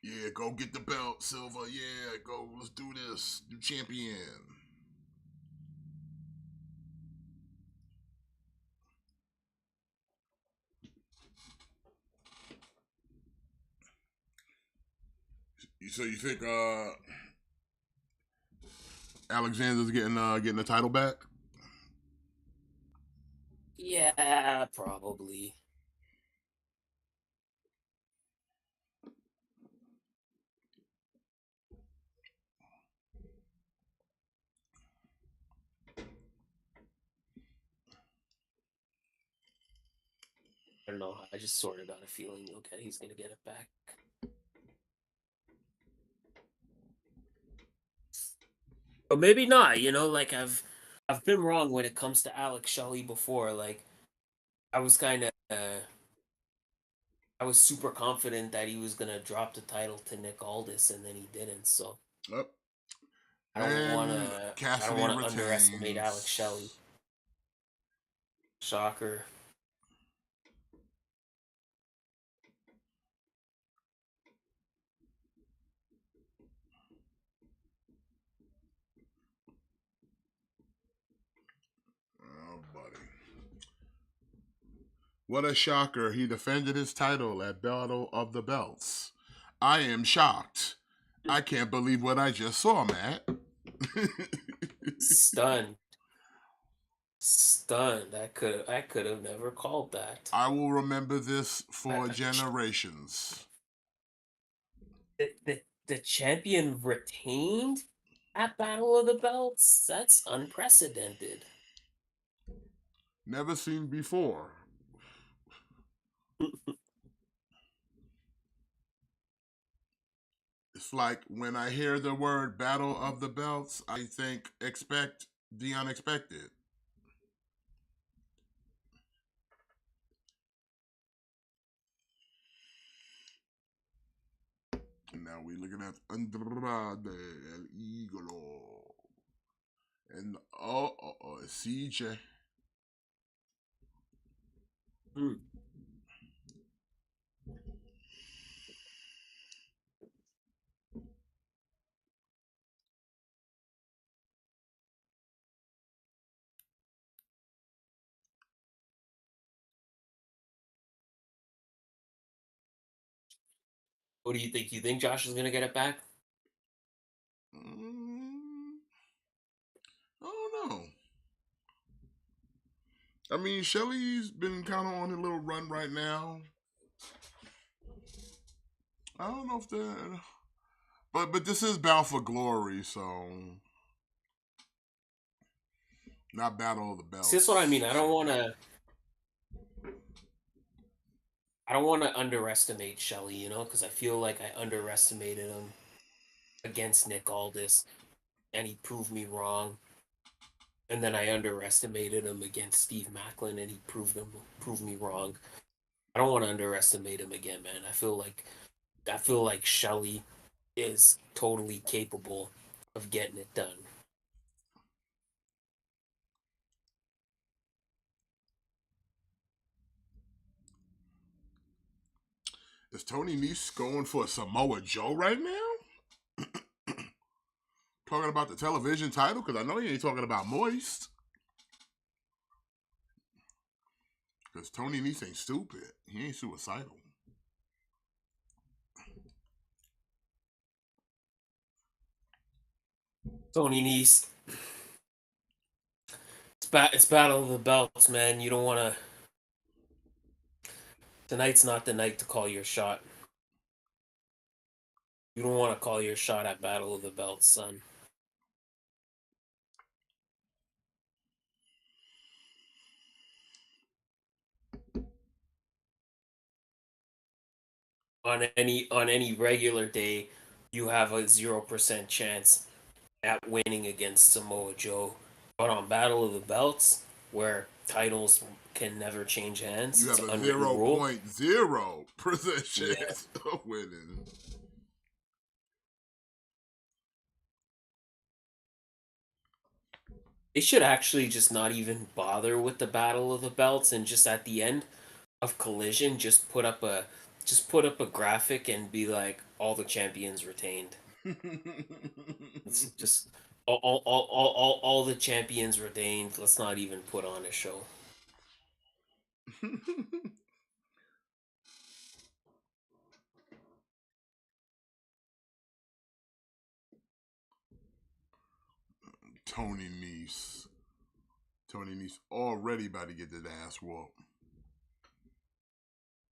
Yeah, go get the belt, Silva. Yeah, go. Let's do this. You champion. So you think Alexander's getting the title back? Yeah, probably. I don't know. I just sort of got a feeling, okay, he's gonna get it back. But maybe not. Like I've been wrong when it comes to Alex Shelley before. Like I was kind of I was super confident that he was gonna drop the title to Nick Aldis, and then he didn't. So Yep. I don't And wanna Cassidy underestimate Alex Shelley. retains. Shocker. Oh, buddy. What a shocker. He defended his title at Battle of the Belts. I am shocked. I can't believe what I just saw, Matt. Stunned. Stunned. I could have never called that. I will remember this for generations. The champion retained at Battle of the Belts? That's unprecedented. Never seen before. It's like when I hear the word Battle of the Belts, I think expect the unexpected. Now we're looking at Andrade El Igolo. And CJ. What do you think? You think Josh is gonna get it back? I don't know. I mean, Shelly's been kind of on a little run right now. I don't know if that, but this is Bound for Glory, so not Battle of the Belts. See, that's what I mean. I don't want to underestimate Shelly, because I feel like I underestimated him against Nick Aldis, and he proved me wrong. And then I underestimated him against Steve Macklin, and he proved me wrong. I don't want to underestimate him again, man. I feel like Shelly is totally capable of getting it done. Is Tony Nese going for Samoa Joe right now? Talking about the television title? Because I know he ain't talking about Moist. Because Tony Nese ain't stupid. He ain't suicidal. Tony Nese. It's Battle of the Belts, man. You don't want to... Tonight's not the night to call your shot. You don't want to call your shot at Battle of the Belts, son. On any regular day, you have a 0% chance at winning against Samoa Joe. But on Battle of the Belts, where titles can never change hands, You have a unwritten rule. 0.0% chance of winning. They should actually just not even bother with the Battle of the Belts and just at the end of Collision just put up a graphic and be like all the champions retained. It's just all the champions retained. Let's not even put on a show. Tony Nese. Tony Nese already about to get that ass whooped.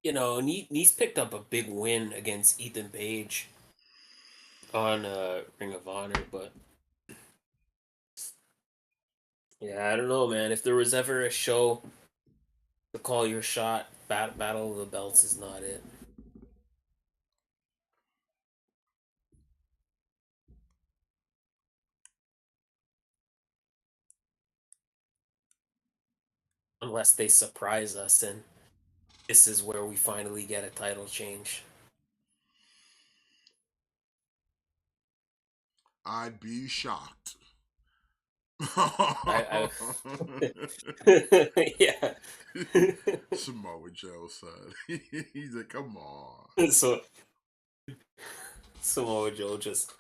And he's picked up a big win against Ethan Page on Ring of Honor, but yeah, I don't know, man. If there was ever a show to call your shot, Battle of the Belts is not it. Unless they surprise us and this is where we finally get a title change. I'd be shocked. I yeah. Samoa Joe said. He's like, come on. So Samoa Joe just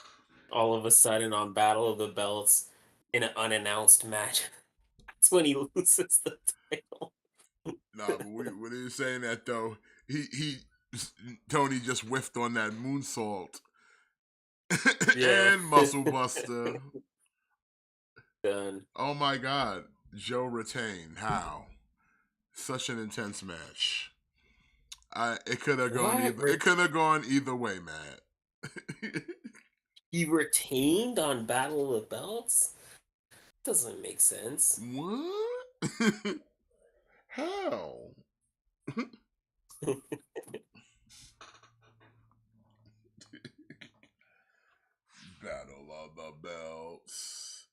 all of a sudden on Battle of the Belts in an unannounced match. That's when he loses the title. Nah, but when he was saying that though, he Tony just whiffed on that moonsault. Yeah. And Muscle Buster. Done. Oh my god. Joe retained. How? Such an intense match. It could have gone What? either. It could have gone either way, Matt. He retained on Battle of the Belts? Doesn't make sense. What? How? Battle of the Belts.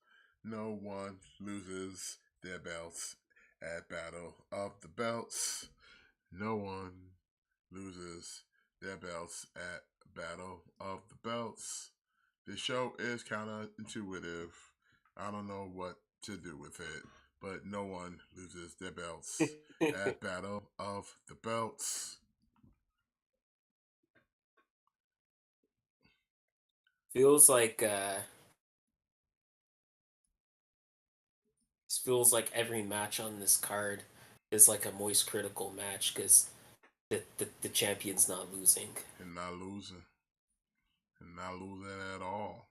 No one loses their belts at Battle of the Belts. No one loses their belts at Battle of the Belts. The show is counterintuitive. I don't know what to do with it, but no one loses their belts at Battle of the Belts. feels like feels like every match on this card is like a moist critical match because the champion's not losing. And not losing. And not losing at all.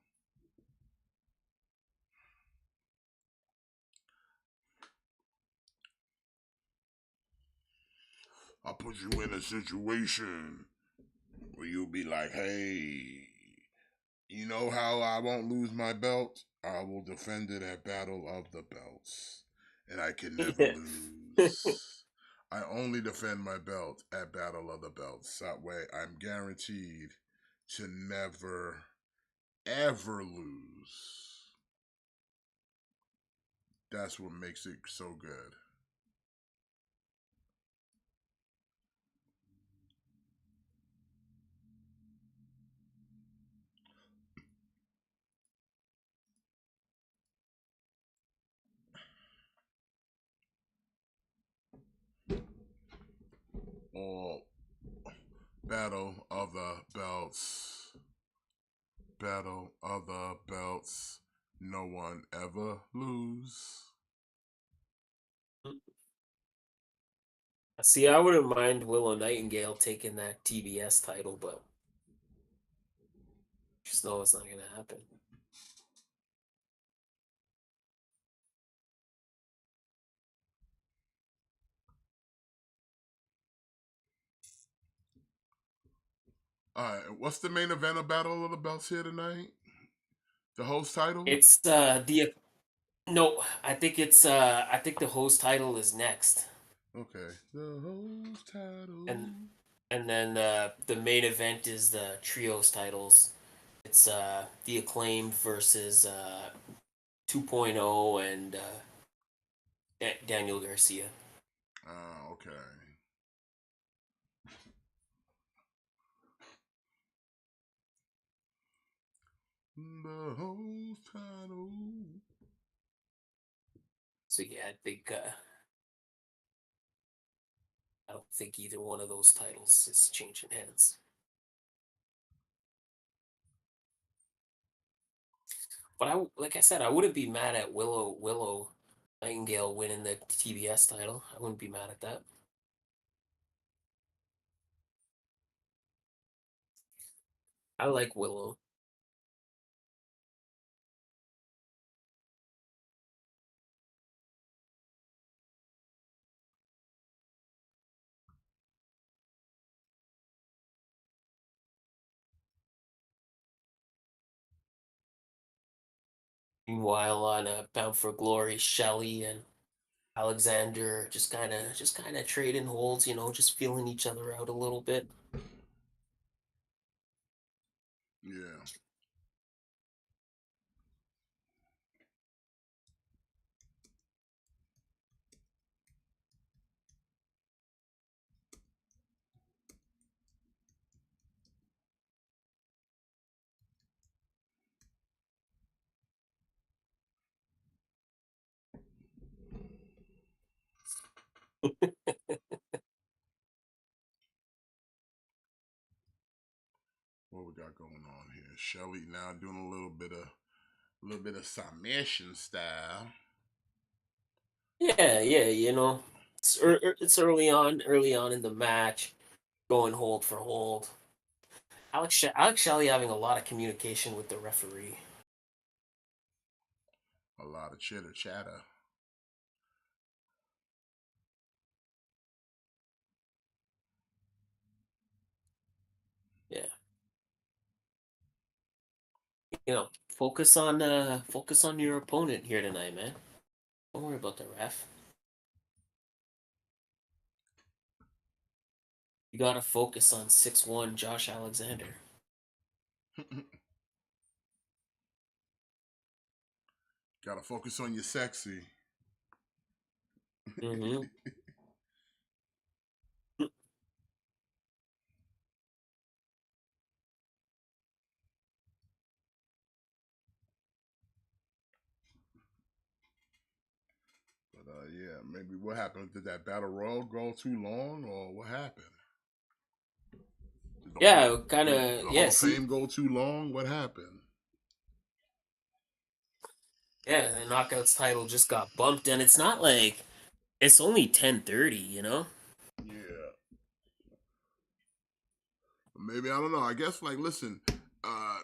I'll put you in a situation where you'll be like, hey, you know how I won't lose my belt? I will defend it at Battle of the Belts. And I can never lose. I only defend my belt at Battle of the Belts. That way I'm guaranteed to never, ever lose. That's what makes it so good. Or Battle of the Belts. Battle of the Belts. No one ever lose. See, I wouldn't mind Willow Nightingale taking that TBS title, but just know it's not going to happen. Alright, what's the main event of Battle of the Belts here tonight? The host title? It's the no, I think the host title is next. Okay. The host title. And then the main event is the trios titles. It's the Acclaimed versus 2.0 and Daniel Garcia. Ah, okay. The host title. So yeah, I don't think either one of those titles is changing hands. But like I said, I wouldn't be mad at Willow Nightingale winning the TBS title. I wouldn't be mad at that. I like Willow. Meanwhile, on Bound for Glory, Shelley and Alexander just kind of trading holds, just feeling each other out a little bit. Yeah. What we got going on here? Shelly now doing a little bit of submission style. Yeah, it's early on in the match, going hold for hold. Alex Shelley having a lot of communication with the referee. A lot of chitter chatter. Yeah. Focus on your opponent here tonight, man. Don't worry about the ref. You gotta focus on 6'1" Josh Alexander. Gotta focus on your sexy. Mm-hmm. But yeah, maybe what happened? Did that battle royal go too long, or what happened? Did Yeah, kind did of. the Hall Yeah, of see, Fame go too long? What happened? yeah, the Knockouts title just got bumped, and it's not like it's only 10:30. Yeah. Maybe I don't know. I guess like listen, uh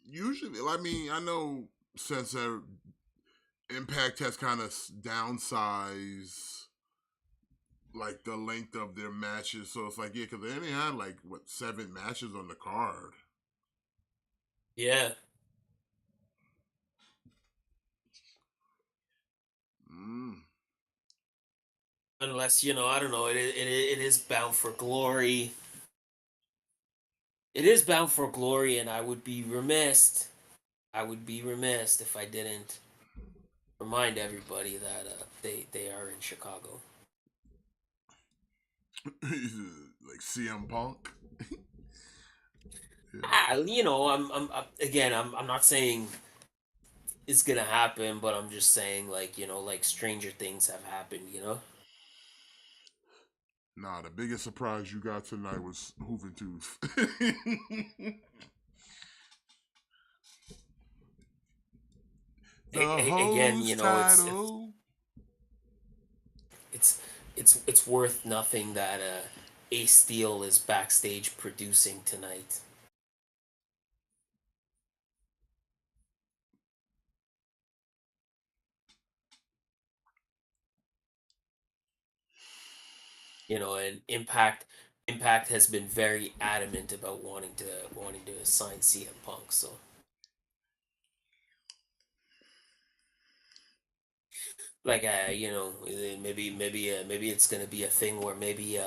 usually I mean I know since Impact has kind of downsized like the length of their matches, so it's like yeah, because they only had like what 7 matches on the card. Yeah, Mm. unless I don't know. It is Bound for Glory. It is Bound for Glory, and I would be remiss. I would be remiss if I didn't remind everybody that they are in Chicago. Like CM Punk. Yeah. I'm not saying it's gonna happen, but I'm just saying like stranger things have happened. Nah, the biggest surprise you got tonight was Hoovin Tooth. The Again, host title. it's it's worth nothing that Ace Steel is backstage producing tonight. And Impact has been very adamant about wanting to sign CM Punk. So like maybe it's gonna be a thing where maybe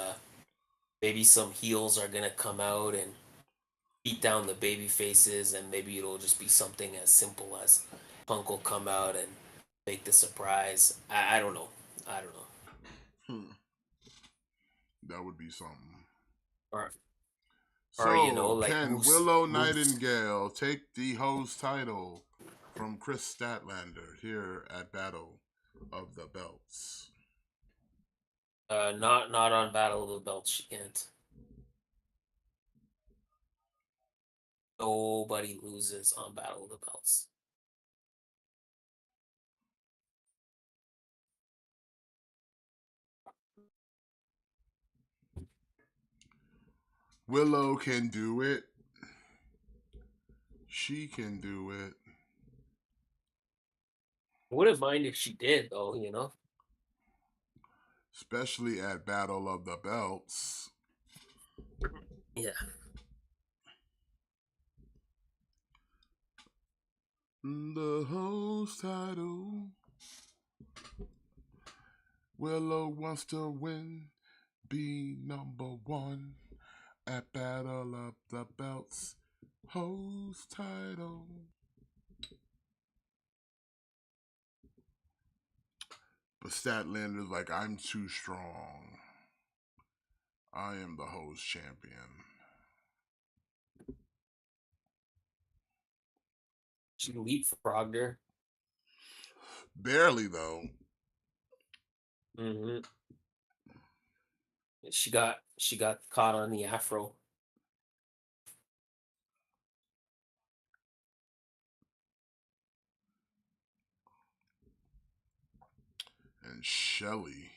some heels are gonna come out and beat down the baby faces, and maybe it'll just be something as simple as Punk will come out and make the surprise. I don't know. I don't know. Hmm. That would be something. Or So, like can Willow Nightingale take the host title from Chris Statlander here at Battle of the Belts. Not on Battle of the Belts. She can't. Nobody loses on Battle of the Belts. Willow can do it. She can do it. Wouldn't mind if she did, though. You know. Especially at Battle of the Belts. Yeah. The host title. Willow wants to win, be number one at Battle of the Belts. Host title. But Statlander's like, I'm too strong. I am the host champion. She leapfrogged her. Barely, though. Mm-hmm. She got caught on the afro. And Shelly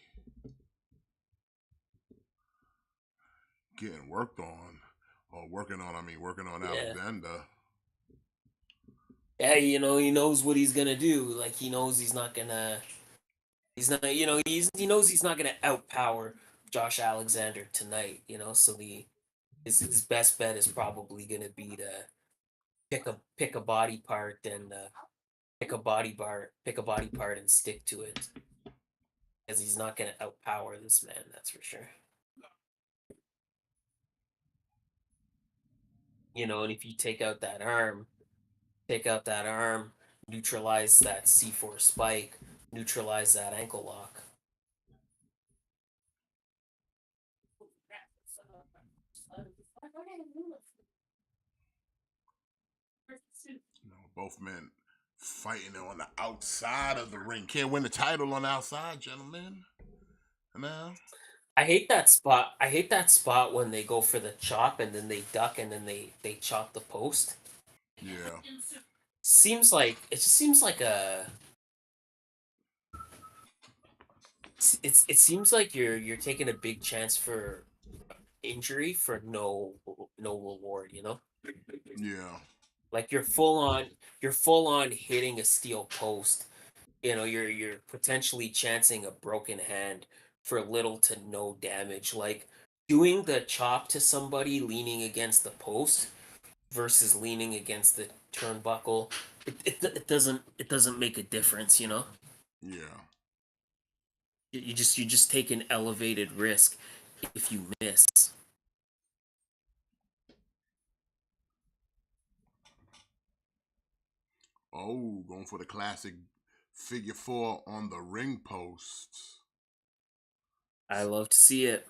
getting worked on. Or working on Yeah. Alexander. Yeah, you know, he knows what he's gonna do. Like he knows he's not, he knows he's not gonna outpower Josh Alexander tonight, you know, so his best bet is probably gonna be to pick a body part and pick a body part and stick to it. Because he's not gonna outpower this man, that's for sure. You know, and if you take out that arm, neutralize that C4 spike, neutralize that ankle lock. Both men fighting on the outside of the ring. Can't win the title on the outside, gentlemen. Now, I hate that spot. I hate that spot when they go for the chop and then they duck and then they chop the post. yeah. It just seems like it seems like you're taking a big chance for injury for no reward, you know? Yeah. Like you're full on hitting a steel post. You know, you're potentially chancing a broken hand for little to no damage. Like doing the chop to somebody leaning against the post versus leaning against the turnbuckle, it doesn't make a difference, you know. Yeah. You just take an elevated risk if you miss. Oh, going for the classic figure four on the ring post. I love to see it.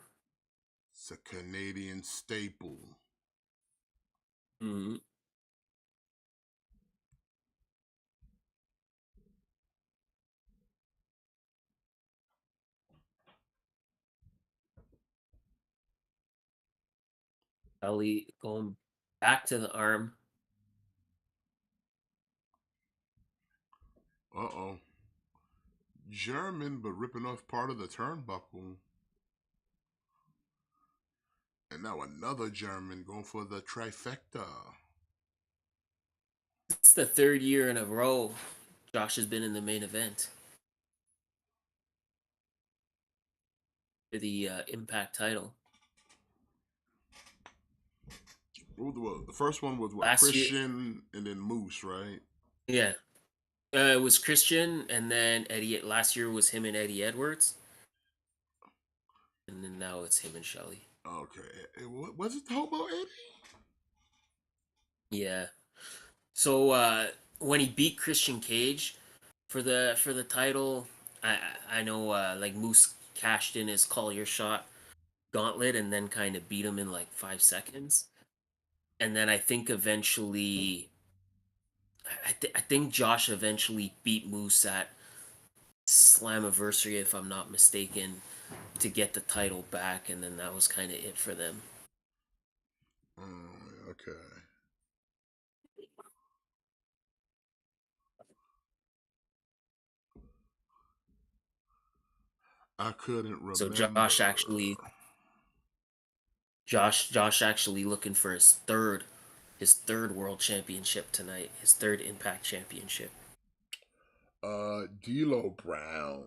It's a Canadian staple. Mm-hmm. Ellie going back to the arm. Uh-oh. German, but ripping off part of the turnbuckle. And now another German going for the trifecta. It's the third year in a row Josh has been in the main event for the Impact title. Well, the first one was what? Last year- Christian and then Moose, right? Yeah. It was Christian, and then Eddie. Last year was him and Eddie Edwards, and then now it's him and Shelly. Okay. Was it the Hobo Eddie? Yeah. So when he beat Christian Cage for the title, I know like Moose cashed in his call your shot gauntlet and then kind of beat him in like 5 seconds, and then I think eventually, I think Josh eventually beat Moose at Slammiversary, if I'm not mistaken, to get the title back, and then that was kind of it for them. Okay. I couldn't remember. So Josh actually looking for his third world championship tonight, his third Impact championship. D'Lo Brown.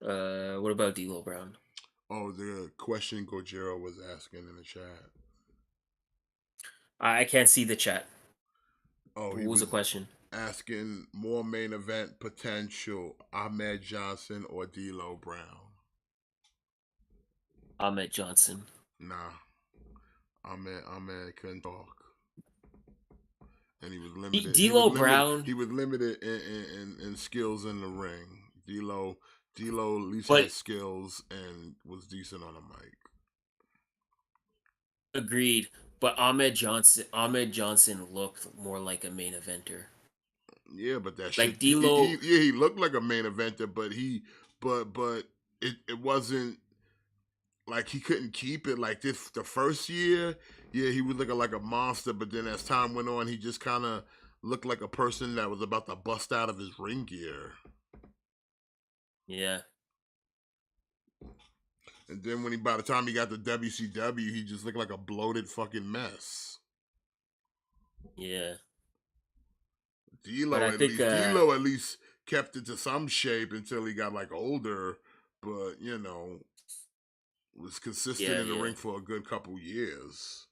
What about D'Lo Brown? Oh, the question Gojiro was asking in the chat. I can't see the chat. Oh, What was the question? Asking more main event potential, Ahmed Johnson or D'Lo Brown? Ahmed Johnson. Nah. Ahmed couldn't talk. And he was limited. D'Lo Brown. He was limited in skills in the ring. D'Lo at least But- had skills and was decent on the mic. Agreed. But Ahmed Johnson looked more like a main eventer. Yeah, but that Like shit. D'Lo, He looked like a main eventer, but it wasn't like he couldn't keep it. Like this, the first year, yeah, he was looking like a monster. But then as time went on, he just kind of looked like a person that was about to bust out of his ring gear. yeah. And then by the time he got to WCW, he just looked like a bloated fucking mess. Yeah. D'Lo at least kept it to some shape until he got like older, but was consistent in the ring for a good couple years.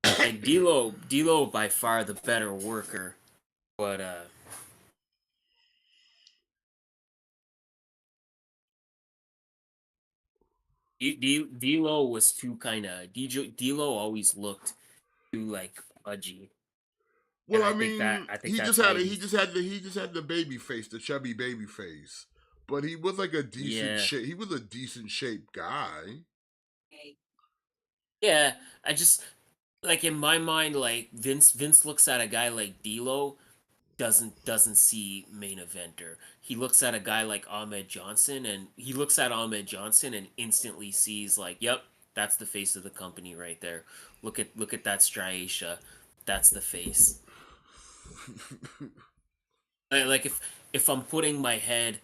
Like D'Lo by far the better worker, but D'Lo was too kind of D'Lo always looked too like pudgy. Well, I think he that's just had the baby face, the chubby baby face, but he was like a decent shape. He was a decent shaped guy. Yeah, I just like in my mind, like Vince looks at a guy like D'Lo, doesn't see main eventer. He looks at a guy like Ahmed Johnson, and instantly sees like, yep, that's the face of the company right there. Look at that striatia, that's the face. Like if I'm putting my head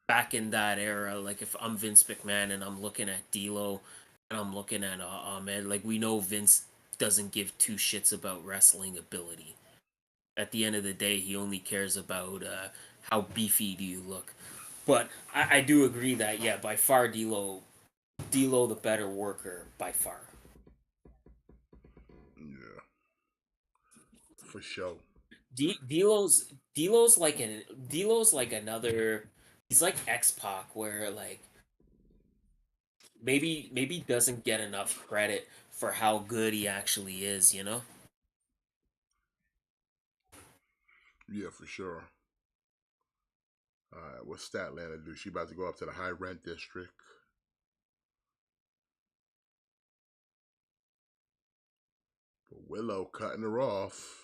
back in that era, like if I'm Vince McMahon and I'm looking at D'Lo and I'm looking at Ahmed, like we know Vince doesn't give two shits about wrestling ability. At the end of the day, he only cares about how beefy do you look. But I do agree that yeah, by far D'Lo the better worker by far. Yeah, for sure. D'Lo's like another. He's like X-Pac, where like maybe doesn't get enough credit for how good he actually is. You know. Yeah, for sure. All right, what's Statlander do? She about to go up to the high rent district. But Willow cutting her off.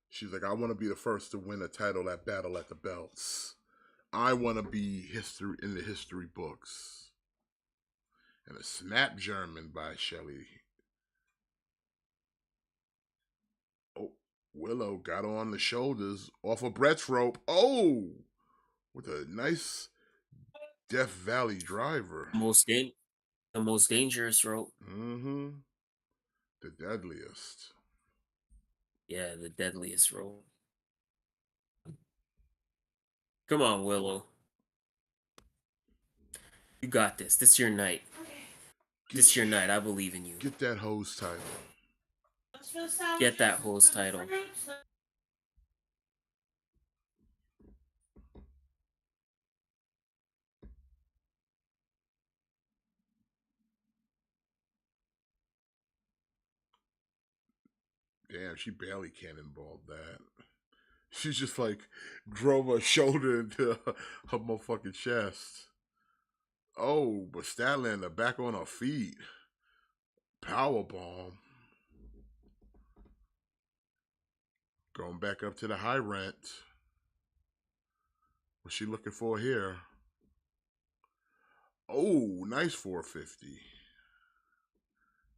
She's like, I want to be the first to win a title at Battle at the Belts. I want to be in the history books. And a snap German by Shelly. Oh, Willow got on the shoulders off of Brett's rope. Oh, with a nice Death Valley driver. The most dangerous rope. Mm-hmm. The deadliest. Yeah, the deadliest rope. Come on, Willow. You got this. This is your night. This is your night. I believe in you. Get that hose title. Get that hose title. Damn, she barely cannonballed that. She just like drove her shoulder into her motherfucking chest. Oh, but Statlander back on her feet. Powerbomb. Going back up to the high rent. What's she looking for here? Oh, nice 450.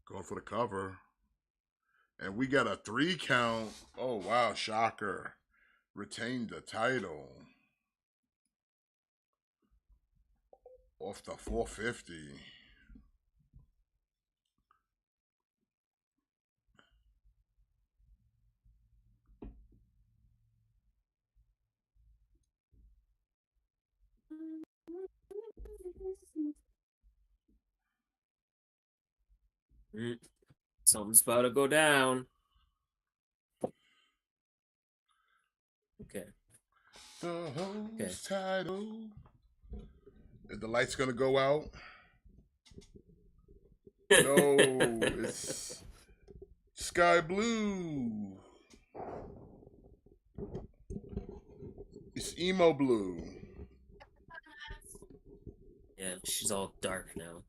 Going for the cover. And we got a 3 count. Oh, wow, shocker. Retained the title. Off the 450. Something's about to go down. Okay. The host title. Is the lights gonna go out? No, it's sky blue. It's emo blue. Yeah, she's all dark now.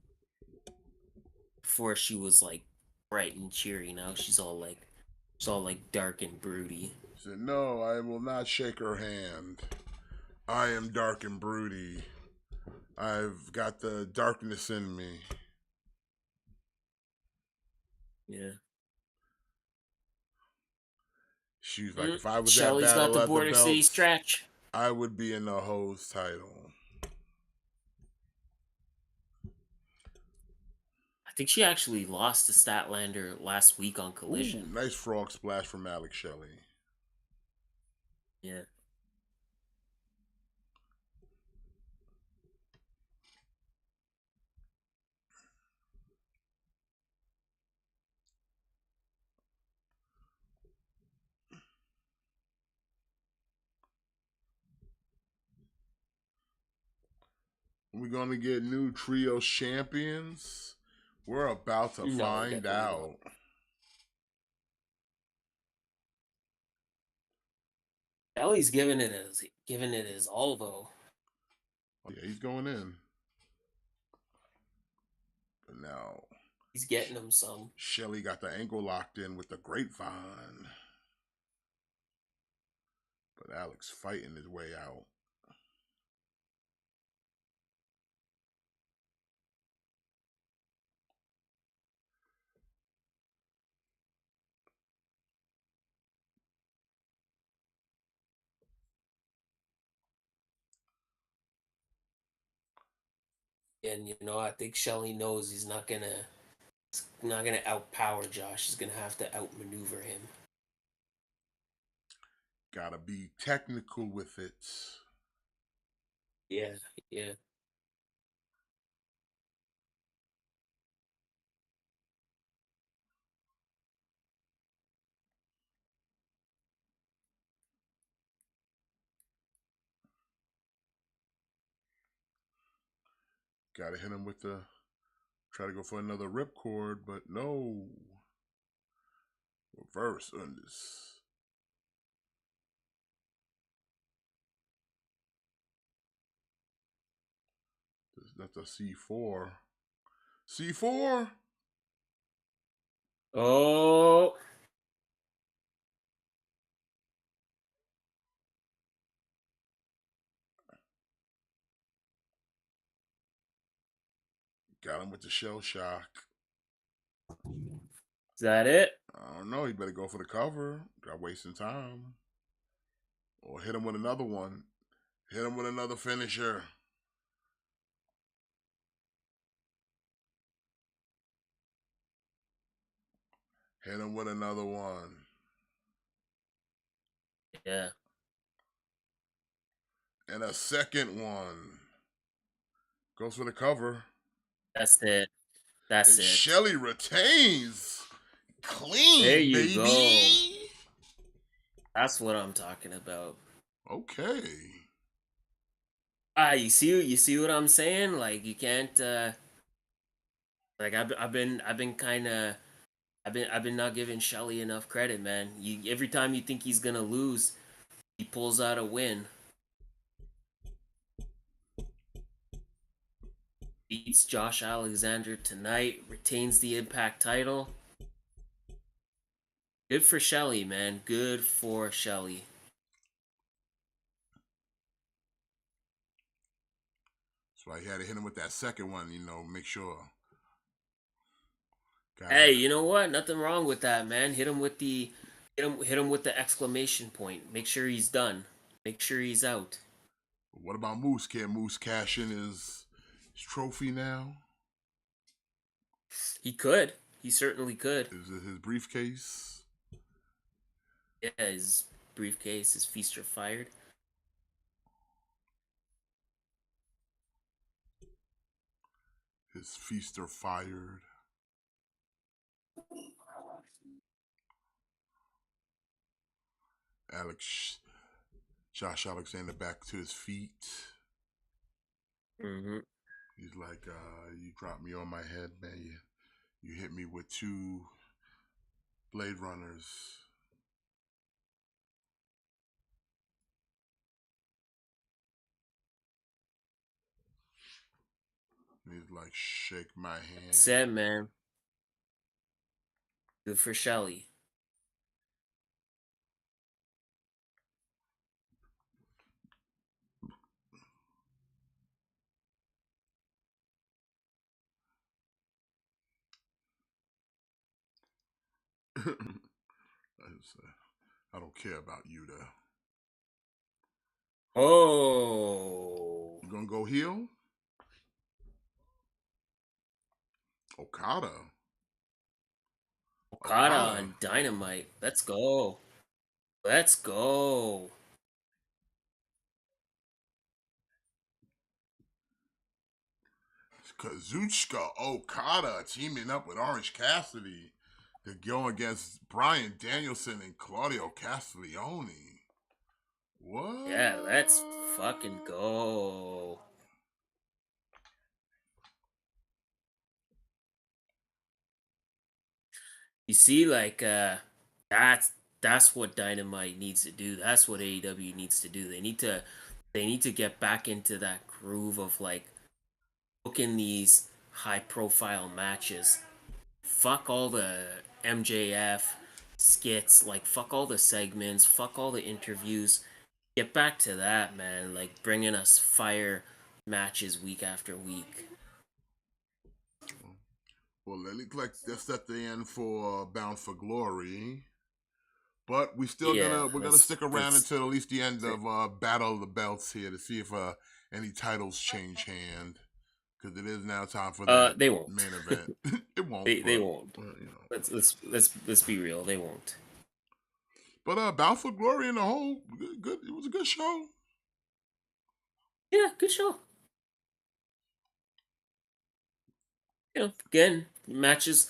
Before she was like bright and cheery. Now she's all like dark and broody. She said, "No, I will not shake her hand. I am dark and broody. I've got the darkness in me." Yeah. She's like, if I was Shelly's at got Battle the of the Border City Belts, stretch. I would be in the host title. I think she actually lost to Statlander last week on Collision. Ooh, nice frog splash from Alex Shelley. Yeah. We're going to get new trio champions. We're about to No, find definitely out. not. Ellie's giving it his all though. Oh, yeah, he's going in. But now He's getting him some. Shelley got the ankle locked in with the grapevine. But Alex fighting his way out. And I think Shelly knows he's not gonna outpower Josh. He's gonna have to outmaneuver him. Gotta be technical with it. Yeah, yeah. Gotta hit him with the, try to go for another ripcord, but no. Reverse on this. That's a C4. C4? Oh, Got him with the shell shock. is that it? I don't know. He better go for the cover. Got wasting time. Or hit him with another one. Hit him with another finisher. Hit him with another one. Yeah. And a second one. Goes for the cover. That's it. That's And it. Shelley retains. Clean, There you baby. go. That's what I'm talking about. Okay. You see what I'm saying? Like you can't like I've been not giving Shelly enough credit, man. Every time you think he's gonna lose, he pulls out a win. Beats Josh Alexander tonight, retains the Impact title. Good for Shelly, man. Good for Shelly. That's why he had to hit him with that second one, make sure. Hey, you know what? Nothing wrong with that, man. Hit him with the exclamation point. Make sure he's done. Make sure he's out. What about Moose? Can Moose cash in his trophy now? He could. He certainly could. Is it his briefcase? Yeah, his briefcase, his feast or fired. His feaster fired. Josh Alexander back to his feet. Mm-hmm. He's like, you dropped me on my head, man. You hit me with 2 Blade Runners. He's like, shake my hand. Said, man. Good for Shelly. I don't care about you, though. Oh. You gonna go heel? Okada on Dynamite. Let's go. Let's go. Kazuchika Okada teaming up with Orange Cassidy to go against Bryan Danielson and Claudio Castiglione. What? Yeah, let's fucking go. You see, like, that's what Dynamite needs to do. That's what AEW needs to do. They need to get back into that groove of like booking these high profile matches. Fuck all the MJF skits, like fuck all the segments, fuck all the interviews. Get back to that, man. Like bringing us fire matches week after week. Well, it looks like that's at the end for Bound for Glory. But we're gonna stick around until at least the end of Battle of the Belts here to see if any titles change hand, because it is now time for the They won't. main event. It won't. They won't. Let's be real. They won't. But Bound for Glory in the whole good. It was a good show. Yeah, good show. Again, matches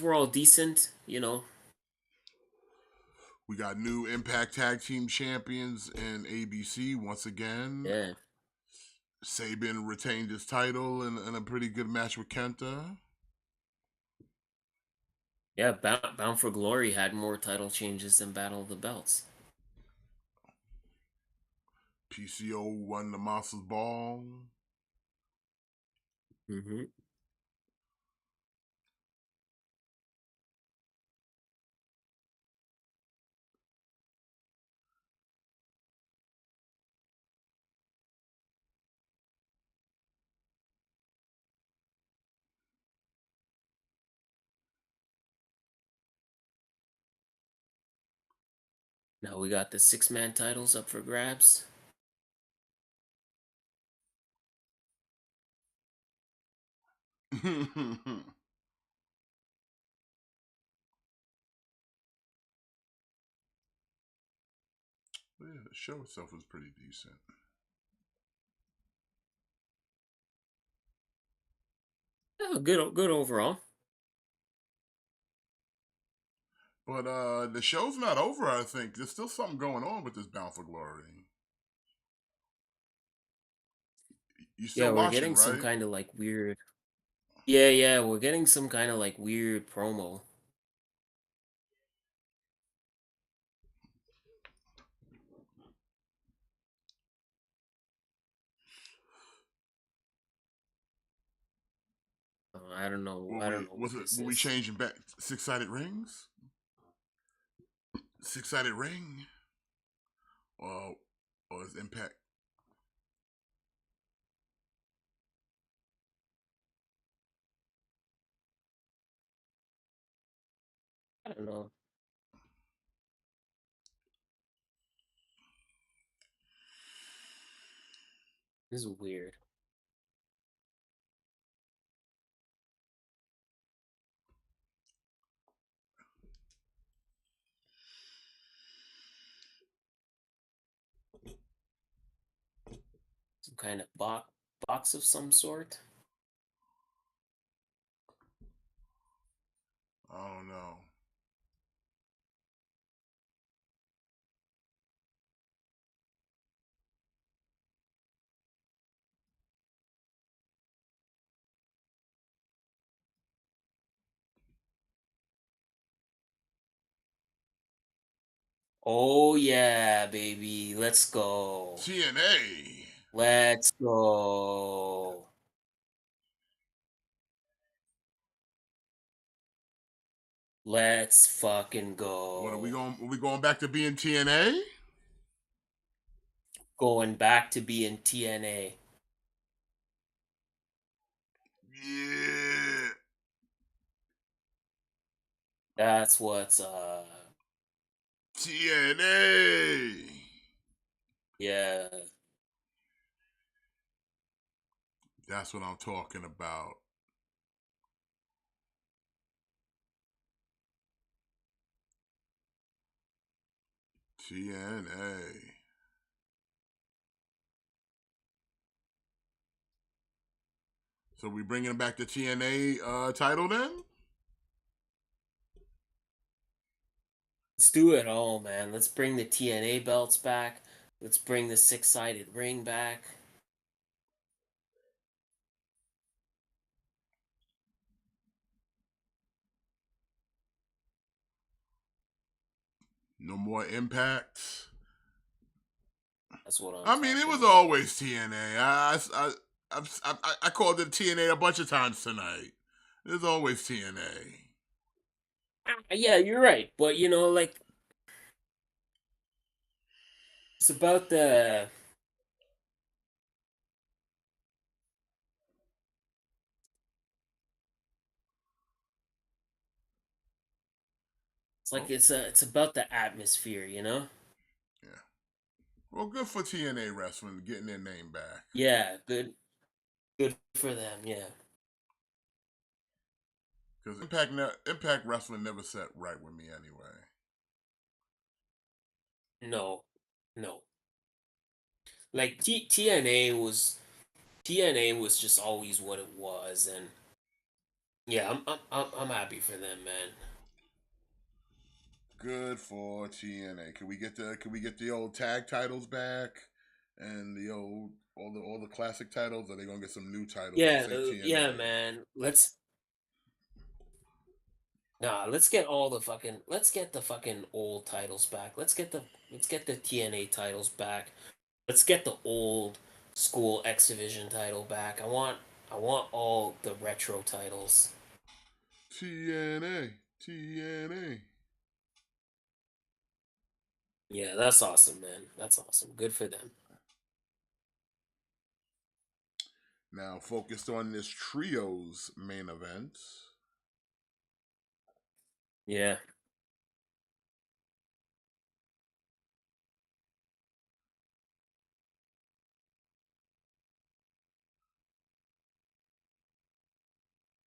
were all decent. We got new Impact Tag Team Champions in ABC once again. Yeah. Sabin retained his title in a pretty good match with Kenta. Yeah, Bound for Glory had more title changes than Battle of the Belts. PCO won the Monsters Ball. Mm-hmm. Now we got the 6-man titles up for grabs. Yeah, the show itself was pretty decent. Yeah, good overall. But the show's not over, I think. There's still something going on with this Bound for Glory. You still We're watching, getting right? some kind of like weird. Yeah, we're getting some kind of like weird promo. I don't know. I don't know what this Were we is. changing back 6-sided rings? six-sided ring, or is Impact? I don't know. This is weird. Some kind of box of some sort. I don't know. Oh yeah, baby. Let's go. TNA. Let's go. Let's fucking go. What are we going? Are we going back to being TNA? Going back to being TNA. Yeah. That's what's TNA. yeah. That's what I'm talking about. TNA. So we bringing back the TNA title then? Let's do it all, man. Let's bring the TNA belts back. Let's bring the six-sided ring back. No more impacts. That's what I mean, it was about. always TNA. I called it TNA a bunch of times tonight. There's always TNA. Yeah, you're right. But like it's about the it's like Oh, it's about the atmosphere, yeah. Well, good for TNA Wrestling getting their name back. Yeah, good for them, yeah. Because Impact Wrestling never set right with me anyway. No. No. Like TNA was just always what it was, and yeah, I'm happy for them, man. Good for TNA. Can we get the old tag titles back and the old all the classic titles? Or are they gonna get some new titles to Yeah, say TNA? yeah, man. Let's get the fucking old titles back. Let's get the TNA titles back. Let's get the old school X Division title back. I want all the retro titles. TNA. Yeah, that's awesome, man. That's awesome. Good for them. Now focused on this trios main event. Yeah.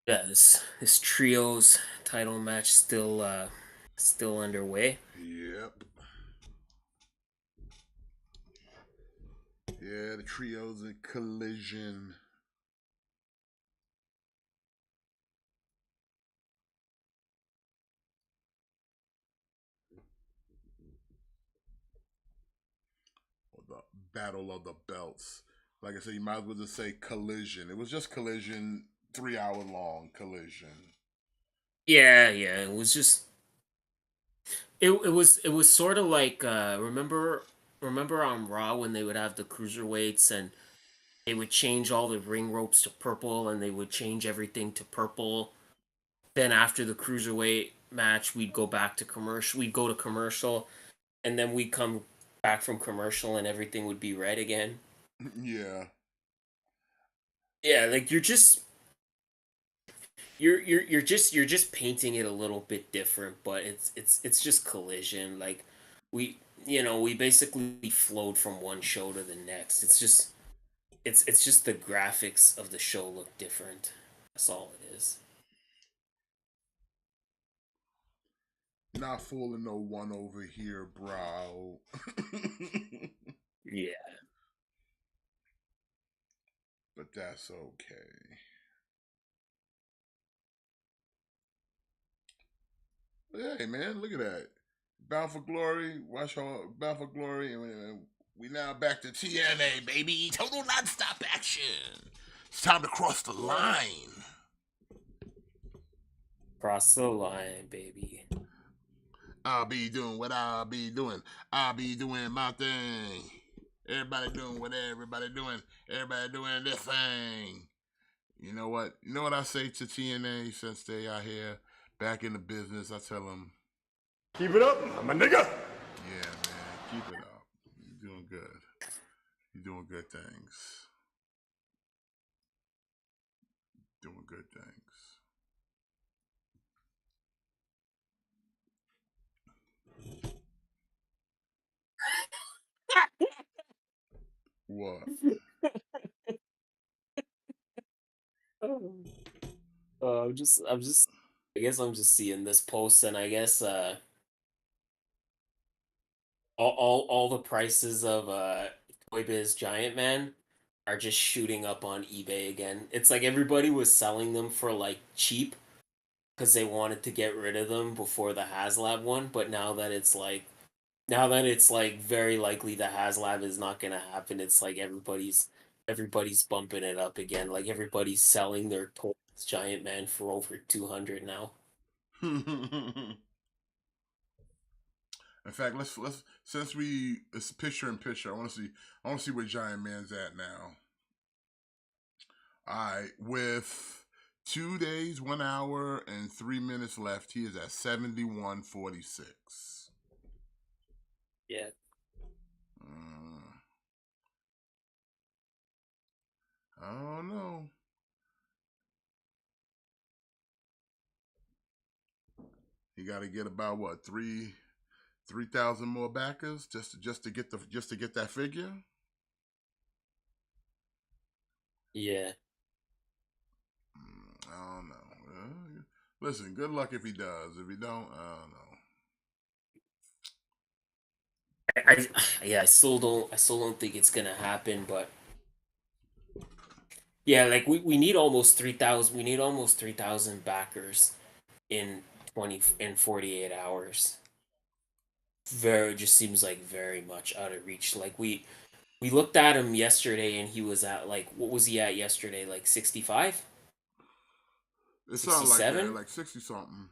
Yeah, this trios title match still underway. Yep. Yeah, the trios in collision. Or the Battle of the Belts. Like I said, you might as well just say collision. It was just collision, 3 hour long collision. Yeah, yeah. It was sort of like remember on Raw when they would have the cruiserweights and they would change all the ring ropes to purple and they would change everything to purple. Then after the cruiserweight match, we'd go back to commercial. We'd go to commercial, and then we'd come back from commercial, and everything would be red again. Yeah. Yeah, like you're just painting it a little bit different, but it's just collision. Like we we basically flowed from one show to the next. It's just the graphics of the show look different. That's all it is. Not fooling no one over here, bro. Yeah. But that's okay. Hey man, look at that. Bound for Glory, watch how Bound for Glory, and we now back to TNA, baby. Total nonstop action. It's time to cross the line. Cross the line, baby. I'll be doing what I'll be doing. I'll be doing my thing. Everybody doing what everybody doing. Everybody doing their thing. You know what? You know what I say to TNA since they are here back in the business? I tell them, Keep it up, I'm a nigga. yeah, man, keep it up. You're doing good. You're doing good things. Doing good things. What? I'm just I guess I'm just seeing this post, and I guess all the prices of Toy Biz Giant Man are just shooting up on eBay again. It's like everybody was selling them for like cheap because they wanted to get rid of them before the HasLab one, but now that it's like very likely the HasLab is not gonna happen, it's like everybody's bumping it up again. Like everybody's selling their Toy Biz Giant Man for over 200 now. In fact, let's since it's picture in picture. I want to see where Giant Man's at now. All right, with 2 days, 1 hour, and 3 minutes left, he is at 71.46. Yeah. I don't know. He got to get about what 3,000 more backers just to get that figure. Yeah. I don't know. Listen, good luck if he does. If he don't, I don't know. Yeah, I still don't think it's gonna happen, but yeah, like we need almost 3,000. We need almost 3,000 backers in 48 hours. Very just seems like very much out of reach. Like we looked at him yesterday, and he was at like, what was he at yesterday? Like 65, It sounds like that, 67. like 60 something.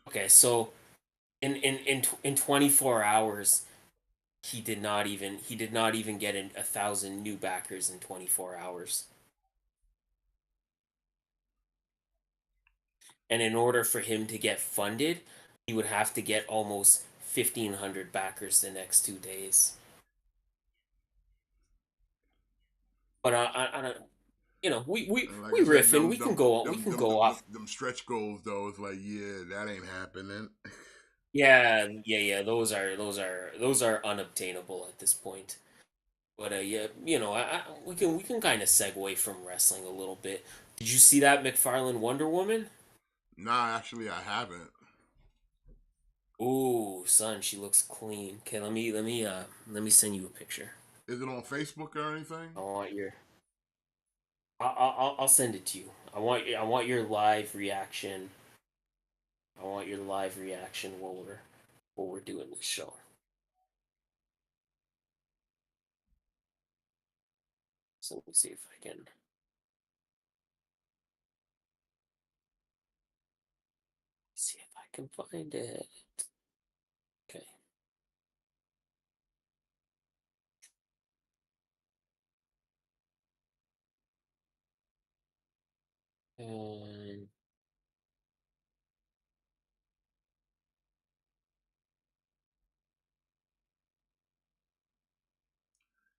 Okay, so in 24 hours, he did not even get 1,000 new backers in 24 hours. And in order for him to get funded, he would have to get almost 1,500 backers the next 2 days. But I don't, we we And like we I said, riffing. We can go off. them stretch goals though. It's like, yeah, that ain't happening. Yeah. Those are unobtainable at this point. But yeah, we can kind of segue from wrestling a little bit. Did you see that McFarlane Wonder Woman? Nah, actually, I haven't. Ooh, son, she looks clean. Okay, let me send you a picture. Is it on Facebook or anything? I want your I'll send it to you. I want your live reaction. I want your live reaction while we're doing this show. So let me see if I can find it. Okay. And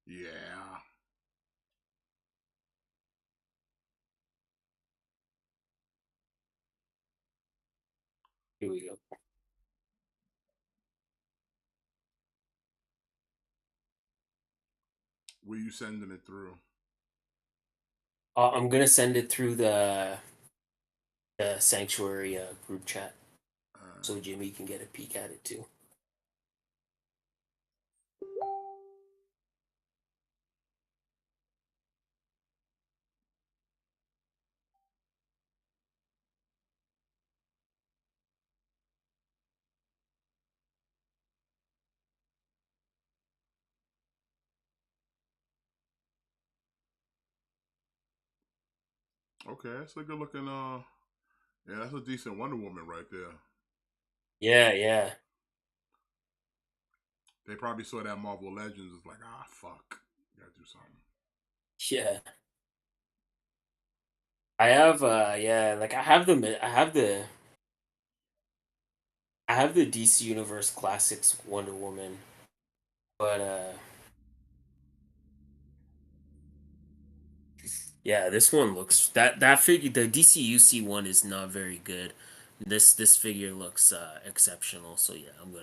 Yeah. Here we go. Where you sending it through? I'm gonna send it through the Sanctuary group chat so Jimmy can get a peek at it too. Okay, that's a good looking. Yeah, that's a decent Wonder Woman right there. Yeah, yeah. They probably saw that Marvel Legends. It's like, fuck, gotta do something. Yeah. I have yeah, like I have the DC Universe Classics Wonder Woman, but yeah, this one looks that figure, the DCUC one is not very good. This figure looks exceptional. So yeah, I'm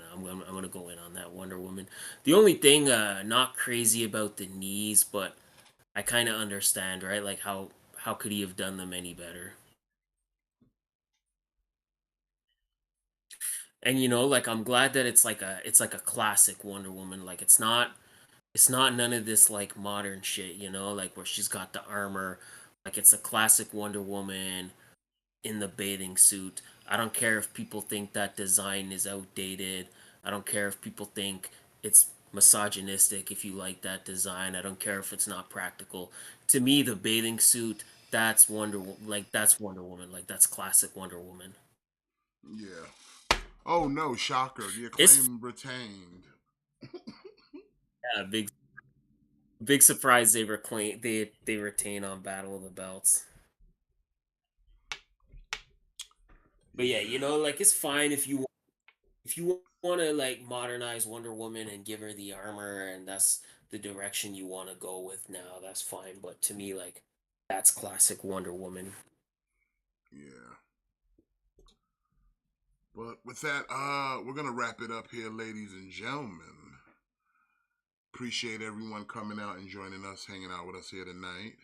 gonna go in on that Wonder Woman. The only thing not crazy about the knees, but I kind of understand, right? Like how could he have done them any better? And like I'm glad that it's like a classic Wonder Woman. Like it's not none of this like modern shit, like where she's got the armor. Like it's a classic Wonder Woman in the bathing suit. I don't care if people think that design is outdated. I don't care if people think it's misogynistic if you like that design. I don't care if it's not practical. To me, the bathing suit, that's Wonder Woman. Like that's classic Wonder Woman. Yeah. Oh no, shocker! The It's acclaim retained. yeah, big surprise they retain on Battle of the Belts. But yeah, Yeah. like it's fine if you want to like modernize Wonder Woman and give her the armor and that's the direction you want to go with now, that's fine. But to me, like that's classic Wonder Woman. Yeah. But with that, we're gonna wrap it up here, ladies and gentlemen. Appreciate everyone coming out and joining us, hanging out with us here tonight.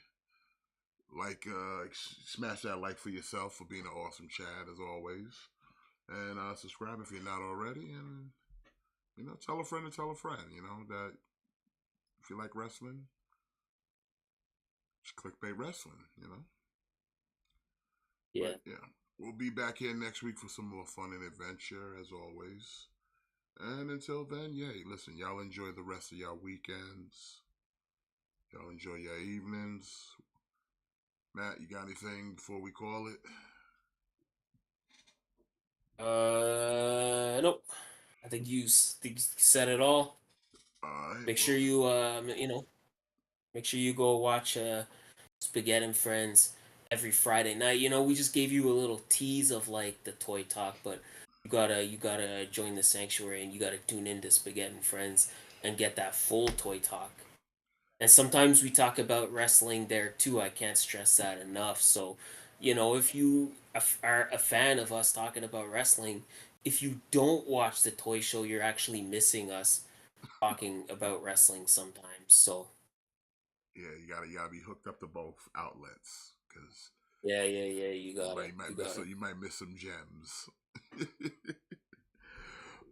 Like, smash that like for yourself for being an awesome chat as always, and subscribe if you're not already, and tell a friend to tell a friend. That if you like wrestling, it's CliqBait Wrestling. Yeah. But yeah, we'll be back here next week for some more fun and adventure as always. And until then, listen, y'all enjoy the rest of y'all weekends. Y'all enjoy your evenings. Matt, you got anything before we call it? Nope. I think think you said it all. All right. Make Well, sure you make sure you go watch Spaghetti and Friends every Friday night. We just gave you a little tease of like the toy talk, but you gotta join the sanctuary and you gotta tune into Spaghetti and Friends and get that full toy talk. And sometimes we talk about wrestling there too. I can't stress that enough. So, if you are a fan of us talking about wrestling, if you don't watch the toy show, you're actually missing us talking about wrestling sometimes. So, yeah, you gotta be hooked up to both outlets because yeah, you you got might, it. you might You miss got it. you might miss some gems.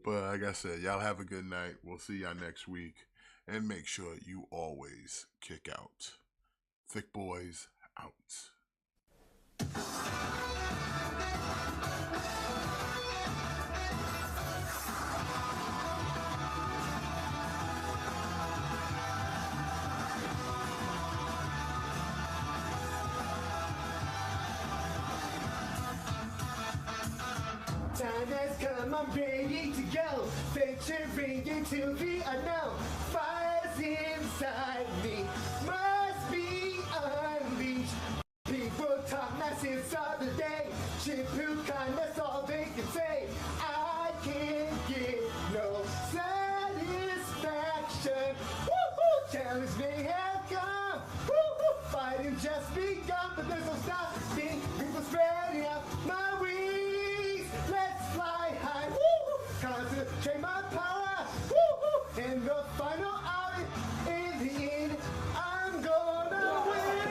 But like I said, y'all have a good night. We'll see y'all next week, and make sure you always kick out. Thick boys out. Time has come, I'm ready to go. Venturing into the unknown. Fire's inside me, must be unleashed. People talk nonsense all the day. Shippuden, that's all they can say. I can't get no satisfaction. Woo-hoo! Challenge me. concentrate my power. Woo-hoo. In the final hour, in the end, I'm gonna win.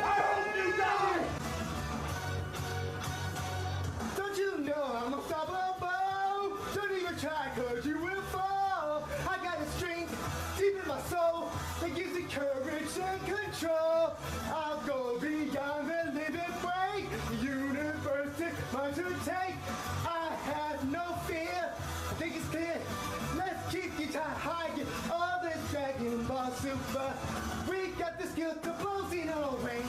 Don't you know I'm unstoppable? Don't even try, cause you will fall. I got a strength deep in my soul that gives me courage and control. I'll go beyond the limit break. The universe is mine to take. I have no fear. I think it's clear. Let's keep guitar high. Get all this Dragon Ball Super. We got the skill to blow Xeno rain.